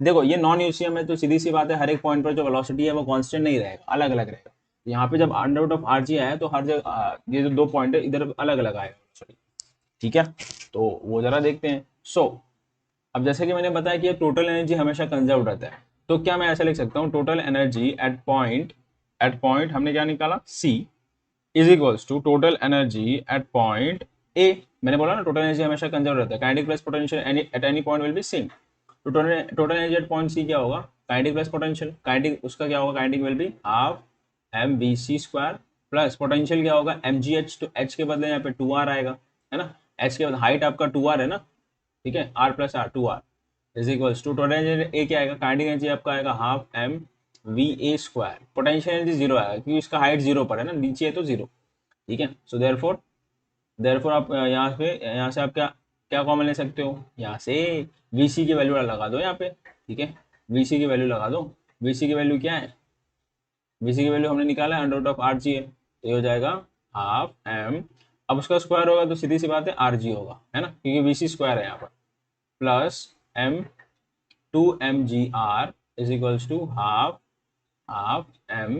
देखो ये नॉन यूसीएम है तो सीधी सी बात है, हर एक पॉइंट पर जो वेलोसिटी है वो कांस्टेंट नहीं रहेगा, अलग अलग रहेगा। यहाँ पे जब under root of R G आया तो हर जगह ये जो दो पॉइंट है इधर अलग अलग आएगा, ठीक है। तो वो जरा देखते हैं। अब जैसे कि मैंने बताया कि टोटल एनर्जी हमेशा कंजर्व रहता है, तो क्या मैं ऐसा लिख सकता हूँ, टोटल एनर्जी एट पॉइंट हमने क्या निकाला C is equals to total energy at point A. मैंने बोला ना टोटल एनर्जी हमेशा कंजर्व रहता है, kinetic plus potential at any point will be same. तो total energy at point C क्या होगा, काइनेटिक प्लस पोटेंशियल, काइनेटिक उसका क्या होगा, kinetic will be half M V C square plus potential क्या होगा एम जी एच, तो एच के बदले यहाँ पे टू आर आएगा, है ना, एच के बदले हाइट आपका टू आर है ना, ठीक है, R plus R two R is equals to total energy A क्या आएगा, काइनेटिक एनर्जी आपका आएगा half M V A square, potential energy zero आएगा क्योंकि इसका हाइट जीरो पर है ना, नीचे है तो जीरो, ठीक है। सो देयरफॉर आप यहाँ से आप क्या क्या कॉमन ले सकते हो, यहाँ से वी सी की वैल्यू लगा दो यहाँ पे, ठीक है, वी सी की वैल्यू लगा दो। वी सी की वैल्यू क्या है, वी सी की वैल्यू हमने निकाला है under root of R G है, तो ये हो जाएगा हाफ एम, अब उसका स्क्वायर होगा तो सीधी सी बात है आर जी होगा, है ना, क्योंकि वी सी स्क्वायर है यहाँ पर, plus M two M G R is equals to half half M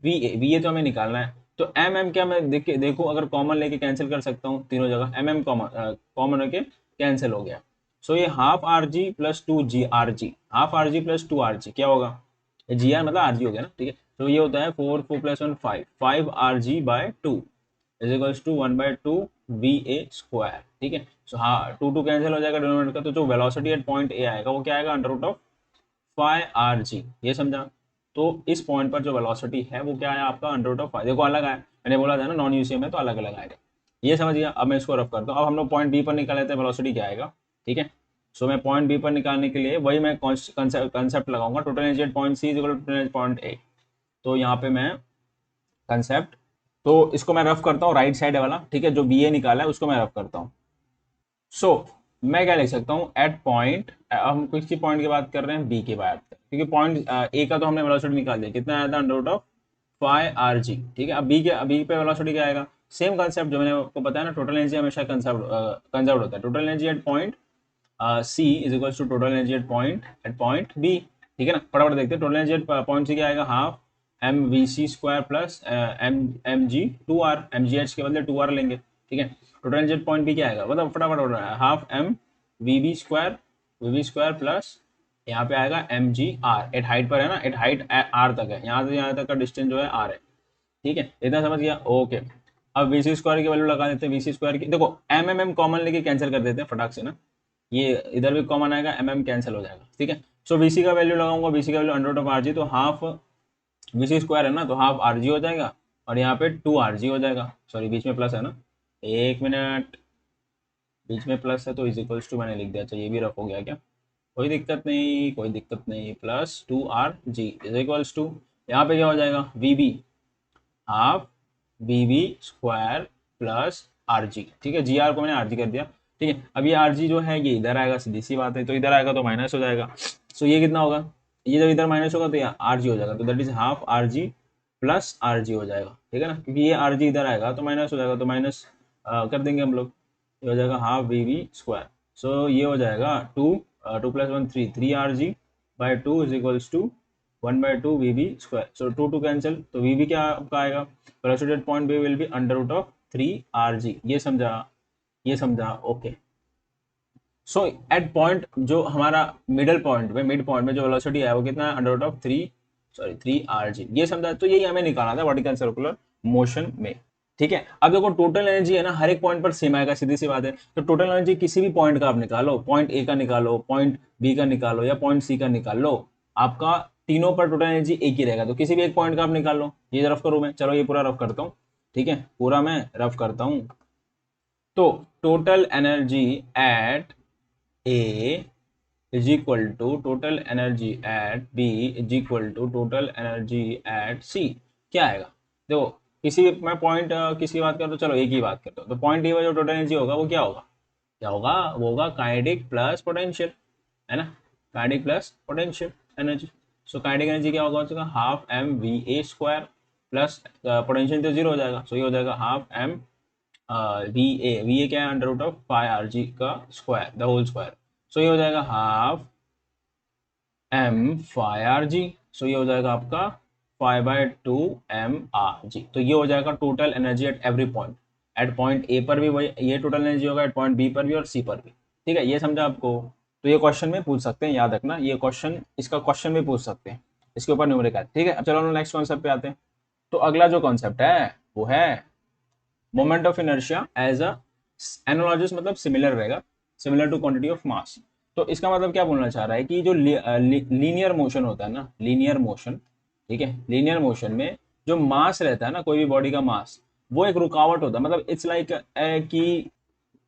V A तो हमें निकालना है, तो एम एम क्या मैं देखो अगर कॉमन लेके कैंसिल कर सकता हूँ तीनों जगह, एम एम कॉमन होके कैंसिल हो गया। सो ये half R G plus two G R G, half R G plus two R G क्या होगा, जी आर मतलब आर जी हो गया ना, ठीक है। तो ये होता है four four plus one five, five R G by two is equals to one by two V A square, ठीक है। सो हाँ टू टू कैंसिल हो जाएगा डिनोमिनेटर का, तो जो वेलोसिटी एट पॉइंट ए आएगा वो क्या आएगा under root of five R G, ये समझा। तो इस पॉइंट पर जो वेलोसिटी है वो क्या है आपका अंडर रूट ऑफ फाइव, देखो अलग आया, मैंने बोला था ना नॉन यूसीएम में तो अलग अलग आएगा, ये समझ गया। अब मैं इसको रफ करता हूँ, अब हम लोग पॉइंट बी पर निकाल लेते हैं वेलोसिटी क्या आएगा, ठीक है। सो मैं पॉइंट बी पर निकालने के लिए वही मैं कंसेप्ट लगाऊंगा, total energy at point C is equal to total energy point A. तो यहाँ पे मैं कंसेप्ट, तो इसको मैं रफ करता हूँ राइट साइड वाला, ठीक है, जो बी ए निकाला है उसको मैं रफ करता हूँ। सो मैं क्या लिख सकता हूँ एट पॉइंट, हम किसी पॉइंट की बात कर रहे हैं बी की बात, क्योंकि पॉइंट ए का तो हमने वेलोसिटी निकाल दिया, कितना आया था under root of five R G, ठीक है। अब बी पे वेलोसिटी क्या आएगा, सेम कंसेप्ट जो मैंने आपको बताया ना, टोटल एनर्जी हमेशा कंजर्व होता है, total energy at point C is equal to total energy at point B. ठीक है ना, फटाफट देखते हैं। Total energy at point C क्या आएगा, half M V C square plus M G two R, M जी एच के बदले टू आर लेंगे। ठीक है, total energy at point B क्या आएगा, मतलब फटाफट हो रहा है, half M V B square plus यहाँ पे आएगा M G R, at height पर है ना, एट हाइट आर तक है, यहाँ से यहाँ तक का डिस्टेंस जो है आर है। ठीक है, इतना समझ गया, ओके। अब वी सी स्क्वायर की वैल्यू लगा देते हैं, वी सी स्क्वायर की देखो एम कॉमन लेके कैंसिल कर देते हैं फटाक से ना, ये इधर भी कॉमन आएगा, कैंसिल हो जाएगा। ठीक है, सो वी सी का वैल्यू लगाऊंगा, वी सी का value under root of R जी, तो हाफ वी सी स्क्वायर है ना, तो हाफ आर जी हो जाएगा और यहाँ पे टू आर जी हो जाएगा, सॉरी बीच में प्लस है ना, एक मिनट, बीच में प्लस है तो इज इक्वल्स टू मैंने लिख दिया, अच्छा ये भी रफ हो गया क्या, कोई दिक्कत नहीं, कोई दिक्कत नहीं, plus two R G is equals to, यहाँ पे क्या हो जाएगा, V B half V B square plus R G. ठीक है, जी आर को मैंने आर जी कर दिया। ठीक है, अब ये आर जी जो है ये इधर आएगा, सीधी सी बात है, तो इधर आएगा तो माइनस हो जाएगा। सो ये कितना होगा, ये जब इधर माइनस होगा तो ये आर जी हो जाएगा, तो that is half R G plus R जी हो जाएगा। ठीक है ना, क्योंकि ये आर जी इधर आएगा तो माइनस हो जाएगा, तो माइनस कर देंगे हम लोग, ये हो जाएगा half V V square. So ये हो जाएगा two plus one three R G by two is equals to one by two V B square. So two cancel, तो वी बी क्या आपका आएगा, velocity at point B will be under root of three R G. ये समझा, ये समझा, okay. सो eight point जो हमारा मिड पॉइंट में जो वेलोसिटी है वो कितना है, under root of three R G. ये समझा, तो यही हमें निकालना था वर्टिकल सर्कुलर मोशन में। ठीक है, अब देखो टोटल एनर्जी है ना हर एक पॉइंट पर सेम आएगा, सीधी सी बात है। तो टोटल एनर्जी किसी भी पॉइंट का आप निकालो, पॉइंट ए का निकालो, पॉइंट बी का निकालो या पॉइंट सी का निकाल लो, आपका तीनों पर टोटल एनर्जी एक ही रहेगा। तो किसी भी एक पॉइंट का आप निकाल लो, ये रफ करूँ मैं, चलो ये पूरा रफ करता हूँ। ठीक है, पूरा मैं रफ करता हूँ। तो total energy at A is equal to total energy at B is equal to total energy at C. क्या आएगा, देखो किसी भी मैं पॉइंट किसी बात करता हूँ, चलो एक ही बात करता हूँ, तो पॉइंट ए में जो टोटल एनर्जी होगा वो क्या होगा, क्या होगा, वो होगा काइनेटिक प्लस पोटेंशियल, है ना, kinetic plus potential energy. So kinetic energy क्या होगा, उसका half M V A square plus potential तो जीरो हो जाएगा, सो ये हो जाएगा हाफ एम वी ए क्या है, under root of pi R g का square the whole square. So ये हो जाएगा half M five R g. So ये हो जाएगा आपका five by two M R जी। तो ये हो जाएगा total energy at every point, at point A पर भी वही ये टोटल एनर्जी होगा, एट पॉइंट बी पर भी और सी पर भी। ठीक है, ये समझा आपको, तो ये क्वेश्चन में पूछ सकते हैं, याद रखना ये क्वेश्चन, इसका क्वेश्चन भी पूछ सकते हैं, इसके ऊपर न्यूमेरिकल। ठीक है, अब चलो हम नेक्स्ट कॉन्सेप्ट पे आते हैं। तो अगला जो कॉन्सेप्ट है वो है moment of inertia as a analogous, मतलब सिमिलर रहेगा, similar to quantity of mass. तो इसका मतलब क्या बोलना चाह रहा है कि जो लीनियर मोशन होता है ना, लीनियर मोशन, ठीक है, लीनियर मोशन में जो मास रहता है ना, कोई भी बॉडी का मास, वो एक रुकावट होता है, मतलब इट्स लाइक कि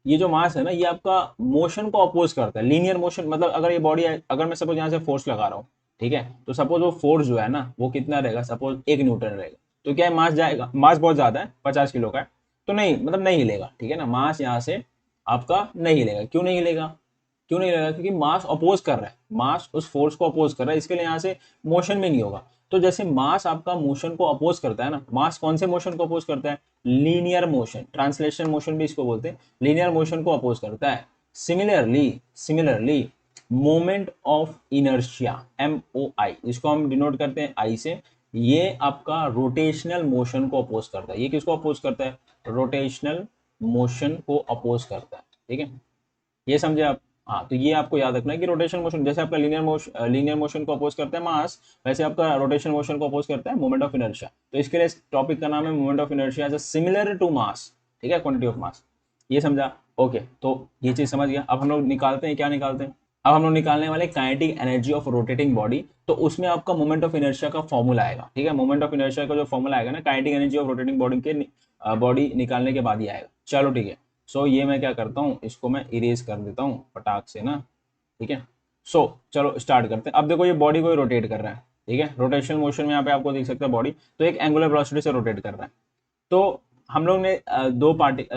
ये जो मास है ना ये आपका मोशन को अपोज करता है। लीनियर मोशन मतलब अगर ये बॉडी है, अगर मैं सपोज यहाँ से फोर्स लगा रहा हूँ, ठीक है, तो सपोज वो फोर्स जो है ना वो कितना रहेगा, सपोज 1 न्यूटन रहेगा, तो क्या है, मास जाएगा, मास बहुत ज्यादा है, 50 किलो का है, तो नहीं मतलब नहीं हिलेगा। ठीक है ना, मास यहाँ से आपका नहीं हिलेगा, क्यों नहीं हिलेगा, क्यों नहीं हिलेगा, क्योंकि मास अपोज कर रहा है, मास उस फोर्स को अपोज कर रहा है, इसके लिए यहाँ से मोशन में नहीं होगा। तो जैसे मास आपका मोशन को अपोज करता है ना, मास कौन से मोशन को अपोज करता है, लीनियर मोशन, ट्रांसलेशन मोशन भी इसको बोलते हैं, लीनियर मोशन को अपोज करता है। Similarly moment of inertia MOI, जिसको हम डिनोट करते हैं आई से, ये आपका रोटेशनल मोशन को अपोज करता है। ये किसको अपोज करता है, रोटेशनल मोशन को अपोज करता है। ठीक है, ये समझे आप। हाँ, तो ये आपको याद रखना है कि रोटेशन मोशन जैसे आपका लीनियर मोशन को अपोज करता है मास, वैसे आपका रोटेशन मोशन को अपोज करता है मोमेंट ऑफ इनर्शिया। तो इसके लिए इस टॉपिक का नाम है moment of inertia as similar to mass. ठीक है, क्वांटिटी ऑफ मास, ये समझा, ओके। तो ये चीज समझ गया। अब हम लोग निकालते हैं, क्या निकालते हैं, अब हम लोग निकालने वाले kinetic energy of rotating body. तो उसमें आपका मोमेंट ऑफ इनर्शिया का फॉर्मूला आएगा। ठीक है, मोमेंट ऑफ इनर्शिया का जो फॉर्मूला आएगा ना kinetic energy of rotating body के बॉडी निकालने के बाद ही आएगा। चलो ठीक है, सो ये मैं क्या करता हूँ, इसको मैं इरेज कर देता हूँ फटाक से ना। ठीक है, सो चलो स्टार्ट करते हैं। अब देखो ये बॉडी को रोटेट कर रहा है, ठीक है, रोटेशन मोशन में यहाँ पे आपको देख सकते हैं बॉडी, तो एक एंगुलर वेलोसिटी से रोटेट कर रहा है। तो हम लोग ने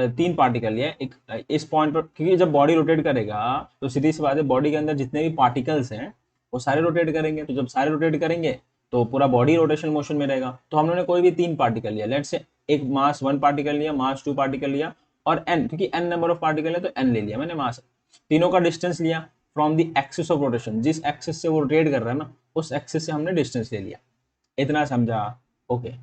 तीन पार्टिकल लिया एक इस पॉइंट पर, क्योंकि जब बॉडी रोटेट करेगा तो सीधी सी बात है, बॉडी के अंदर जितने भी पार्टिकल्स हैं वो सारे रोटेट करेंगे। तो जब सारे रोटेट करेंगे तो पूरा बॉडी रोटेशन मोशन में रहेगा। तो हम लोगों ने कोई भी 3 पार्टिकल लिया, लेट्स से एक मास 1 पार्टिकल लिया, मास 2 पार्टिकल लिया और n, क्योंकि n नंबर ऑफ पार्टिकल है तो n ले लिया मैंने मास। तीनों का डिस्टेंस लिया from the axis of rotation, जिस एक्सिस से वो रोटेट कर रहा है ना उस एक्सिस से हमने डिस्टेंस ले लिया। इतना समझा? ओके।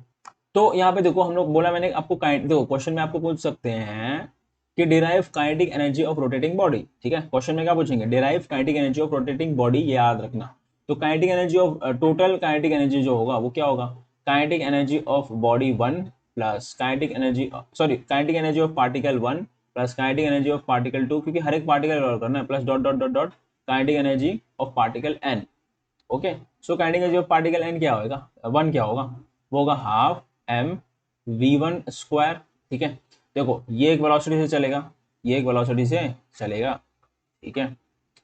तो यहाँ पे देखो हम लोग बोला मैंने आपको देखो क्वेश्चन में आपको पूछ सकते हैं कि derive kinetic energy of rotating body. ठीक है, क्वेश्चन में क्या पूछेंगे? Derive kinetic energy of rotating body, ये याद रखना। तो kinetic energy of total kinetic energy जो होगा वो क्या होगा? Kinetic energy of body 1 plus kinetic energy, sorry kinetic energy of particle 1 plus kinetic energy of particle 2, क्योंकि हर एक पार्टिकल ऑर्डर करना है, plus dot dot dot dot kinetic energy of particle n। Okay, so kinetic energy of particle n क्या होगा? 1 क्या होगा? वो होगा हाफ m v1 स्क्वायर। ठीक है, देखो ये एक वेलोसिटी से चलेगा, ये एक वेलोसिटी से चलेगा। ठीक है,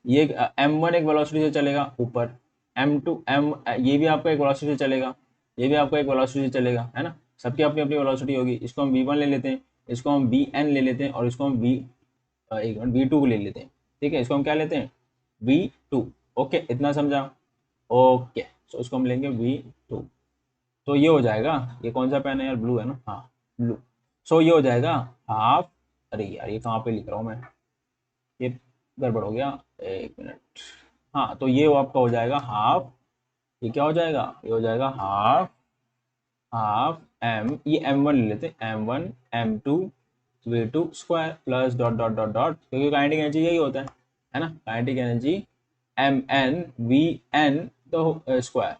ये m1 एक वेलोसिटी से चलेगा ऊपर, m2 m ये भी आपका एक वेलोसिटी से चलेगा, ये भी आपका एक वेलोसिटी से चलेगा, है ना। सबकी अपनी अपनी वेलोसिटी होगी। इसको हम v1 ले लेते हैं, इसको हम vn ले लेते हैं, और इसको हम एक मिनट v2 को ले लेते हैं। ठीक है, इसको हम क्या लेते हैं? v2। ओके, इतना समझा? ओके, सो इसको हम लेंगे v2। तो ये हो जाएगा, ये कौन सा पेन है यार? ब्लू है ना? हाँ ब्लू। सो ये हो जाएगा हाफ, अरे यार ये कहाँ पे लिख रहा हूँ मैं, ये गड़बड़ हो गया, एक मिनट। हाँ, तो ये आपका हो जाएगा हाफ, ये क्या हो जाएगा? ये हो जाएगा हाफ हाफ m, ये m1 ले लेते हैं, m1 m2 v2 square plus dot dot dot dot, क्योंकि काइनेटिक एनर्जी यही होता है ना, काइनेटिक एनर्जी mn vn तो स्क्वायर।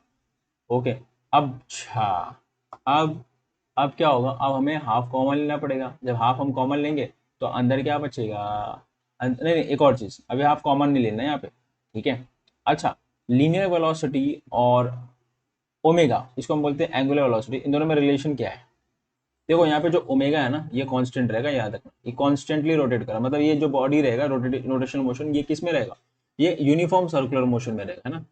ओके, अब अच्छा, अब क्या होगा? अब हमें हाफ कॉमन लेना पड़ेगा। जब हाफ हम कॉमन लेंगे तो अंदर क्या बचेगा? नहीं नहीं, एक और चीज, अभी हाफ कॉमन नहीं लेना है यहाँ पे। ठीक है, अच्छा, लीनियर वेलोसिटी और ओमेगा, इसको हम बोलते हैं एंगुलर वेलोसिटी, इन दोनों में रिलेशन क्या है? देखो यहाँ पे जो ओमेगा है ना ये कांस्टेंट रहेगा, याद रखना, ये कॉन्स्टेंटली रोटेट करा, मतलब ये जो बॉडी रहेगा रोटेशन मोशन, ये किस में रहेगा? ये यूनिफॉर्म सर्कुलर मोशन में रहेगा, है ना।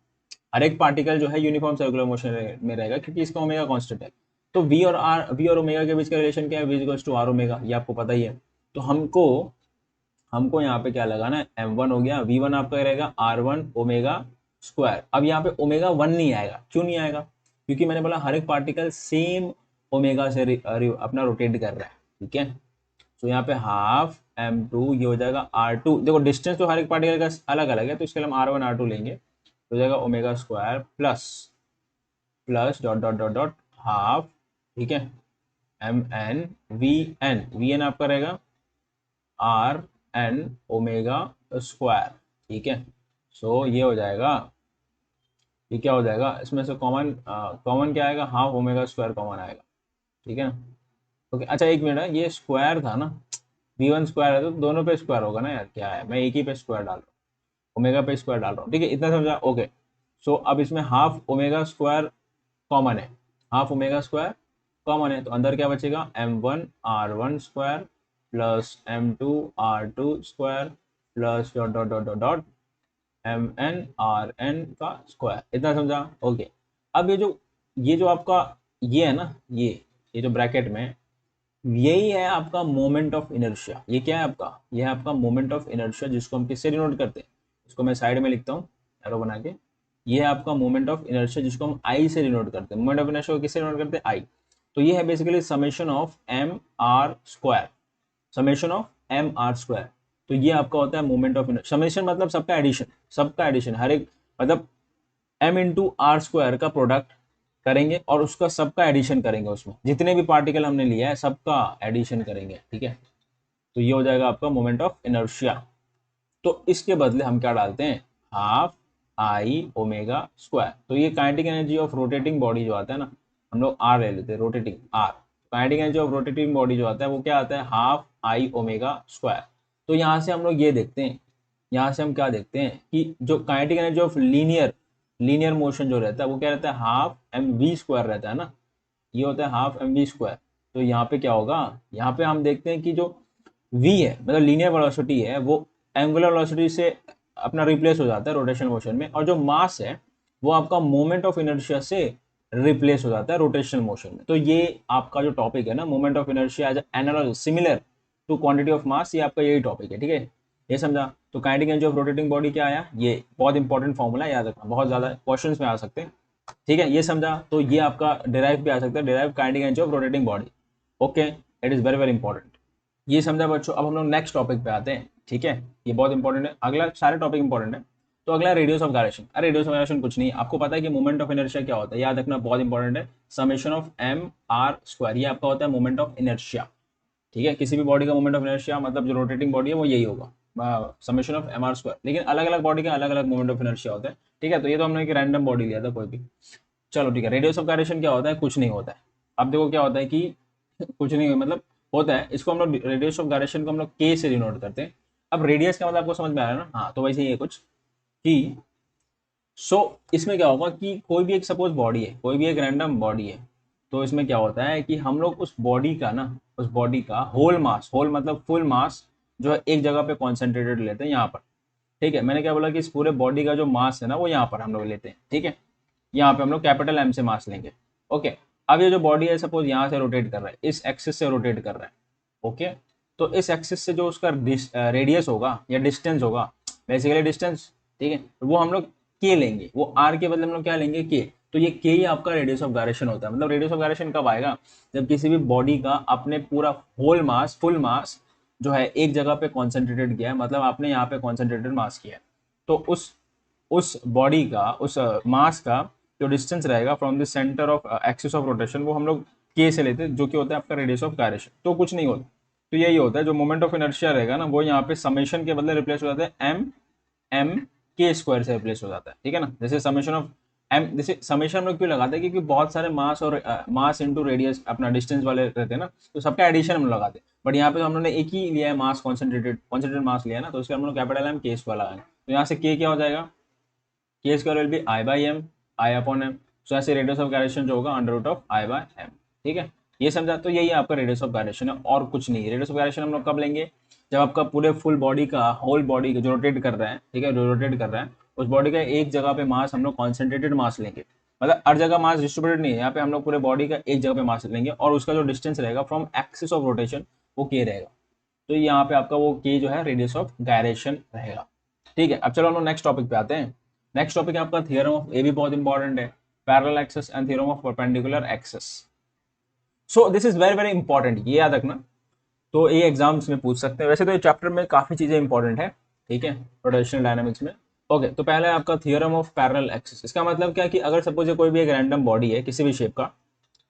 हर एक पार्टिकल जो है यूनिफॉर्म सर्कुलर मोशन में रहेगा, क्योंकि इसका ओमेगा कांस्टेंट है। तो वी और ओमेगा के बीच का रिलेशन क्या है? v equals to R omega, ये आपको पता ही है। तो हमको हमको यहाँ पे क्या लगाना है? m1 हो गया, v1 आपका रहेगा r1 ओमेगा स्क्वायर। अब यहाँ पे ओमेगा 1 नहीं आएगा, क्यों नहीं आएगा? क्योंकि मैंने बोला हर एक पार्टिकल सेम ओमेगा से अपना रोटेट कर रहा है। ठीक है, तो यहाँ पे हाफ m2, ये हो जाएगा r2। देखो डिस्टेंस तो हर एक पार्टिकल का अलग अलग है, तो इसके लिए हम r1 r2 लेंगे, हो जाएगा omega square plus plus dot dot dot dot half. ठीक है, एम एन वी एन आपका रहेगा आर एन ओमेगा स्क्वायर। ठीक है, सो ये हो जाएगा, ये क्या हो जाएगा? इसमें से कॉमन कॉमन क्या आएगा? हाफ ओमेगा स्क्वायर कॉमन आएगा। ठीक है, ओके। अच्छा एक मिनट है, ये स्क्वायर था ना, v1 स्क्वायर है तो दोनों पे स्क्वायर होगा ना यार, क्या है, मैं एक ही पे स्क्वायर डाल रहा हूँ, ओमेगा पे स्क्वायर डाल रहा हूँ। ठीक है, इतना समझा? ओके, सो अब इसमें हाफ ओमेगा स्क्वायर कॉमन है, हाफ ओमेगा स्क्वायर कॉमन है, तो अंदर क्या बचेगा? m1 r1 square plus m2 r2 square plus dot dot dot dot dot mn rn का स्क्वायर। इतना समझा? ओके। अब ये जो आपका ये है ना, ये जो ब्रैकेट में, यही है आपका मोमेंट ऑफ इनर्शिया। ये क्या है आपका? ये है आपका मोमेंट ऑफ इनर्शिया, जिसको हम किससे डिनोट करते हैं? इसको मैं साइड में लिखता हूँ एरो बना के। ये है आपका मोमेंट ऑफ इनर्शिया, जिसको हम आई से डिनोट करते हैं। मोमेंट ऑफ इनर्शिया को किससे डिनोट करते हैं? आई। तो ये है basically summation of M R square, summation of M R square. तो ये आपका होता है मोमेंट ऑफ इनर्शिया। समेशन मतलब सबका एडिशन, सबका एडिशन, हर एक मतलब एम इंटू आर स्क्वायर का प्रोडक्ट करेंगे और उसका सबका एडिशन करेंगे, उसमें जितने भी पार्टिकल हमने लिया है सबका एडिशन करेंगे। ठीक है, तो ये हो जाएगा आपका मोमेंट ऑफ इनर्शिया। तो इसके बदले हम क्या डालते हैं? Half I omega square. तो ये kinetic energy of rotating body जो आता है ना, हम लोग आर ले लेते हैं, rotating R. Kinetic energy of rotating body जो आता है वो क्या आता है? Half I omega square. तो यहाँ से हम लोग ये देखते हैं, यहाँ से हम क्या देखते हैं कि जो kinetic energy of linear motion जो रहता है वो क्या रहता है? हाफ एम वी स्क्वायर रहता है ना, ये होता है हाफ एम वी स्क्वायर। तो यहाँ पे क्या होगा? यहाँ पे हम देखते हैं कि जो v है, मतलब लीनियर वेलोसिटी है, वो एंगुलर वेलोसिटी से अपना रिप्लेस हो जाता है रोटेशन मोशन में, और जो मास है वो आपका मोमेंट ऑफ इनर्शिया से रिप्लेस हो जाता है रोटेशनल मोशन में। तो ये आपका जो टॉपिक है ना, moment of inertia as analog similar to quantity of mass, ये आपका यही टॉपिक है। ठीक है, ये समझा? तो kinetic energy of rotating body क्या आया? ये बहुत इंपॉर्टेंट फॉर्मूला, याद रखना, बहुत ज्यादा क्वेश्चंस में आ सकते हैं। ठीक है, ये समझा? तो ये आपका डिराइव भी आ सकता है, derive kinetic energy of rotating body. Okay, it is very very important. ये समझा बच्चों? अब हम लोग नेक्स्ट टॉपिक पे आते हैं। ठीक है, ये बहुत इंपॉर्टेंट है। अगला सारे टॉपिक इंपॉर्टेंट है। तो अगला रेडियस ऑफ गायरेशन। अरे रेडियस ऑफ गायरेशन कुछ नहीं, आपको पता है कि मोमेंट ऑफ इनर्शिया क्या होता है, याद रखना बहुत इंपॉर्टेंट है। Summation of M R square, ये आपका होता है मोमेंट ऑफ इनर्शिया। ठीक है, किसी भी बॉडी का मोमेंट ऑफ इनर्शिया मतलब जो रोटेटिंग बॉडी है वो यही होगा, summation of M R square. लेकिन अलग अलग बॉडी का अलग अलग मोमेंट ऑफ इनर्शिया होता है। ठीक है, तो ये तो हमने एक रैंडम बॉडी लिया था कोई भी। चलो ठीक है, रेडियस ऑफ गायरेशन क्या होता है, कुछ नहीं होता है। अब देखो क्या होता है कि कुछ नहीं मतलब होता है, इसको हम लोग रेडियस ऑफ गायरेशन को हम लोग के से डिनोट करते हैं। अब रेडियस का मतलब आपको समझ में आ रहा है ना, हाँ तो वैसे ही है कुछ कि इसमें क्या होगा कि कोई भी एक सपोज बॉडी है, कोई भी एक रैंडम बॉडी है, तो इसमें क्या होता है कि हम लोग उस बॉडी का ना, उस बॉडी का होल मास, होल मतलब फुल मास जो है एक जगह पे कॉन्सेंट्रेटेड लेते हैं यहाँ पर। ठीक है, मैंने क्या बोला कि इस पूरे बॉडी का जो मास है ना वो यहाँ पर हम लोग लेते हैं। ठीक है, यहाँ पे हम लोग कैपिटल एम से मास लेंगे। ओके, अब ये जो बॉडी है सपोज यहाँ से रोटेट कर रहा है, इस एक्सिस से रोटेट कर रहा है। ओके, तो इस एक्सिस से जो उसका रेडियस होगा या डिस्टेंस होगा, बेसिकली डिस्टेंस, ठीक है, तो वो हम लोग के लेंगे, वो आर के बदले हम लोग क्या लेंगे, के। तो ये के ही आपका रेडियस ऑफ गायरेशन होता है। मतलब रेडियस ऑफ गायरेशन कब आएगा, जब किसी भी बॉडी का अपने पूरा होल मास, फुल मास जो है एक जगह पे कॉन्सेंट्रेटेड किया है, मतलब आपने यहाँ पे कॉन्सेंट्रेटेड मास किया है, तो उस बॉडी का, उस मास का जो डिस्टेंस रहेगा from the centre of axis of rotation, वो हम लोग के से लेते हैं, जो कि होता है आपका रेडियस ऑफ गायरेशन। तो कुछ नहीं होता, तो यही होता है जो मोमेंट ऑफ इनर्शिया रहेगा ना, वो यहाँ पे समेशन के बदले रिप्लेस हो जाता है एम एम के स्क्वायर से रिप्लेस हो जाता है। ठीक है ना, जैसे समेशन ऑफ एम, जैसे समेशन हम लोग क्यों लगाते हैं, क्योंकि बहुत सारे मास और मास इंटू रेडियस अपना डिस्टेंस वाले रहते हैं ना, तो सबका एडिशन हम लोग लगाते हैं। बट यहाँ पे तो हम लोगों ने एक ही लिया है मास, कॉन्सेंट्रेटेड मास लिया है ना, तो उसके हम लोग कैपिटल एम के स्क्वायर लगाएंगे। तो यहाँ से के क्या हो जाएगा, K square will be I by M, I upon M. So ऐसे रेडियस ऑफ गायरेशन जो होगा under root of I by M. ठीक है, ये समझा, तो यही आपका रेडियस ऑफ गायरेशन है और कुछ नहीं। रेडियस ऑफ गायरेशन हम लोग कब लेंगे, जब आपका पूरे फुल बॉडी का, होल बॉडी का जो रोटेट कर रहा है, ठीक है, जो रोटेट कर रहा है उस बॉडी का एक जगह पे मास हम लोग कॉन्सेंट्रेटेड मास लेंगे। मतलब हर जगह मास डिस्ट्रीब्यूटेड नहीं है, यहाँ पे हम लोग पूरे बॉडी का एक जगह पे मास लेंगे और उसका जो डिस्टेंस रहेगा फ्रॉम एक्सिस ऑफ रोटेशन वो के रहेगा। तो यहाँ पे आपका वो के जो है रेडियस ऑफ गायरेशन रहेगा। ठीक है, अब चलो हम लोग नेक्स्ट टॉपिक पे आते हैं। नेक्स्ट टॉपिक है आपका थ्योरम ऑफ, ये भी बहुत इंपॉर्टेंट है, parallel axis and theorem of perpendicular axis. So this is very very important, ये याद रखना। तो ये एग्जाम्स में पूछ सकते हैं, वैसे तो ये चैप्टर में काफी चीजें इंपॉर्टेंट है। ठीक है, रोटेशनल डायनामिक्स में। ओके, तो पहले आपका थ्योरम ऑफ पैरेलल एक्सिस। इसका मतलब क्या है कि अगर सपोज कोई भी एक रैंडम बॉडी है किसी भी शेप का,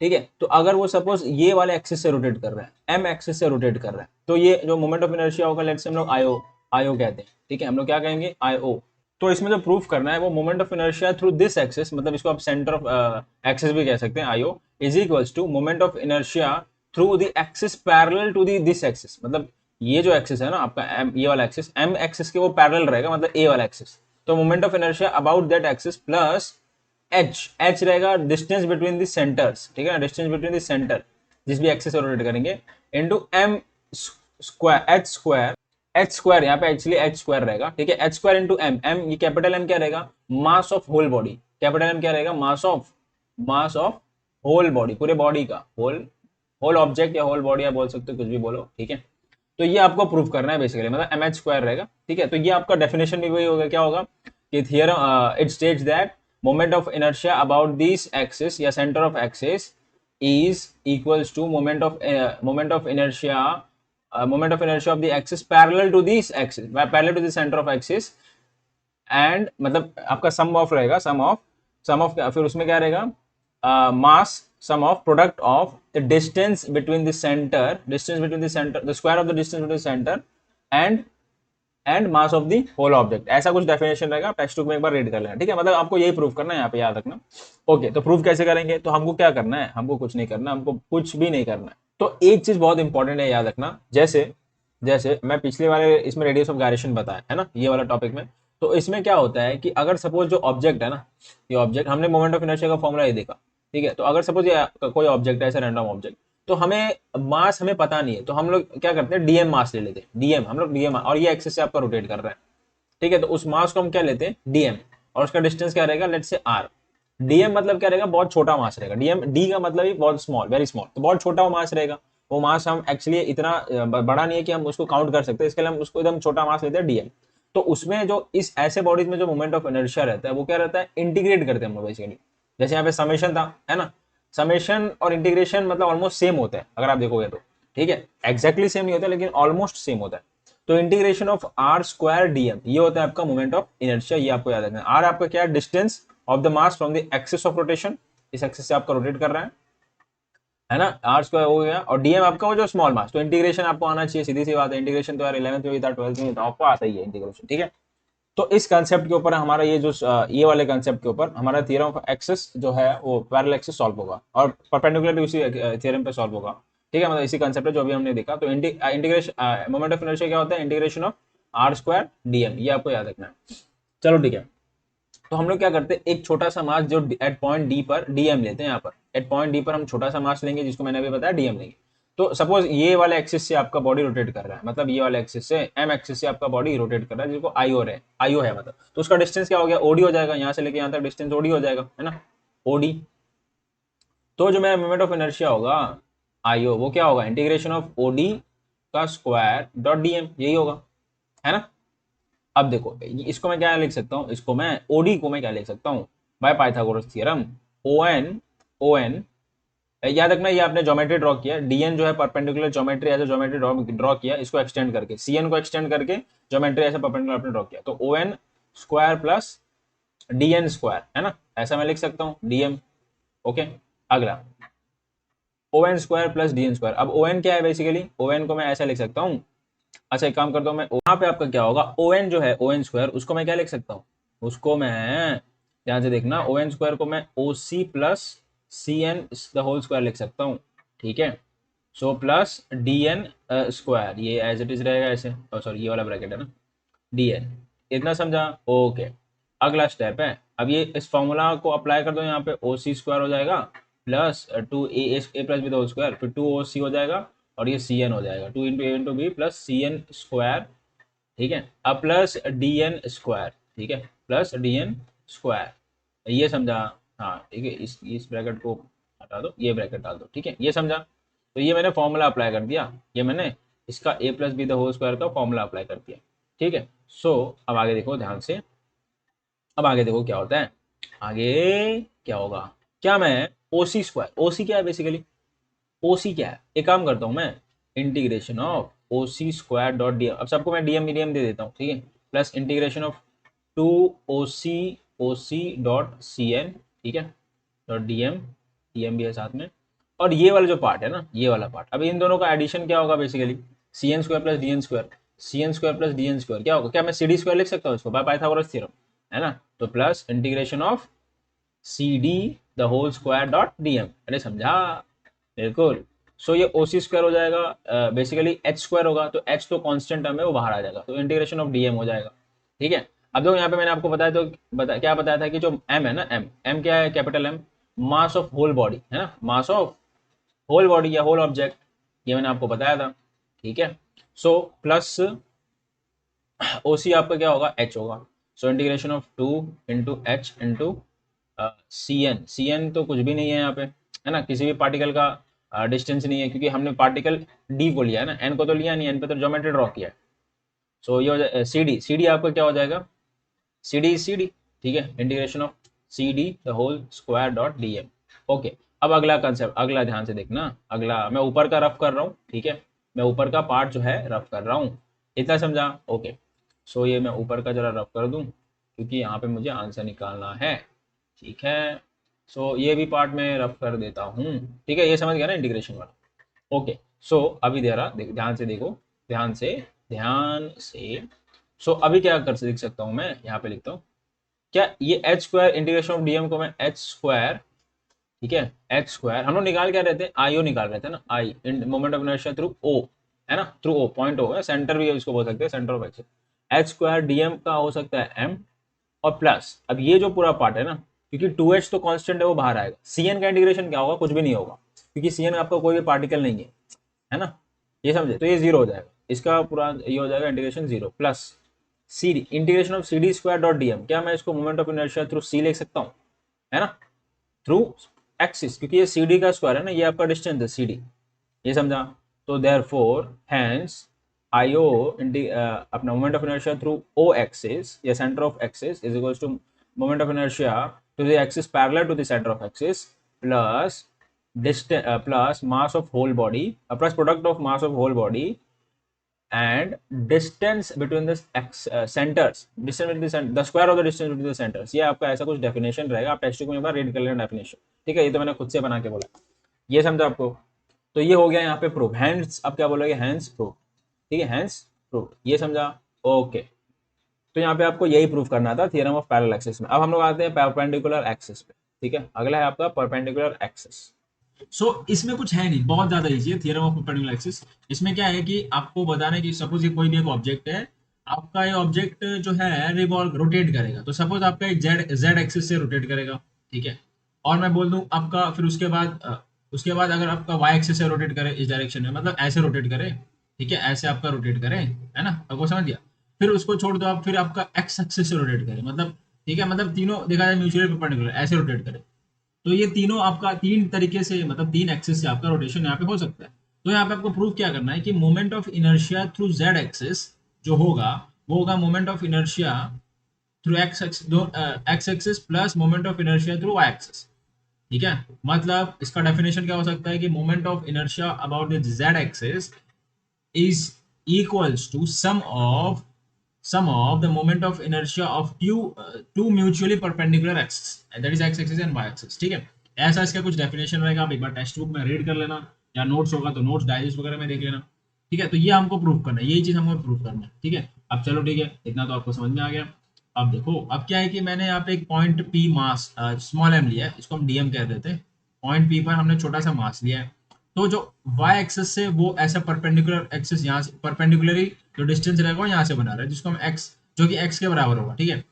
ठीक है, तो अगर वो सपोज ये वाले एक्सिस से रोटेट कर रहा है, एम एक्सिस से रोटेट कर रहा है, तो ये जो मोमेंट ऑफ इनर्शिया होगा, लेट्स से हम लोग आईओ, आईओ कहते हैं। ठीक है, हम लोग क्या कहेंगे, आईओ। तो इसमें जो प्रूफ करना है वो moment of inertia through this axis, मतलब इसको आप सेंटर ऑफ एक्सिस भी कह सकते हैं, I O is equals to moment of inertia through the axis parallel to this axis. मतलब ये जो एक्सिस है ना आपका एम, ये वाला एक्सिस एम एक्सिस के वो पैरेलल रहेगा, मतलब ए वाला एक्सिस। तो moment of inertia about that axis plus H रहेगा डिस्टेंस बिटवीन द सेंटर्स। ठीक है ना, डिस्टेंस बिटवीन द सेंटर जिस भी एक्सिस से रोटेट करेंगे, into M square, H square यहाँ पे एक्चुअली एच स्क्वायर रहेगा। ठीक है, H square into M, M ये कैपिटल एम क्या रहेगा, mass of whole body. Capital M क्या रहेगा, मास ऑफ होल बॉडी, पूरे बॉडी का, होल ऑब्जेक्ट या होल बॉडी आप बोल सकते हो, कुछ भी बोलो। ठीक है, तो ये आपको प्रूफ करना है बेसिकली, मतलब एम एच स्क्वायर रहेगा। ठीक है, तो ये आपका डेफिनेशन भी वही होगा, क्या होगा कि theorem it states that moment of inertia about this axis या centre of axis is equals to moment of inertia of the axis parallel to this axis, parallel to the center of axis, and मतलब आपका सम of रहेगा, सम of फिर उसमें क्या रहेगा, mass sum of product of the distance between the centre, the square of the distance between centre and mass of the whole object. ऐसा कुछ definition रहेगा, टेक्स्ट बुक में एक बार रीड कर लेना। ठीक है, मतलब आपको यही प्रूफ करना है, यहाँ पे याद रखना। ओके, तो प्रूफ कैसे करेंगे, तो हमको क्या करना है, हमको कुछ नहीं करना, हमको कुछ भी नहीं करना है। तो एक चीज बहुत इंपॉर्टेंट है याद रखना, जैसे जैसे मैं पिछले वाले इसमें रेडियस ऑफ गायरेशन बताया है ना, ये वाला टॉपिक में, तो इसमें क्या होता है कि अगर सपोज जो ऑब्जेक्ट है ना, ये ऑब्जेक्ट, हमने मोमेंट ऑफ इनर्शिया का फॉर्मूला ये देखा। ठीक है, तो अगर सपोज ये कोई ऑब्जेक्ट है, ऐसा रैंडम ऑब्जेक्ट, तो हमें मास हमें पता नहीं है, तो हम लोग क्या करते हैं, डीएम मास ले लेते हैं, डीएम हम लोग डीएम, और ये एक्सिस से आपका रोटेट कर रहा है। ठीक है, तो उस मास को हम क्या लेते हैं, डीएम, और उसका डिस्टेंस क्या रहेगा, लेट्स से आर। डीएम मतलब क्या रहेगा, बहुत छोटा मास रहेगा, डीएम, डी का मतलब ही बहुत स्मॉल, वेरी स्मॉल, तो बहुत छोटा वो मास रहेगा। वो मास हम एक्चुअली इतना बड़ा नहीं है कि हम उसको काउंट कर सकते, इसके लिए हम उसको एकदम छोटा मास लेते हैं, डीएम। तो उसमें जो इस ऐसे बॉडीज में जो मोमेंट ऑफ इनर्शिया रहता है वो क्या रहता है, इंटीग्रेट करते हैं हम लोग बेसिकली। जैसे यहाँ पे समेशन था, है ना, समेशन और इंटीग्रेशन मतलब ऑलमोस्ट सेम होता है अगर आप देखोगे तो। ठीक है, एग्जैक्टली सेम नहीं होता लेकिन ऑलमोस्ट सेम होता है। तो integration of R square D M ये होता है आपका मोमेंट ऑफ इनर्शिया, ये आपको याद रखना है। आर आपका क्या है, distance of the mass from the axis of rotation, इस एक्सिस से आपका रोटेट कर रहा है ना, आर स्क्वायर हो गया, और डीएम आपका वो जो स्मॉल मास, तो इंटीग्रेशन आपको आना चाहिए, सीधी सी बात है, इंटीग्रेशन तो यार 11th में भी था, 12th में भी था, आपको आता ही है इंटीग्रेशन, ठीक है। तो इस कंसेप्ट के ऊपर हमारा ये जो ये वाले कंसेप्ट के ऊपर हमारा थ्योरम ऑफ एक्सिस जो है वो पैरेलल एक्सिस सॉल्व होगा, और परपेंडिकुलर भी उसी थ्योरम पे सॉल्व होगा, ठीक है। मतलब इसी कंसेप्ट है जो अभी हमने देखा। तो इंटीग्रेशन मोमेंट ऑफ इनर्शिया क्या होता है, integration of R square D M, ये आपको याद रखना है। चलो ठीक है, तो हम लोग क्या करते हैं, एक छोटा सा मास जो एट पॉइंट डी पर डीएम लेते हैं, यहाँ पर एट पॉइंट डी पर हम छोटा सा मास लेंगे जिसको मैंने अभी बताया डीएम लेंगे। तो सपोज ये वाले एक्सिस से आपका बॉडी रोटेट कर रहा है, मतलब ये वाले एक्सिस से एम एक्सिस से आपका बॉडी रोटेट कर रहा है, जिसको आईओ है मतलब, तो उसका डिस्टेंस क्या हो गया, ओडी हो जाएगा, यहाँ से लेके यहाँ तक डिस्टेंस ओडी हो जाएगा, है ना, ओडी। तो जो मेरा मोमेंट ऑफ इनर्शिया होगा आईओ, वो क्या होगा, इंटीग्रेशन ऑफ ओडी का स्क्वायर डॉट डीएम, यही होगा, है ना। अब देखो इसको मैं क्या लिख सकता हूँ, इसको मैं ओडी को मैं क्या लिख सकता हूँ, by Pythagoras theorem O N याद रखना, ये आपने ज्योमेट्री ड्रॉ किया, डीएन जो है परपेंडिकुलर ज्योमेट्री ऐसे ज्योमेट्री ड्रॉ किया, इसको एक्सटेंड करके सीएन को एक्सटेंड करके ज्योमेट्री ऐसे परपेंडिकुलर आपने ड्रॉ किया, तो O N square plus D N square, है ना, ऐसा मैं लिख सकता हूँ डीएम। ओके, अगला O N square plus D N square. अब ओ एन क्या है, बेसिकली ओ एन को मैं ऐसा लिख सकता हूँ, अच्छा एक काम करता हूँ मैं, वहां पे आपका क्या होगा, ओ एन जो है ओ एन स्क्वायर, उसको मैं क्या लिख सकता हूँ, उसको मैं ध्यान से देखना, ओ एन स्क्वायर को मैं O C plus C N the whole square लिख सकता हूँ, ठीक है। So plus D N square, ये एज इट इज रहेगा ऐसे, सॉरी ये वाला ब्रैकेट है ना, डी एन, इतना समझा, ओके। अगला स्टेप है, अब ये इस फॉर्मूला को अप्लाई कर दो, यहाँ पे ओ सी स्क्वायर हो जाएगा plus two A plus B the whole square, फिर टू ओ सी हो जाएगा, और ये सी एन हो जाएगा, two into A into B plus C N square, ठीक है, अब प्लस डी एन स्क्वायर, ठीक है, प्लस डी एन स्क्वायर, ये समझा, हाँ ठीक है, इस ब्रैकेट को हटा दो, ये ब्रैकेट डाल दो, ठीक है, ये समझा। तो ये मैंने फॉर्मूला अप्लाई कर दिया, ये मैंने इसका A plus B the whole square का फॉर्मूला अप्लाई कर दिया, ठीक है। सो अब आगे देखो ध्यान से, अब आगे देखो क्या होता है, आगे क्या होगा, क्या मैं ओ सी स्क्वायर, ओ सी क्या है बेसिकली, ओ सी क्या है, एक काम करता हूँ मैं, integration of O C square dot D M, अब सबको मैं डीएम मीडियम दे देता हूँ, ठीक है, plus integration of two O C dot C N, ठीक है, डॉट डी एम भी है साथ में, और ये वाला जो पार्ट है ना, ये वाला पार्ट, अब इन दोनों का एडिशन क्या होगा basically, C N square plus D N square, C N square plus D N square क्या होगा, क्या मैं सी डी स्क्वायर लिख सकता हूँ इसको बाय पाइथागोरस थ्योरम, है ना, तो plus integration of C D the whole square dot D M, अरे समझा, बिल्कुल। सो ये ओ सी स्क्वायर हो जाएगा, बेसिकली एच स्क्वायर होगा, तो एच तो कांस्टेंट टर्म है वो बाहर आ जाएगा, तो इंटीग्रेशन ऑफ डीएम हो जाएगा, ठीक है। अब देखो यहाँ पे मैंने आपको बताया, तो क्या बताया था कि जो एम है ना, एम क्या है, capital M, mass of whole body, है ना, मास ऑफ होल बॉडी या होल ऑब्जेक्ट, ये मैंने आपको बताया था, ठीक है। सो प्लस ओ सी आपका क्या होगा, एच होगा, so integration of two into H into C N तो कुछ भी नहीं है यहाँ पे, है ना, किसी भी पार्टिकल का डिस्टेंस नहीं है, क्योंकि हमने पार्टिकल डी को लिया है ना, एन को तो लिया नहीं, एन पे तो ज्योमेट्री ड्रॉ किया है। सो ये हो जाए सी डी आपका क्या हो जाएगा, सी डी, ठीक है, integration of C D the whole square dot D M, okay. अब अगला कंसेप्ट, अगला ध्यान से देखना, अगला मैं ऊपर का रफ कर रहा हूँ, ठीक है, मैं ऊपर का पार्ट जो है रफ कर रहा हूँ, इतना समझा, ओके। सो ये मैं ऊपर का जरा रफ कर दूँ, क्योंकि यहाँ पे मुझे आंसर निकालना है, ठीक है। सो ये भी पार्ट में रफ कर देता हूँ, ठीक है, ये समझ गया ना इंटीग्रेशन वाला, ओके। सो अभी दे रहा ध्यान से देखो, ध्यान से सो अभी क्या कर लिख सकता हूँ मैं, यहाँ पे लिखता हूँ, क्या ये H square integration of DM को मैं एच स्क्वायर, ठीक है, एच स्क्वायर हम लोग निकाल क्या रहे थे, आई ओ निकाल रहे थे ना, I moment of inertia through O, है ना, थ्रू ओ, पॉइंट ओ है, सेंटर भी इसको बोल सकते हैं, centre of action, H square DM का हो सकता है एम, और प्लस अब ये जो पूरा पार्ट है ना, क्योंकि टू एच तो कांस्टेंट है वो बाहर आएगा, सी एन का इंटीग्रेशन क्या होगा, कुछ भी नहीं होगा, क्योंकि सी एन आपका कोई भी पार्टिकल नहीं है ना, ये समझे, तो ये जीरो हो जाएगा, इसका पूरा ये हो जाएगा integration zero, plus C D integration of C D square dot D M, क्या मैं इसको moment of inertia through C लिख सकता हूँ, है ना, थ्रू एक्सिस, क्योंकि ये सी डी का स्क्वायर है ना, ये आपका डिस्टेंस है सी डी, ये समझा। तो देयरफॉर हैंस आई ओ अपना moment of inertia through O axis या centre of axis is equals to moment of inertia to the axis parallel to the centre of axis plus distance plus mass of whole body plus product of mass of whole body and distance between the centers, distance between the square of the distance between the centers। ये आपका ऐसा कुछ definition रहेगा, आप text book में एक बार read कर लेना डेफिनेशन, ठीक है। ये तो मैंने खुद से बना के बोला, ये समझा आपको। तो ये हो गया यहाँ पे प्रूफ, हैंड्स आप क्या बोलोगे, हैंड्स प्रूफ, ठीक है, हैंड्स प्रूफ, ये समझा, ओके। तो यहाँ पे आपको यही प्रूफ करना था थ्योरम ऑफ पैरेलल एक्सिस में। अब हम लोग आते हैं परपेंडिकुलर एक्सिस पे, ठीक है। अगला है आपका परपेंडिकुलर एक्सिस। इसमें कुछ है नहीं, बहुत ज्यादा इजी है थ्योरम ऑफ परपेंडिकुलर एक्सिस। इसमें क्या है कि आपको बताना है कि सपोज ये कोई भी एक ऑब्जेक्ट है, आपका ये ऑब्जेक्ट जो है रिवॉल्व रोटेट करेगा, तो सपोज आपका एक जेड जेड एक्सिस से रोटेट करेगा, ठीक है। और मैं बोल दूं आपका, फिर उसके बाद अगर आपका वाई एक्सिस से रोटेट करे इस डायरेक्शन में, मतलब ऐसे रोटेट करे, ठीक है, ऐसे आपका रोटेट करे, है ना, आपको समझ गया। फिर उसको छोड़ दो आप, फिर आपका एक्स एक्सिस से रोटेट करे, मतलब ठीक है, मतलब तीनों देखा जाए म्यूचुअली परपेंडिकुलर ऐसे रोटेट करे, तो ये तीनों आपका तीन तरीके से, मतलब तीन एक्सिस से आपका रोटेशन यहाँ पे हो सकता है। तो यहाँ पे आपको प्रूव क्या करना है कि moment of inertia through Z axis जो होगा, वो होगा moment of inertia through X axis plus moment of inertia through Y axis, ठीक है। मतलब इसका डेफिनेशन क्या हो सकता है कि moment of inertia about the Z axis is equals to sum of the moment of inertia of two mutually perpendicular axes, that is x axis and y axis, ठीक है। ऐसा इसका कुछ डेफिनेशन रहेगा, आप एक बार टेक्स्ट बुक में read कर लेना, या नोट्स होगा तो नोट्स डायरीज वगैरह में देख लेना, ठीक है। तो ये हमको प्रूव करना है, यही चीज हमको प्रूव करना है, ठीक है। अब चलो ठीक है, इतना तो आपको समझ में आ गया। अब देखो, अब क्या है कि मैंने यहाँ पे एक point P mass small M लिया है, इसको हम डीएम कह देते हैं। पॉइंट पी पर हमने छोटा सा मास लिया है, तो जो y एक्सिस से वो ऐसा परपेंडिकुलर एक्सिस यहाँ से परपेंडिकुलरली जो डिस्टेंस रहेगा वो यहाँ से बना रहा है, जिसको हम x, जो कि x के बराबर होगा, ठीक है।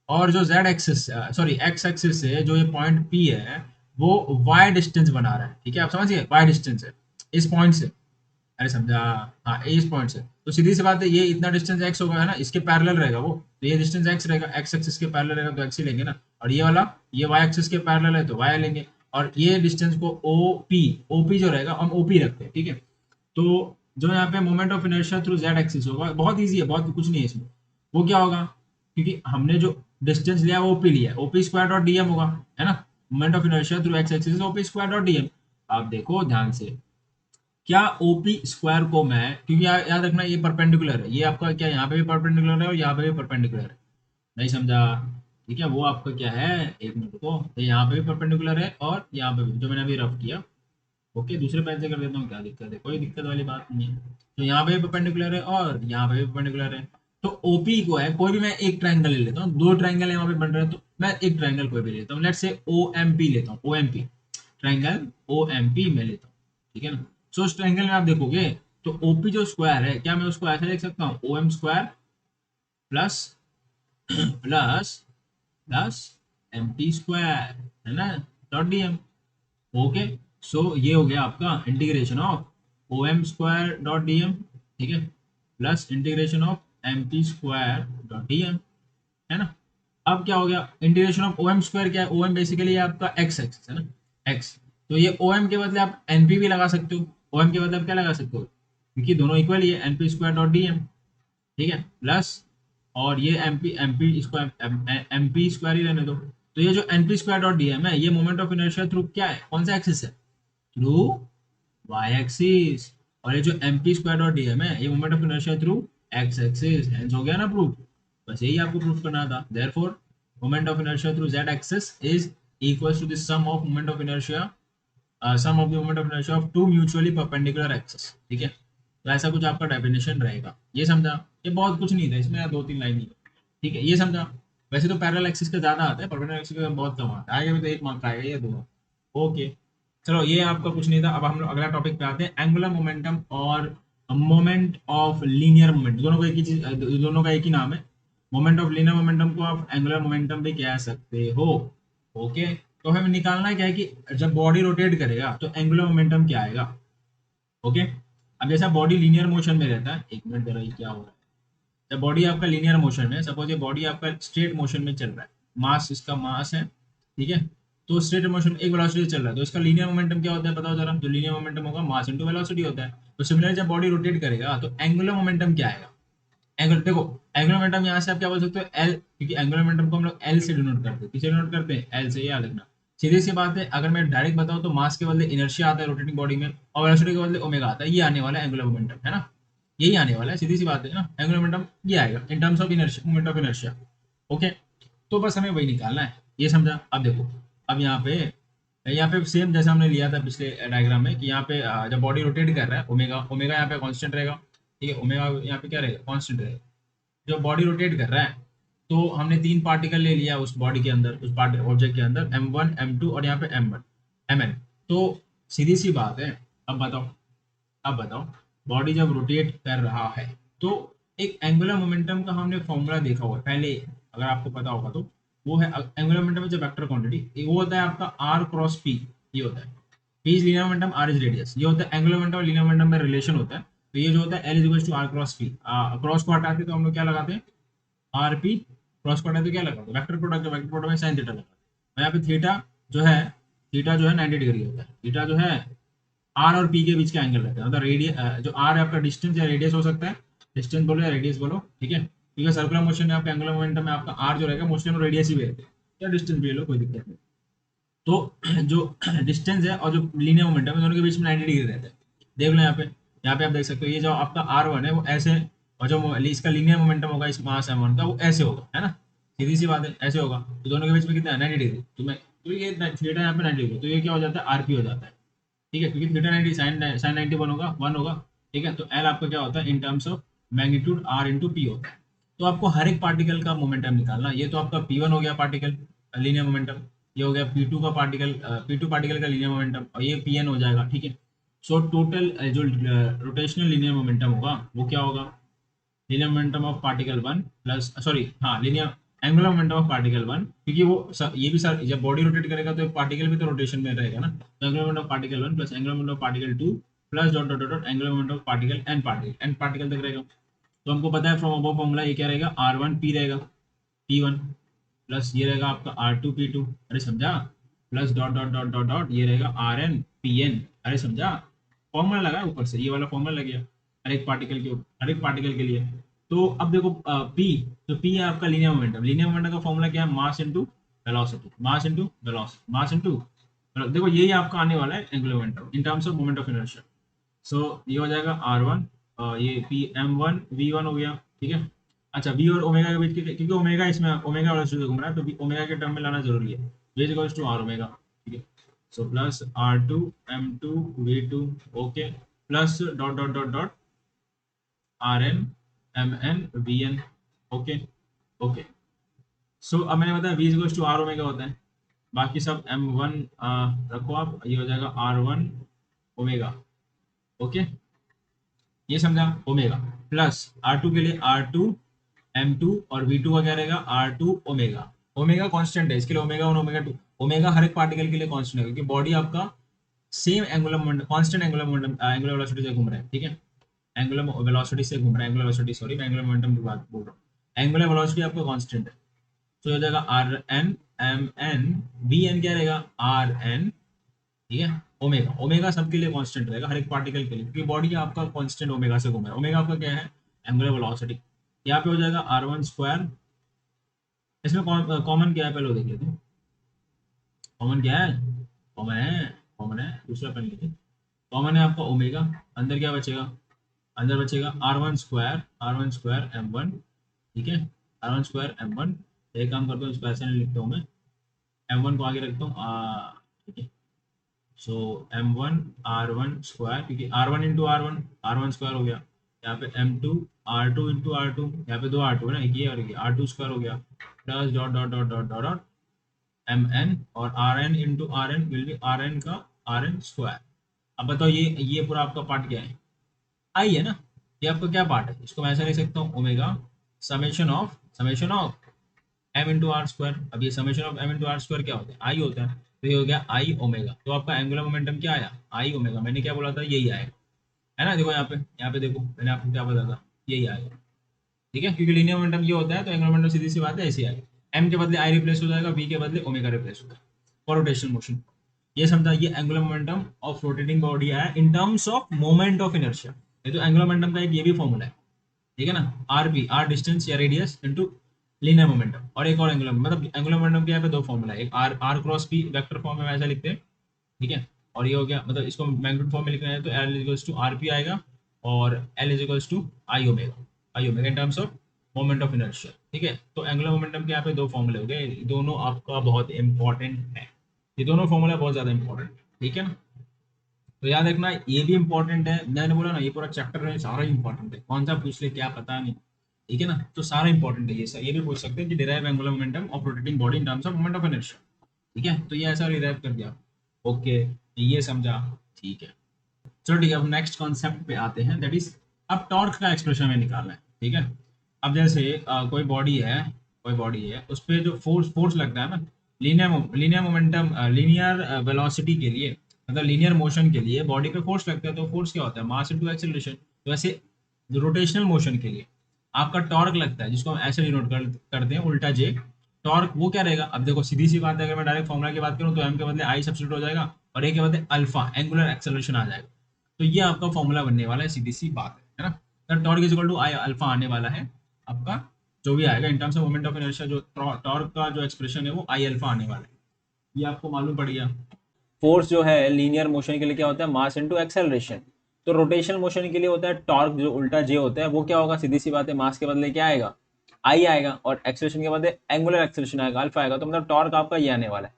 और जो z axis sorry x axis से जो ये पॉइंट P है, वो y डिस्टेंस बना रहा है, ठीक है। आप समझिए, y डिस्टेंस है इस पॉइंट से, अरे समझा, हाँ इस पॉइंट से। तो सीधी सी बात है, ये इतना डिस्टेंस x होगा, है ना, इसके पैरेलल रहेगा वो, तो ये डिस्टेंस x रहेगा, x एक्सिस के पैरेलल रहेगा तो x ही लेंगे ना। और ये वाला ये y एक्सिस के पैरेलल है तो y लेंगे। और ये डिस्टेंस को OP जो रहेगा हम OP रखते हैं, ठीक है। तो जो यहाँ पे moment of inertia through Z axis होगा, बहुत इजी है, बहुत कुछ नहीं है इसमें। वो क्या होगा, क्योंकि हमने जो डिस्टेंस लिया वो OP लिया है, OP स्क्वायर डॉट डीएम होगा, है ना। Moment of inertia through x axis OP square dot DM. आप देखो ध्यान से, क्या OP स्क्वायर को मैं, क्योंकि याद रखना ये परपेंडिकुलर है, ये आपका क्या यहाँ पे भी परपेंडिकुलर है और यहाँ पे भी परपेंडिकुलर है, नहीं समझा, ठीक है। वो आपका क्या है, एक मिनट को, तो यहाँ पे भी परपेंडिकुलर है और यहाँ पे भी, जो मैंने अभी रफ किया, ओके, दूसरे पेन से कर देता हूँ, क्या दिक्कत है, कोई दिक्कत वाली बात नहीं है। तो यहाँ पे भी परपेंडिकुलर है और यहाँ पे भी परपेंडिकुलर है। तो ओपी को है, कोई भी मैं एक ट्राइंगल ले लेता हूँ, दो ट्राइंगल यहाँ पे बन रहे हैं, तो मैं एक ट्राइंगल कोई भी लेता हूँ, लेट से OMP लेता हूँ, OMP ट्राइंगल OMP में लेता हूँ, ठीक है ना। सो उस ट्राइंगल में आप देखोगे तो ओपी जो स्क्वायर है, क्या मैं उसको ऐसा लिख सकता हूँ, OM square plus plus plus MP square, है ना, डॉट डीएम, ओके। सो ये हो गया आपका integration of OM square dot DM, ठीक है, plus integration of MP square dot DM, है ना। अब क्या हो गया, इंटीग्रेशन ऑफ OM स्क्वायर क्या है, OM बेसिकली आपका x एक्सिस है ना, x। तो ये OM के बदले आप NP भी लगा सकते हो, OM के बदले आप क्या लगा सकते हो, क्योंकि दोनों इक्वल ही है, NP स्क्वायर डॉट डीएम, ठीक है, प्लस, और ये MP स्क्वायर MP स्क्वायर ही रहने दो। तो ये जो NP स्क्वायर डॉट डीएम है, ये मोमेंट ऑफ इनर्शिया थ्रू क्या है, कौन सा एक्सिस है, थ्रू y एक्सिस। और ये जो MP स्क्वायर डॉट डीएम है, ये moment of inertia through x axis, hence हो गया ना प्रूफ। बस यही आपको प्रूफ करना था। Therefore moment of inertia through z axis is equals to the sum of moment of inertia sum of the moment of inertia of two mutually perpendicular axis, ठीक है। तो ऐसा कुछ आपका डेफिनेशन रहेगा, ये समझा। ये बहुत कुछ नहीं था इसमें, दो तीन लाइन ही, ठीक है, ये समझा। वैसे तो पैरेलल एक्सिस का ज्यादा आता है, परपेंडिकुलर एक्सिस का बहुत कम आता है, आगे भी तो एक मार्क का आएगा, ये दो, ओके। चलो ये आपका कुछ नहीं था। अब हम लोग अगला टॉपिक पे आते हैं, एंगुलर मोमेंटम और मोमेंट ऑफ लीनियर मोमेंट, दोनों का एक ही चीज, दोनों का एक ही नाम है। मोमेंट ऑफ लीनियर मोमेंटम को आप एंगुलर मोमेंटम भी कह सकते हो, ओके। तो हमें निकालना क्या है कि जब बॉडी रोटेट करेगा तो एंगुलर मोमेंटम क्या आएगा, ओके। अब जैसा बॉडी लीनियर मोशन में रहता है, एक मिनट जरा, ये क्या हो रहा है, जब बॉडी आपका लीनियर मोशन में, सपोज ये बॉडी आपका स्ट्रेट मोशन में चल रहा है, मास इसका मास है, ठीक है। तो स्ट्रेट मोशन एक वेलोसिटी चल रहा है, तो इसका लीनियर मोमेंटम क्या होता है बताओ जरा, जो लीनियर मोमेंटम होगा मास इनटू वेलोसिटी होता है। तो सिमिलर जब बॉडी रोटेट करेगा तो एंगुलर मोमेंटम क्या आएगा, एंगल देखो, एंगुलर मोमेंटम यहाँ से आप क्या बोल सकते हो, एल, क्योंकि एंगुलर मोमेंटम को हम लोग एल से डिनोट करते हैं, किसे डिनोट करते हैं, एल से, याद रखना। सीधी सी बात है, अगर मैं डायरेक्ट बताऊं तो मास के बदले इनर्शिया आता है रोटेटिंग बॉडी में, और वेलोसिटी के बदले ओमेगा आता है, ये आने वाला है एंगुलर मोमेंटम, है ना। यही आने वाला है, सीधी सी बात है ना, एंगुलर मोमेंटम ये आएगा in terms of inertia, moment of inertia. Okay, तो बस हमें वही निकालना है, ये समझा। अब देखो, अब यहाँ पे सेम जैसा हमने लिया था पिछले डायग्राम में कि यहाँ पे जब बॉडी रोटेट कर रहा है, ओमेगा ओमेगा यहाँ पे कांस्टेंट रहेगा, ठीक है, ओमेगा यहाँ पे क्या रहेगा, कांस्टेंट रहेगा। जब बॉडी रोटेट कर रहा है तो हमने तीन पार्टिकल ले लिया उस बॉडी के अंदर, उस पार्ट ऑब्जेक्ट के अंदर, m1 m2 और यहाँ पे m1 mn। तो सीधी सी बात है, अब बताओ, अब बताओ, बॉडी जब रोटेट कर रहा है तो एक एंगुलर मोमेंटम का हमने फॉर्मूला देखा हुआ है पहले, अगर आपको पता होगा तो, वो है angular momentum is vector quantity, वो होता है आपका आर क्रॉस पी, ये होता है P is linear momentum, R is radius, ये होता है एंगुलर मोमेंटम और लीनियर मोमेंटम में रिलेशन होता है। तो ये जो होता है L is equal to R cross P, cross को हटाते तो हम लोग क्या लगाते हैं, आर पी, क्रॉस को हटाते तो क्या लगाते हैं, वेक्टर प्रोडक्ट, वेक्टर प्रोडक्ट में साइन थीटा लगाते हैं। और यहाँ पे थीटा जो है 90 डिग्री होता है, थीटा जो है आर और पी के बीच का एंगल रहता है, मतलब रेडियस जो आर है आपका डिस्टेंस या रेडियस हो सकता है, डिस्टेंस बोलो या रेडियस बोलो, ठीक है, क्योंकि सर्कुलर मोशन में आपका एंगुलर मोमेंटम में आपका आर जो रहेगा मोस्टली हम रेडियस ही भी रहते हैं, या डिस्टेंस भी ले लो, कोई दिक्कत नहीं। तो जो डिस्टेंस है और जो लीनियर मोमेंटम है दोनों के बीच में 90 डिग्री रहता है। देख लो यहाँ पे आप देख सकते हो, ये जो आपका R1 है वो ऐसे, और जो इसका लीनियर मोमेंटम होगा इस मास M1 का वो ऐसे होगा, है ना, सीधी सी बात है, ऐसे होगा। तो दोनों के बीच में कितना है, 90 डिग्री। तो ये थीटा यहाँ पे 90 डिग्री, तो ये क्या हो जाता है, आरपी हो जाता है, ठीक है, क्योंकि थीटा 90 साइन 90 वन होगा, ठीक है। तो एल आपका क्या होता है in terms of magnitude R into P होता है। तो आपको हर एक पार्टिकल का मोमेंटम निकालना, ये तो आपका P1 हो गया पार्टिकल लीनियर मोमेंटम, ये हो गया P2 का पार्टिकल, P2 पार्टिकल का लीनियर मोमेंटम, और ये Pn हो जाएगा, ठीक है। सो टोटल जो रोटेशनल लीनियर मोमेंटम होगा वो क्या होगा, linear momentum of particle one plus, sorry हाँ, linear angular momentum of particle one, क्योंकि ये भी सर जब बॉडी रोटेट करेगा तो पार्टिकल भी तो रोटेशन में रहेगा ना, तो angular momentum of particle one plus angular momentum of particle two plus dot dot dot angular momentum of particle N particle तक रहेगा। तो हमको पता है फ्रॉम अबव फॉर्मूला ये क्या रहेगा, R1 P रहेगा, P1 प्लस ये रहेगा आपका R2 P2, अरे समझा, plus dot dot dot dot dot ये रहेगा RN PN, अरे समझा, फॉर्मूला लगा ऊपर से, ये वाला फॉर्मूला लग गया हर एक पार्टिकल के लिए। तो अब देखो P, तो P है आपका लीनियर मोमेंटम का फॉर्मूला क्या है, mass into velocity, mass into velocity, mass into, देखो यही आपका आने वाला है angular momentum in terms of moment of inertia. So ये हो जाएगा R1, ये पी M1 V1 हो गया, ठीक है। अच्छा, V और ओमेगा के बीच के, क्योंकि ओमेगा इसमें ओमेगा वाला से घूम रहा है तो ओमेगा के टर्म में लाना जरूरी है, V is equals to R omega, ठीक है। So plus R2 M2 V2, okay, plus dot dot dot dot RN MN VN, okay okay. So अब मैंने बताया V is equals to R omega होता है, बाकी सब M1 रखो आप, ये हो जाएगा R1 ओमेगा, ओके, ये समझा, ओमेगा प्लस R2 के लिए R2 M2 और V2 का क्या रहेगा R2 ओमेगा, ओमेगा कांस्टेंट है इसके लिए ओमेगा 1 ओमेगा 2, ओमेगा हर एक पार्टिकल के लिए कांस्टेंट है क्योंकि बॉडी आपका same angular momentum, constant angular momentum, angular velocity से घूम रहा है, ठीक है, एंगुलर वेलोसिटी से घूम रहा है, एंगुलर वेलोसिटी सॉरी, मैं एंगुलर मोमेंटम की बात बोल रहा हूँ, एंगुलर वेलोसिटी आपका कांस्टेंट है। तो हो जाएगा RN MN VN क्या रहेगा RN, ठीक है, ओमेगा, ओमेगा सबके लिए कांस्टेंट रहेगा हर एक पार्टिकल के लिए, क्योंकि बॉडी आपका कांस्टेंट ओमेगा से घूम रहा है, ओमेगा आपका क्या है एंगुलर वेलोसिटी। यहाँ पे हो जाएगा R1 स्क्वायर, इसमें कॉमन क्या है पहले वो देख लेते हैं, कॉमन क्या है, कॉमन है दूसरा पेन लेते, कॉमन है आपका ओमेगा, अंदर क्या बचेगा, अंदर बचेगा R1 स्क्वायर M1, ठीक है, R1 स्क्वायर M1, एक काम करता हूँ इसको ऐसे नहीं लिखता हूँ मैं, M1 को आगे रखता हूँ, ठीक है। सो M1 R1 स्क्वायर, क्योंकि R1 इंटू R1 स्क्वायर हो गया, यहाँ पे M2 R2 इंटू R2, यहाँ पे दो R2 है ना, एक ये और R2 स्क्वायर हो गया, plus dot dot dot dot dot dot MN, और RN into RN will be RN का RN स्क्वायर। अब बताओ ये पूरा आपका पार्ट क्या है, आई है ना, ये आपका क्या पार्ट है, इसको मैं ऐसा लिख सकता हूँ omega summation of M into R square. अब ये summation of M into R square क्या होता है, आई होता है, तो ये हो गया आई ओमेगा। तो आपका एंगुलर मोमेंटम क्या आया, आई ओमेगा, मैंने क्या बोला था यही आएगा, है ना, देखो यहाँ पे देखो मैंने आपको क्या बताया था, यही आएगा, ठीक है, क्योंकि लीनियर मोमेंटम ये होता है तो एंगुलर मोमेंटम सीधी सी बात है ऐसे आएगा, एम के बदले आई रिप्लेस हो जाएगा, वी के बदले ओमेगा रिप्लेस होगा फॉर रोटेशनल मोशन। ये समझा, ये angular momentum of rotating body है in terms of moment of inertia. ये तो एंगुलर मोमेंटम का एक ये भी फॉर्मूला है, ठीक है ना, आर डिस्टेंस या रेडियस इनटू लीनियर मोमेंटम, और एक और एंगुलर, मतलब एंगुलर मोमेंटम के यहाँ पे दो फॉर्मूला है, एक R cross P vector form में ऐसा लिखते हैं, ठीक है, और ये हो गया, मतलब इसको मैग्नीट्यूड फॉर्म में लिखना है तो L equals to R P आएगा, और L is equals to I omega in terms of moment of inertia. ठीक है, तो एंगुलर मोमेंटम के यहाँ पे दो फॉर्मूले हो गए, दोनों आपका बहुत इंपॉर्टेंट है, ये दोनों फॉर्मूला बहुत ज्यादा इंपॉर्टेंट, ठीक है ना। तो याद रखना ये भी इंपॉर्टेंट है, मैंने बोला ना ये पूरा चैप्टर है सारा इंपॉर्टेंट है, कौन सा पूछ ले क्या पता नहीं, ठीक है ना। तो सारा इंपॉर्टेंट है ये भी पूछ सकते हैं कि derive angular momentum of rotating body in terms of moment of inertia. ठीक है, तो ये ऐसा डिराइव कर दिया, ओके ये समझा, ठीक है। चलो ठीक है, अब नेक्स्ट कॉन्सेप्ट पे आते हैं, दैट इज अब टॉर्क का एक्सप्रेशन में निकालना है। ठीक है, अब जैसे कोई बॉडी है उस पर जो फोर्स लगता है ना, लीनियर मोमेंटम लीनियर वेलोसिटी के लिए, मतलब लीनियर मोशन के लिए बॉडी पे फोर्स लगता है, तो फोर्स क्या होता है, मास इनटू एक्सेलरेशन। तो वैसे रोटेशनल मोशन के लिए आपका टॉर्क लगता है, जिसको हम ऐसे डिनोट करते हैं उल्टा जे, टॉर्क वो क्या रहेगा। अब देखो सीधी सी बात है, अगर मैं डायरेक्ट फॉर्मूला की बात करूं तो एम के बदले आई सब्स्टिट्यूट हो जाएगा और ए के बदले अल्फा एंगुलर एक्सेलरेशन आ जाएगा। तो ये आपका फॉर्मूला बनने वाला है, सीधी सी बात है ना। तो torque is equal to I alpha आने वाला है आपका, जो भी आएगा in terms of moment of inertia, जो टॉर्क का जो एक्सप्रेशन है वो आई अल्फा आने वाला है, ये आपको मालूम पड़ गया। फोर्स जो है लीनियर मोशन के लिए क्या होता है, मास इनटू एक्सेलरेशन। तो रोटेशनल मोशन के लिए होता है टॉर्क, जो उल्टा जे होता है वो क्या होगा, सीधी सी बात है, मास के बदले क्या आएगा, आई आएगा, और एक्सेलरेशन के बदले एंगुलर एक्सेलरेशन आएगा, अल्फा आएगा। तो मतलब टॉर्क आपका ये आने वाला है,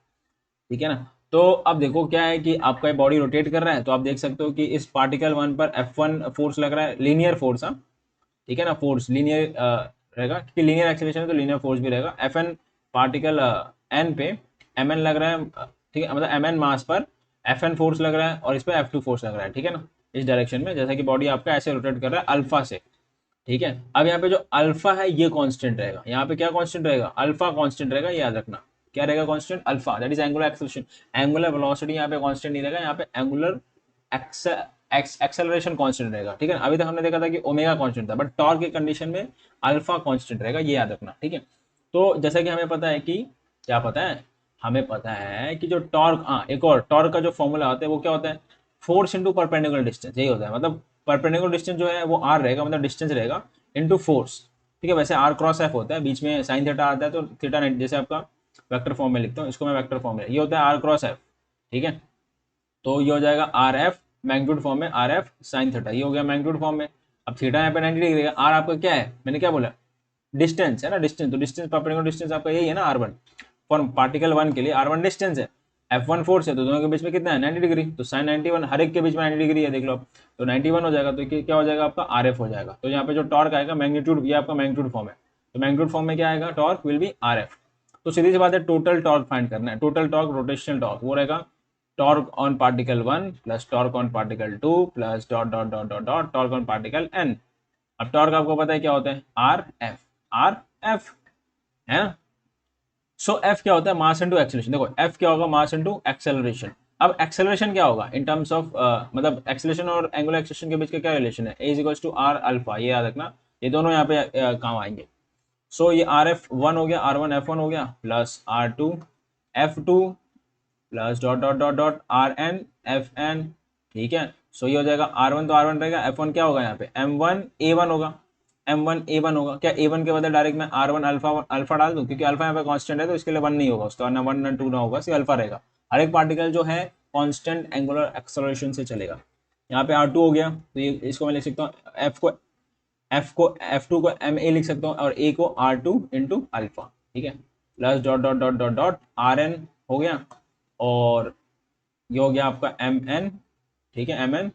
ठीक है ना। तो अब देखो क्या है कि आपका बॉडी रोटेट कर रहा है, तो आप देख सकते हो कि इस पार्टिकल वन पर F1 फोर्स लग रहा है, लीनियर फोर्स, हाँ ठीक है ना, फोर्स लीनियर रहेगा क्योंकि लीनियर एक्सेलरेशन है, तो लीनियर फोर्स भी रहेगा। Fn पार्टिकल n पे Mn लग रहा है, ठीक है, मतलब Mn मास पर Fn फोर्स लग रहा है और इस पर F2 फोर्स लग रहा है, ठीक है ना, इस डायरेक्शन में, जैसा कि बॉडी आपका ऐसे रोटेट कर रहा है अल्फा से। ठीक है, अब यहाँ पे जो अल्फा है ये कांस्टेंट रहेगा, यहाँ पे क्या कांस्टेंट रहेगा, अल्फा कांस्टेंट रहेगा, याद रखना क्या रहेगा constant, alpha, that is angular acceleration. Angular velocity यहाँ पे कांस्टेंट नहीं रहेगा, यहाँ पे एंगुलर एक्सेलरेशन कांस्टेंट रहेगा। ठीक है ना, अभी तक हमने देखा था कि ओमेगा कांस्टेंट था, बट टॉर्क की कंडीशन में अल्फा कांस्टेंट रहेगा, ये याद रखना, ठीक है। तो जैसा कि हमें पता है कि क्या पता है, हमें पता है कि जो टॉर्क, हाँ एक और टॉर्क का जो फॉर्मूला होता है वो क्या होता है, फोर्स इंटू परपेंडिकुलर डिस्टेंस, यही होता है, मतलब परपेंडिकुलर डिस्टेंस जो है वो आर रहेगा, मतलब डिस्टेंस रहेगा इनटू फोर्स। ठीक है, वैसे आर क्रॉस एफ होता है, बीच में साइन थीटा आता है, तो थीटा जैसे आपका वेक्टर फॉर्म में लिखता हूँ, इसको मैं वेक्टर फॉर्म में, ये होता है आर क्रॉस एफ। ठीक है, तो ये हो जाएगा आर एफ मैग्नीट्यूड फॉर्म में, आर एफ साइन थीटा, ये हो गया मैग्नीट्यूड फॉर्म में। अब थीटा यहाँ पे 90 डिग्री है, आर आपका क्या है, मैंने क्या बोला, डिस्टेंस है ना, डिस्टेंस, तो डिस्टेंस परपेंडिकुलर डिस्टेंस आपका यही है ना, R1 फॉर पार्टिकल वन के लिए R1 डिस्टेंस है, F1 फोर्स है, तो दोनों के बीच में कितना है 90 डिग्री, तो साइन 91 हर एक के बीच में 90 डिग्री है, देख लो, तो 91 हो जाएगा, तो क्या हो जाएगा आपका RF हो जाएगा। तो यहाँ पे जो टॉर्क आएगा मैग्नीट्यूड, ये आपका मैग्नीट्यूड फॉर्म है, तो मैग्नीट्यूड फॉर्म में क्या आएगा, टॉर्क विल बी RF। तो सीधी सी बात है, टोटल टॉर्क फाइंड करना है, टोटल टॉर्क रोटेशनल टॉर्क वो रहेगा torque on particle 1 plus torque on particle 2 plus dot dot dot dot dot torque on particle n। अब टॉर्क आपको पता है क्या होता है, RF है ना। सो F क्या होता है, मास इनटू एक्सेलरेशन। देखो F क्या होगा, मास इनटू एक्सेलरेशन। अब एक्सेलरेशन क्या होगा इन टर्म्स ऑफ, मतलब एक्सेलरेशन और एंगुलर एक्सेलरेशन के बीच का क्या रिलेशन है, A is equals to R alpha, ये याद रखना, ये दोनों यहाँ पे काम आएंगे। सो ये RF1 हो गया, R1 F1 हो गया, plus R2 F2 plus dot dot dot dot RN FN। ठीक है, सो ये हो जाएगा R1 तो R1 रहेगा, F1 क्या होगा यहाँ पे M1 A1 होगा, M1 A1 होगा, क्या A1 के बदले डायरेक्ट मैं R1 अल्फा डाल दूं, क्योंकि अल्फा यहाँ पे कांस्टेंट है, तो इसके लिए 1 नहीं होगा, उसका ना 1 ना 2 ना होगा, सिर्फ अल्फा रहेगा। हर एक पार्टिकल जो है कांस्टेंट एंगुलर एक्सेलरेशन से चलेगा। यहाँ पे R2 हो गया, तो ये इसको मैं लिख सकता हूँ, F2 को MA लिख सकता हूँ, और A को R2 इंटू अल्फा। ठीक है, plus dot dot dot dot dot RN हो गया, और ये हो गया आपका MN। ठीक है, MN,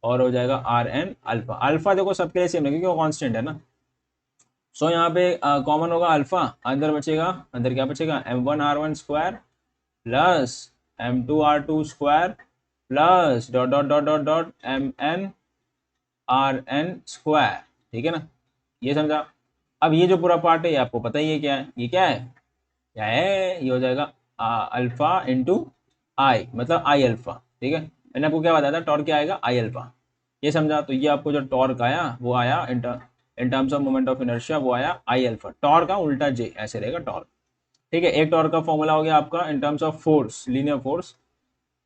और हो जाएगा RN अल्फा। अल्फा देखो सबके लिए सेम है क्योंकि वो कांस्टेंट है ना। सो यहाँ पे कॉमन होगा अल्फा, अंदर बचेगा, अंदर क्या बचेगा, M1 R1 square plus M2 R2 square plus dot dot dot dot dot MN RN square. ठीक है ना, ये समझा। अब ये जो पूरा पार्ट है ये आपको पता ही है क्या है, ये क्या है, ये हो जाएगा अल्फा इंटू आई, मतलब आई अल्फा। ठीक है, मैंने आपको क्या बताया था, टॉर्क क्या आएगा, आई अल्फा, ये समझा। तो ये आपको जो टॉर्क आया वो आया इन terms of moment of inertia, वो आया आई अल्फा, टॉर्क का उल्टा जे, ऐसे रहेगा टॉर्क। ठीक है, एक टॉर्क का फॉर्मूला हो गया आपका इन terms of force, linear force,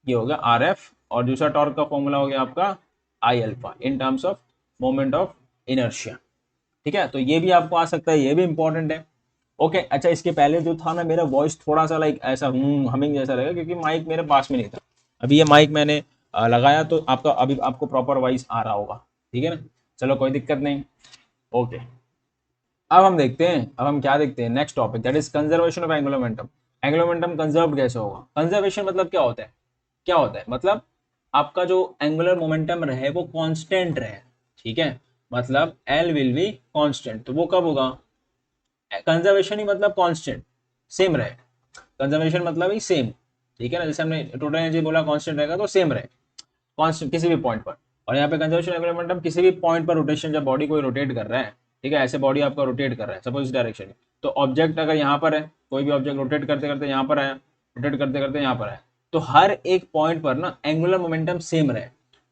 ये हो गया RF, और दूसरा टॉर्क का फॉर्मूला हो गया आपका आई alpha in terms of moment of inertia. ठीक है, तो ये भी आपको आ सकता है, ये भी इंपॉर्टेंट है। ओके अच्छा, इसके पहले जो था ना, मेरा वॉइस थोड़ा सा लाइक ऐसा हमिंग जैसा रहेगा, क्योंकि माइक मेरे पास में नहीं था। अभी ये माइक मैंने लगाया तो आपका अभी आपको प्रॉपर वॉइस आ रहा होगा। ठीक है ना, चलो कोई दिक्कत नहीं। ओके, अब हम देखते हैं, अब हम क्या देखते हैं, next topic that is conservation of angular momentum. Angular momentum conserve कैसे होगा? कंजर्वेशन मतलब क्या होता है, क्या होता है, मतलब आपका जो एंगुलर मोमेंटम रहे वो कांस्टेंट रहे, ठीक है, मतलब एल विल बी कांस्टेंट। तो वो कब होगा? कंजर्वेशन ही मतलब कांस्टेंट, सेम रहे। कंजर्वेशन मतलब ही सेम, ठीक है ना, जैसे हमने टोटल एनर्जी बोला कांस्टेंट रहेगा तो सेम रहे कांस्टेंट किसी भी पॉइंट पर। और यहाँ पे कंजर्वेशन एंगुलर मोमेंटम किसी भी पॉइंट पर रोटेशन, जब बॉडी कोई रोटेट कर रहा है, ठीक है, ऐसे बॉडी आपका रोटेट कर रहा है सपोज इस डायरेक्शन में, तो ऑब्जेक्ट अगर यहाँ पर है, कोई भी ऑब्जेक्ट रोटेट करते करते यहाँ पर आया, रोटेट करते करते यहाँ पर आया, तो हर एक पॉइंट पर ना एंगुलर मोमेंटम सेम रहे।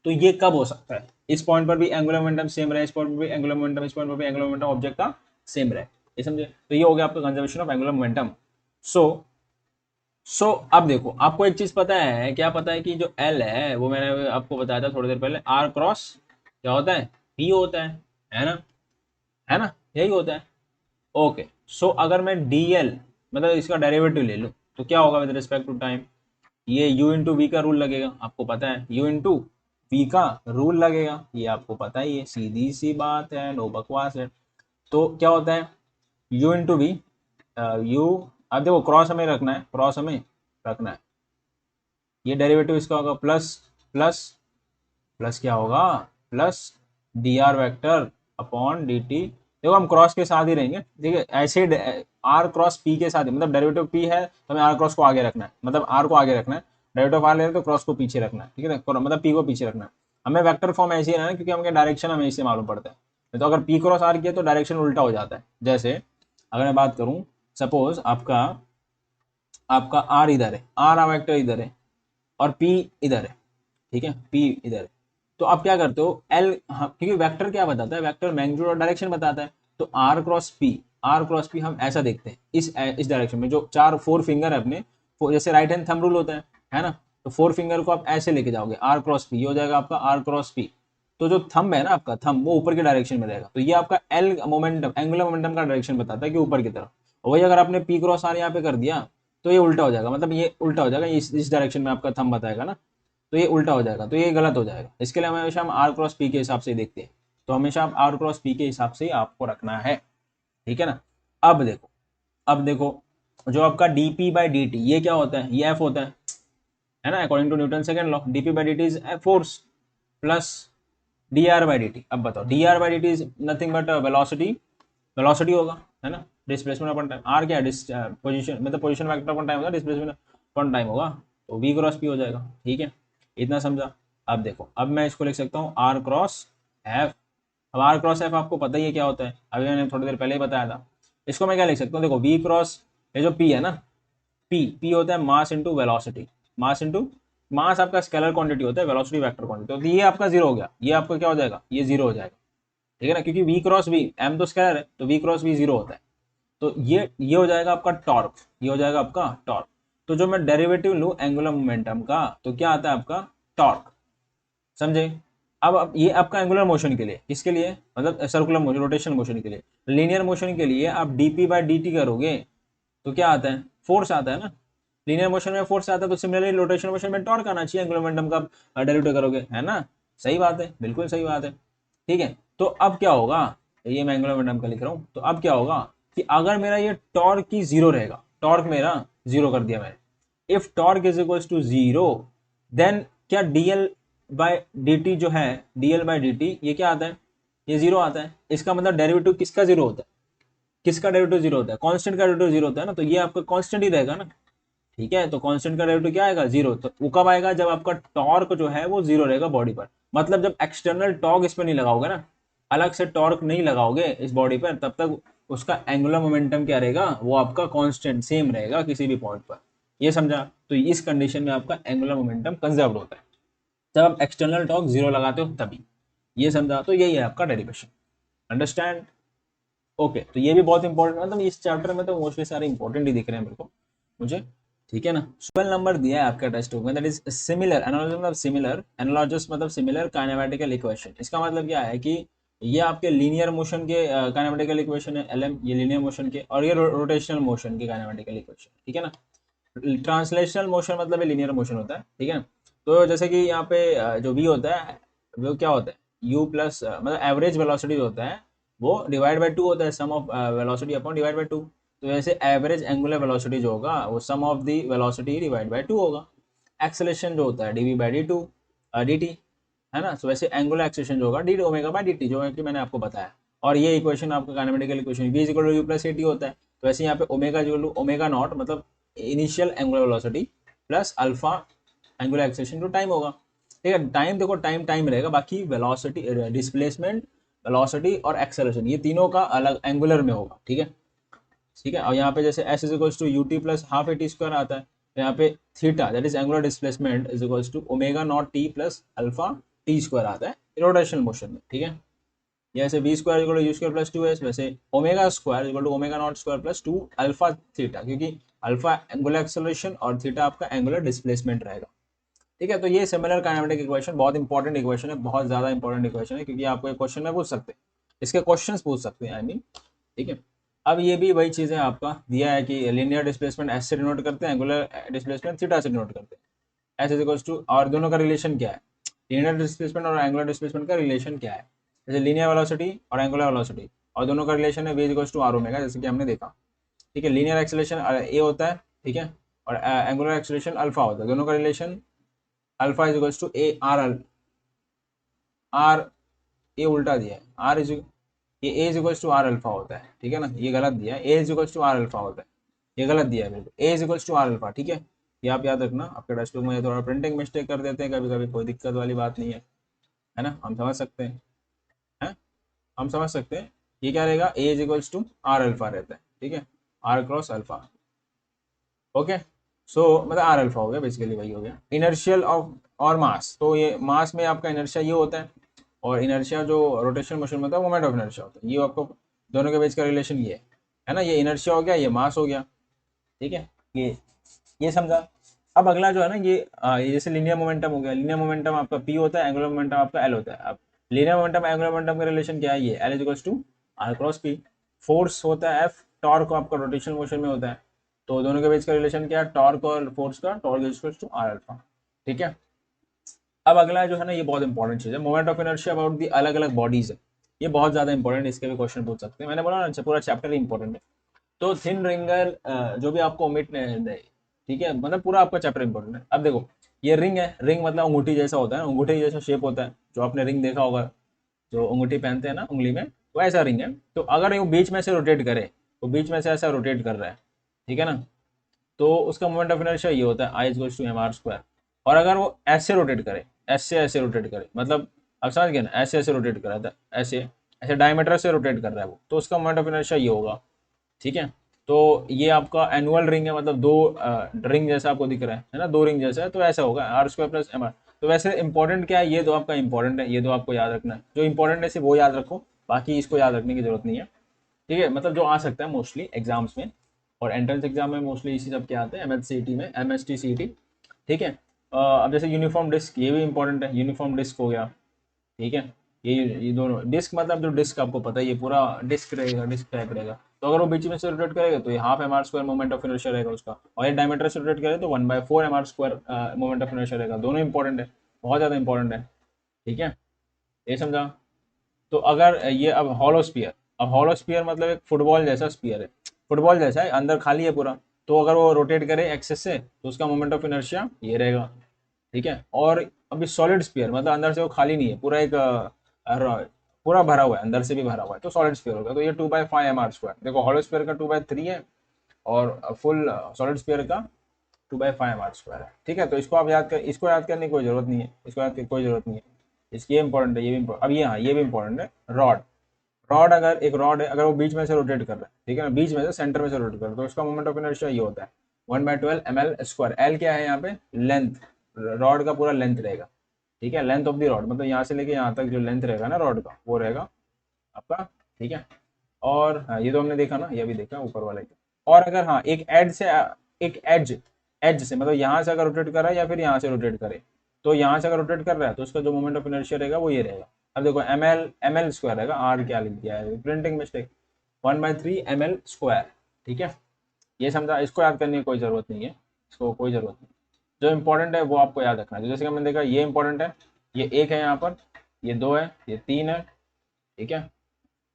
तो ये कब हो सकता है? इस पॉइंट पर भी एंगुलर मोमेंटम सेम रहे, इस पॉइंट पर भी एंगुलर मोमेंटम, इस पॉइंट पर भी एंगुलर मोमेंटम ऑब्जेक्ट का सेम रहे, ये समझे? तो ये हो गया आपका कंजर्वेशन ऑफ एंगुलर मोमेंटम। सो अब देखो, आपको एक चीज पता है, क्या पता है कि जो एल है वो मैंने आपको बताया था थोड़ी देर पहले, आर क्रॉस क्या होता है, पी होता है ना, है ना, यही होता है। ओके, सो अगर मैं डी एल मतलब इसका डेरिवेटिव ले लूं तो क्या होगा विद रिस्पेक्ट टू टाइम? ये u इंटू वी का रूल लगेगा, आपको पता है u इंटू वी का रूल लगेगा, ये आपको पता ही है, सीधी सी बात है, नो बकवास है। तो क्या होता है u इंटू वी, यू, अब देखो क्रॉस हमें रखना है, क्रॉस हमें रखना है, ये डेरिवेटिव इसका होगा प्लस प्लस प्लस क्या होगा, plus D R vector upon D T. देखो हम क्रॉस के साथ ही रहेंगे, ठीक है, ऐसे आर क्रॉस पी के साथ ही, मतलब डेरिवेटिव पी है तो हमें आर क्रॉस को आगे रखना है, मतलब आर को आगे रखना है, डेरिवेटिव आर ले रहे हैं तो क्रॉस को पीछे रखना है, ठीक है ना, मतलब पी को पीछे रखना है। हमें वेक्टर फॉर्म ऐसे ही रहना है क्योंकि हमें डायरेक्शन हमें इससे मालूम पड़ता है, तो अगर पी क्रॉस आर किया तो डायरेक्शन उल्टा हो जाता है। जैसे अगर मैं बात करूं, सपोज आपका आपका आर इधर है, आर वेक्टर इधर है और पी इधर है, ठीक है, पी इधर है, तो आप क्या करते हो एल, हाँ, क्योंकि वेक्टर क्या बताता है, वेक्टर मैग्नीट्यूड और डायरेक्शन बताता है, तो आर क्रॉस पी हम ऐसा देखते हैं, इस डायरेक्शन में जो चार फोर फिंगर है अपने, जैसे राइट हैंड थंब रूल होता है ना, तो फोर फिंगर को आप ऐसे लेके जाओगे आर क्रॉस पी, ये हो जाएगा आपका आर क्रॉस पी। तो जो थंब है ना आपका, थंब वो ऊपर के डायरेक्शन में रहेगा, तो ये आपका एल मोमेंटम, एंगुलर मोमेंटम का डायरेक्शन बताता है कि ऊपर की तरफ। और वही अगर आपने पी क्रॉस आर यहाँ पे कर दिया तो ये उल्टा हो जाएगा, मतलब ये उल्टा हो जाएगा, इस डायरेक्शन में आपका थंब बताएगा ना, तो ये उल्टा हो जाएगा, तो ये गलत हो जाएगा। इसके लिए हमेशा हम आर क्रॉस पी के हिसाब से ही देखते हैं, तो हमेशा आप आर क्रॉस पी के हिसाब से ही आपको रखना है, ठीक है ना। अब देखो, अब देखो, जो आपका D P by D T ये क्या होता है, ये एफ होता है ना, according to Newton second law, D P by D T is force plus D R by D T. अब बताओ D R by D T is nothing but velocity, velocity होगा, है ना, डिस्प्लेसमेंट अपॉन टाइम, आर क्या है, position, मतलब position vector upon time होगा, displacement upon time होगा, तो वी क्रॉस पी हो जाएगा, ठीक है, इतना समझा। अब देखो, अब मैं इसको लिख सकता हूँ आर क्रॉस एफ। अब आर क्रॉस एफ आपको पता ही है क्या होता है, अभी मैंने थोड़ी देर पहले ही बताया था। इसको मैं क्या लिख सकता हूँ, देखो वी क्रॉस, ये जो पी है ना, पी पी होता है mass into velocity, mass into, mass आपका स्केलर क्वांटिटी होता है, वेलोसिटी वेक्टर क्वांटिटी, तो ये आपका जीरो हो गया, ये आपका क्या हो जाएगा, ये जीरो हो जाएगा, ठीक है ना, क्योंकि वी क्रॉस वी, एम तो स्केलर है तो वी क्रॉस वी जीरो होता है। तो ये हो जाएगा आपका टॉर्क, ये हो जाएगा आपका टॉर्क। तो जो मैं डेरिवेटिव लूं एंगुलर मोमेंटम का तो क्या आता है आपका टॉर्क, समझे? अब ये आपका एंगुलर मोशन के लिए, किसके लिए, मतलब सर्कुलर मोशन, रोटेशन मोशन के लिए। लीनियर मोशन के लिए आप डीपी बाई डी टी करोगे तो क्या आता है, फोर्स आता है ना, लीनियर मोशन में फोर्स आता है, तो सिमिलरली रोटेशनल मोशन में टॉर्क आना चाहिए एंगुलर मोमेंटम का डेरिवेटिव करोगे, है ना, सही बात है, बिल्कुल सही बात है, ठीक है। तो अब क्या होगा, ये मैं एंगुलर मोमेंटम का लिख रहा हूँ, तो अब क्या होगा कि अगर मेरा ये टॉर्क की जीरो रहेगा, टॉर्क मेरा जीरो कर दिया मैंने, if torque is equal to zero, then क्या डीएल बाय डी जो है, डीएल बाय डी ये क्या आता है, ये जीरो आता है। इसका मतलब डेरिवेटिव किसका जीरो होता है, किसका डेरिवेटिव जीरो होता है, कांस्टेंट का डेरिवेटिव जीरो होता है ना, तो ये आपका कांस्टेंट ही रहेगा ना, ठीक है। तो कांस्टेंट का डेरिवेटिव क्या आएगा, जीरो। तो वो कब आएगा, जब आपका टॉर्क जो है वो जीरो रहेगा बॉडी पर, मतलब जब एक्सटर्नल टॉर्क इस पर नहीं लगाओगे ना, अलग से टॉर्क नहीं लगाओगे इस बॉडी पर, तब तक उसका एंगुलर मोमेंटम क्या रहेगा, वो आपका कांस्टेंट सेम रहेगा किसी भी पॉइंट पर, ये समझा। तो इस कंडीशन में आपका एंगुलर मोमेंटम कंजर्व होता है, जब आप एक्सटर्नल टॉर्क जीरो लगाते हो तभी, ये समझा। तो यही है आपका डेरिवेशन, अंडरस्टैंड। ओके, तो ये भी बहुत इंपॉर्टेंट, मतलब इस चैप्टर में तो मोस्टली सारे इंपॉर्टेंट ही दिख रहे हैं मेरे को, मुझे, ठीक है ना। 12 नंबर दिया है आपका टेक्स्ट बुक में, दैट इज सिमिलर एनालॉजस, मतलब सिमिलर एनालॉजस मतलब सिमिलर काइनेमेटिकल इक्वेशन। इसका मतलब क्या है कि ये आपके लीनियर मोशन के काइनेमेटिकल इक्वेशन है, एलएम, ये लीनियर मोशन के, और ये रोटेशनल मोशन के काइनेमेटिकल इक्वेशन, ठीक है ना। ट्रांसलेशनल मोशन मतलब ये लीनियर मोशन होता है, ठीक है ना। तो जैसे कि यहाँ पे जो वी होता है वो क्या होता है, यू प्लस मतलब एवरेज वेलोसिटी होता है वो डिवाइड बाय 2 होता है, sum of velocity upon divide by 2। तो वैसे एवरेज एंगुलर वेलोसिटी जो होगा वो sum of the velocity divide by 2 होगा। एक्सेलरेशन जो होता है D V by D to D T, है ना। तो वैसे एंगुलर एक्सेलरेशन जो होगा D omega by D T, जो है कि मैंने आपको बताया। और ये इक्वेशन आपका kinematical equation v equal to U plus A T होता है। तो वैसे यहाँ पे omega equal to omega naught मतलब initial angular velocity plus alpha angular acceleration जो टाइम होगा। ठीक है, टाइम देखो टाइम रहेगा, बाकी वेलोसिटी डिस्प्लेसमेंट वेलोसिटी और एक्सेलरेशन ये तीनों का अलग एंगुलर में होगा। ठीक है, ठीक है। और यहाँ पे जैसे S is equals to U T plus half A T square आता है, तो यहाँ पे theta that is angular displacement is equals to omega naught T plus alpha T square आता है रोटेशनल मोशन में। ठीक है, जैसे V square equal to U square plus 2s, वैसे omega square equal to omega naught square plus 2 alpha theta, क्योंकि alpha angular acceleration और theta आपका एंगुलर डिस्प्लेसमेंट रहेगा। ठीक है, तो ये सिमिलर काइनेमेटिक इक्वेशन बहुत इंपॉर्टेंट इक्वेशन है, बहुत ज्यादा इंपॉर्टेंट इक्वेशन है, क्योंकि आपको एक क्वेश्चन में पूछ सकते हैं, इसके क्वेश्चंस पूछ सकते हैं आई मीन। ठीक है, अब ये भी वही चीज़ है, आपका दिया है कि लीनियर डिस्प्लेसमेंट एस से डिनोट करते हैं, एंगुलर डिस्प्लेसमेंट थीटा से डिनोट करते हैं। एस इज इक्वल्स टू, और दोनों का रिलेशन क्या है, लीनियर डिस्प्लेसमेंट और एंगुलर डिस्प्लेसमेंट का रिलेशन क्या है, जैसे लीनियर वेलोसिटी और एंगुलर वेलोसिटी, और दोनों का रिलेशन है v equals to R omega, जैसे कि हमने देखा। ठीक है, लीनियर एक्सेलरेशन ए होता है, ठीक है, और एंगुलर एक्सेलरेशन अल्फा होता है, दोनों का relation alpha is equals to A R R, ये उल्टा दिया है, आर इज ये A is equals to R alpha होता है। ठीक है ना, ये गलत दिया है, A is equals to R alpha होता है, ये गलत दिया है बिल्कुल, A is equals to R alpha. ठीक है, ये आप याद रखना, आपके टेक्स्ट बुक में थोड़ा प्रिंटिंग मिस्टेक कर देते हैं कभी कभी, कोई दिक्कत वाली बात नहीं है ना, हम समझ सकते हैं, हम समझ सकते हैं। ये क्या रहेगा, A is equals to R alpha रहता है। ठीक है, R cross alpha, okay. So मतलब आर अल्फा हो गया, बेसिकली वही हो गया। इनर्शियल ऑफ और मास, तो ये मास में आपका इनर्शिया ये होता है, और इनर्शिया जो रोटेशन मोशन में होता है मोमेंट ऑफ इनर्शिया होता है। ये आपको दोनों के बीच का रिलेशन ये है ना, ये इनर्शिया हो गया, ये मास हो गया। ठीक है, ये समझा। अब अगला जो है ना ये जैसे लीनियर मोमेंटम हो गया, लीनियर मोमेंटम आपका पी होता है, एंगुलर मोमेंटम आपका एल होता है। अब लीनियर मोमेंटम एंगुलर मोमेंटम का रिलेशन क्या है, ये L is equals to R cross P. Force होता है एफ, टॉर्क आपका रोटेशनल मोशन में होता है, तो दोनों के बीच का रिलेशन क्या है, टॉर्क और फोर्स का, torque is equals to R alpha. ठीक है, अब अगला जो है ना ये बहुत इंपॉर्टेंट चीज़ है, moment of inertia about the अलग अलग बॉडीज है। ये बहुत ज़्यादा इंपॉर्टेंट, इसके भी क्वेश्चन पूछ सकते हैं, मैंने बोला ना पूरा चैप्टर ही इंपॉर्टेंट है। तो थिन रिंगर जो भी आपको ओमिट नहीं, ठीक है, मतलब पूरा आपका चैप्टर इंपॉर्टेंट है। अब देखो ये रिंग है, रिंग मतलब अंगूठी जैसा होता है, अंगूठी जैसा शेप होता है, जो आपने रिंग देखा होगा, जो अंगूठी पहनते हैं ना उंगली में, तो ऐसा रिंग है। तो अगर वो बीच में से रोटेट करे, तो बीच में से ऐसा रोटेट कर रहा है, ठीक है ना, तो उसका मोमेंट ऑफ इनर्शिया ये होता है I equals to M R square. और अगर वो ऐसे रोटेट करे, ऐसे ऐसे रोटेट करे, मतलब अब समझ गए ना, ऐसे ऐसे रोटेट कर रहा था, ऐसे ऐसे डायमीटर से रोटेट कर रहा है वो, तो उसका मोमेंट ऑफ इनर्शिया ये होगा। ठीक है, तो ये आपका एनुअल रिंग है, मतलब दो रिंग जैसा आपको दिख रहा है ना, दो रिंग जैसा है, तो ऐसा होगा R square plus M R. तो वैसे इंपॉर्टेंट क्या है, ये दो आपका इंपॉर्टेंट है, ये दो आपको याद रखना है, जो इंपॉर्टेंट है सिर्फ वो याद रखो, बाकी इसको याद रखने की जरूरत नहीं है। ठीक है, मतलब जो आ सकता है मोस्टली एग्जाम्स में, और एंट्रेंस एग्जाम में मोस्टली इसी सब के आते हैं, एम एच सी टी में, M S T C T. ठीक है, अब जैसे यूनिफॉर्म डिस्क, ये भी इंपॉर्टेंट है, यूनिफॉर्म डिस्क हो गया। ठीक है, ये दोनों डिस्क, मतलब जो डिस्क आपको पता है ये पूरा डिस्क रहेगा, डिस्क टाइप रहेगा, तो अगर वो बीच में से रोटेट करेगा तो ये half M R square moment of inertia रहेगा उसका, और ये डायमीटर से रोटेट करे तो 1/4 M R square moment of inertia रहेगा। दोनों इंपॉर्टेंट है, बहुत ज़्यादा इंपॉर्टेंट है। ठीक है, ये समझा। तो अगर ये अब हॉलो स्पीयर, अब हॉलो स्पीयर मतलब एक फुटबॉल जैसा स्पीयर है, फुटबॉल जैसा है, अंदर खाली है पूरा, तो अगर वो रोटेट करे एक्सेस से तो उसका मोमेंट ऑफ इनर्शिया ये रहेगा। ठीक है, और अभी सॉलिड स्पीयर मतलब अंदर से वो खाली नहीं है, पूरा एक पूरा भरा हुआ है, अंदर से भी भरा हुआ है, तो सॉलिड स्पीयर होगा। तो ये 2/5 एम आर स्क्वायर, देखो हॉलो स्पीयर का 2/3 है, और फुल सॉलिड स्पीयर का 2/5 एम आर स्क्वायर है। ठीक है, तो इसको आप याद कर, इसको याद करने की कोई जरूरत नहीं है, इसको याद करने की कोई जरूरत नहीं है, इसकी ये इंपॉर्टेंट है, ये भी important। अब ये हाँ ये भी इंपॉर्टेंट है, रॉड, रॉड अगर एक रॉड है, अगर वो बीच में से रोटेट कर रहा है, ठीक है ना, बीच में से सेंटर में से रोटेट कर रहा है, तो उसका मोमेंट ऑफ इनर्शिया ये होता है 1/12 ml स्क्वायर। एल क्या है यहाँ पे, लेंथ, रॉड का पूरा लेंथ रहेगा। ठीक है, लेंथ ऑफ द रॉड मतलब यहाँ से लेके यहाँ तक जो लेंथ रहेगा ना रॉड का, वो रहेगा आपका। ठीक है, और हाँ ये तो हमने देखा ना, ये भी देखा ऊपर वाले का। और अगर हाँ एक एज से, एक एज, एज से मतलब यहाँ से अगर रोटेट कर रहा है या फिर यहाँ से रोटेट करे, तो यहाँ से अगर रोटेट कर रहा है तो उसका जो मोमेंट ऑफ इनर्शिया रहेगा वो ये रहेगा। अब देखो एम एल स्क्वायर रहेगा, आर क्या लिख दिया है, प्रिंटिंग मिस्टेक, 1/3 ml स्क्वायर। ठीक है, ये समझा, इसको याद करने की कोई ज़रूरत नहीं है, इसको कोई ज़रूरत नहीं। जो इंपॉर्टेंट है वो आपको याद रखना है, जैसे कि हमने देखा ये इंपॉर्टेंट है, ये एक है यहाँ पर, ये 2 है, ये 3 है, ठीक है,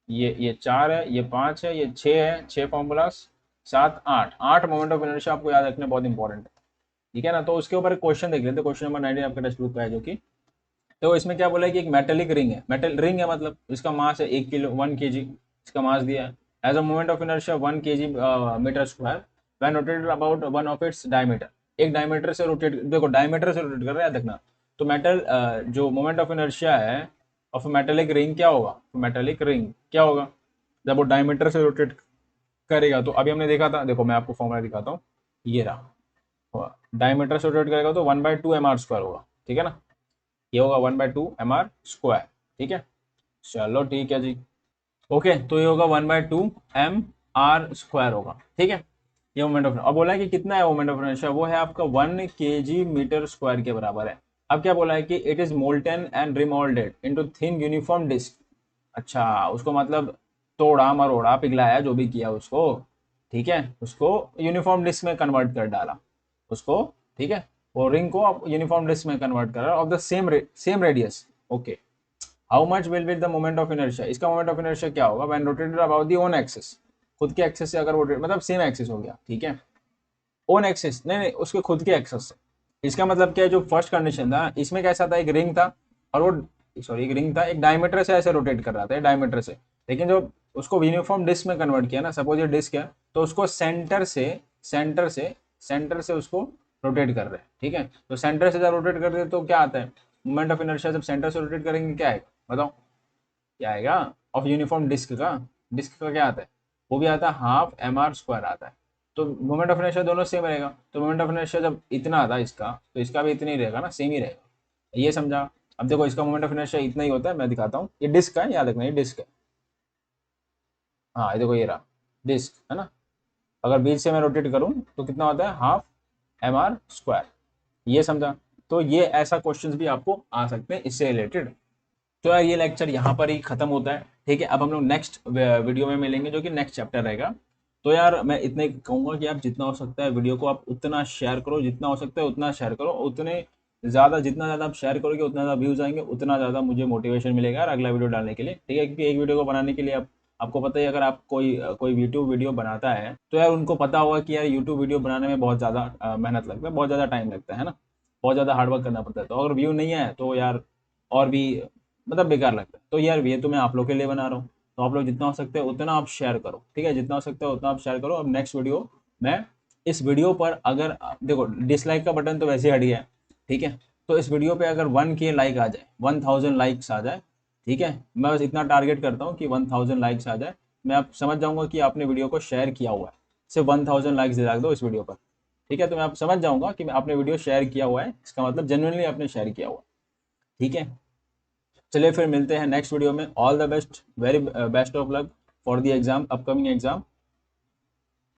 ये 4 है, ये 5 है, ये 6 है, 6 फॉर्मूलास, 7 8, 8 मोमेंट ऑफ इनर्शिया आपको याद रखने बहुत इंपॉर्टेंट है, ठीक है ना। तो उसके ऊपर एक क्वेश्चन देख लेते हैं, क्वेश्चन नंबर 19 आपके टेक्स्ट बुक का है जो कि, तो इसमें क्या बोला है कि एक मेटेलिक रिंग है, मेटल रिंग है मतलब इसका मास है 1 किलो 1 kg, इसका मास दिया है, as a moment of inertia 1 kg metre square when rotated about one of its diameter. एक डायमीटर से रोटेट, देखो डायमीटर से रोटेट कर रहा है देखना, तो मेटल जो मोमेंट ऑफ इनर्शिया है ऑफ मेटेलिक रिंग क्या होगा, मेटेलिक रिंग क्या होगा जब वो डायमीटर से रोटेट करेगा। तो अभी हमने देखा था, देखो मैं आपको फॉर्मूला दिखाता हूँ, ये रहा, डायमीटर से रोटेट करेगा तो 1/2 mr² होगा, ठीक है ना, ये होगा 1/2 mr², ठीक है। चलो ठीक है जी, ओके, तो ये होगा 1/2 mr² होगा, ठीक है। ये मोमेंट ऑफ, अब बोला है कि कितना है मोमेंट ऑफ इनर्शिया, वो है आपका 1 kg मीटर स्क्वायर के बराबर है। अब क्या बोला है कि it is molten and remoulded into thin uniform disc. अच्छा, उसको मतलब तोड़ा मरोड़ा पिघलाया जो भी किया उसको, ठीक है, उसको यूनिफॉर्म डिस्क में कन्वर्ट कर डाला उसको, ठीक है, वो रिंग को आप यूनिफॉर्म डिस्क में कन्वर्ट कर रहा of the same radius, okay. How much will be the moment of inertia, इसका मोमेंट ऑफ इनर्शिया क्या होगा when rotated about the own axis, खुद के एक्सिस से अगर रोटेट, मतलब सेम एक्सिस हो गया, ठीक है, ओन एक्सिस नहीं नहीं उसके खुद के एक्सिस से। इसका मतलब क्या है, जो फर्स्ट कंडीशन था इसमें कैसा था, एक रिंग था और वो, सॉरी एक रिंग था, एक डायमीटर से ऐसे रोटेट कर रहा था डायमीटर से, लेकिन जो उसको यूनिफॉर्म डिस्क में कन्वर्ट किया ना, सपोज ये डिस्क है, तो उसको सेंटर से उसको रोटेट कर रहे हैं, ठीक है। तो सेंटर से जब रोटेट कर रहे हैं तो क्या आता है, मोमेंट ऑफ इनर्शिया जब सेंटर से रोटेट करेंगे क्या आएगा बताओ, क्या आएगा, ऑफ यूनिफॉर्म डिस्क का क्या आता है, वो भी आता है 1/2 mr² आता है। तो मोमेंट ऑफ इनर्शिया दोनों सेम रहेगा, तो मोमेंट ऑफ इनर्शिया जब इतना आता है इसका, तो इसका भी इतना ही रहेगा ना, सेम ही रहेगा, ये समझा। अब देखो इसका मोमेंट ऑफ इनर्शिया इतना ही होता है, मैं दिखाता हूँ, ये डिस्क है, याद रखना ये डिस्क है, हाँ ये देखो ये रहा डिस्क है ना, अगर बीच से मैं रोटेट करूँ तो कितना होता है 1/2 mr², ये समझा। तो ये ऐसा क्वेश्चन भी आपको आ सकते हैं इससे रिलेटेड। तो यार ये लेक्चर यहाँ पर ही खत्म होता है, ठीक है। अब हम लोग नेक्स्ट वीडियो में मिलेंगे जो कि नेक्स्ट चैप्टर रहेगा। तो यार मैं इतने कहूँगा कि आप जितना हो सकता है वीडियो को आप उतना शेयर करो, जितना हो सकता है उतना शेयर करो, उतने ज़्यादा, जितना ज़्यादा आप शेयर करोगे उतना ज़्यादा व्यूज़ आएंगे, उतना ज़्यादा मुझे मोटिवेशन मिलेगा यार अगला वीडियो डालने के लिए, ठीक है। क्योंकि एक वीडियो को बनाने के लिए आप, आपको पता ही, अगर आप कोई यूट्यूब वीडियो बनाता है तो यार उनको पता होगा कि यार यूट्यूब वीडियो बनाने में बहुत ज़्यादा मेहनत लगता है, बहुत ज़्यादा टाइम लगता है ना, बहुत ज़्यादा हार्डवर्क करना पड़ता है। तो अगर व्यू नहीं है तो यार और भी मतलब बेकार लगता है। तो यार ये तो मैं आप लोग के लिए बना रहा हूँ, तो आप लोग जितना हो सकता है उतना आप शेयर करो, ठीक है, जितना हो सकता है उतना आप शेयर करो। अब नेक्स्ट वीडियो मैं इस वीडियो पर अगर देखो डिसलाइक का बटन तो वैसे ही हट गया है, ठीक है, तो इस वीडियो पे अगर 1K लाइक आ जाए, 1000 लाइक्स आ जाए, ठीक है, मैं बस इतना टारगेट करता हूँ कि 1000 लाइक्स आ जाए, मैं आप समझ जाऊंगा कि आपने वीडियो को शेयर किया हुआ है। सिर्फ 1000 लाइक्स दे दो इस वीडियो पर, ठीक है, तो मैं आप समझ जाऊंगा कि आपने वीडियो शेयर किया हुआ है, इसका मतलब जेन्युइनली आपने शेयर किया हुआ है, ठीक है। चलिए फिर मिलते हैं नेक्स्ट वीडियो में, all the best, very best of luck for the exam, upcoming exam.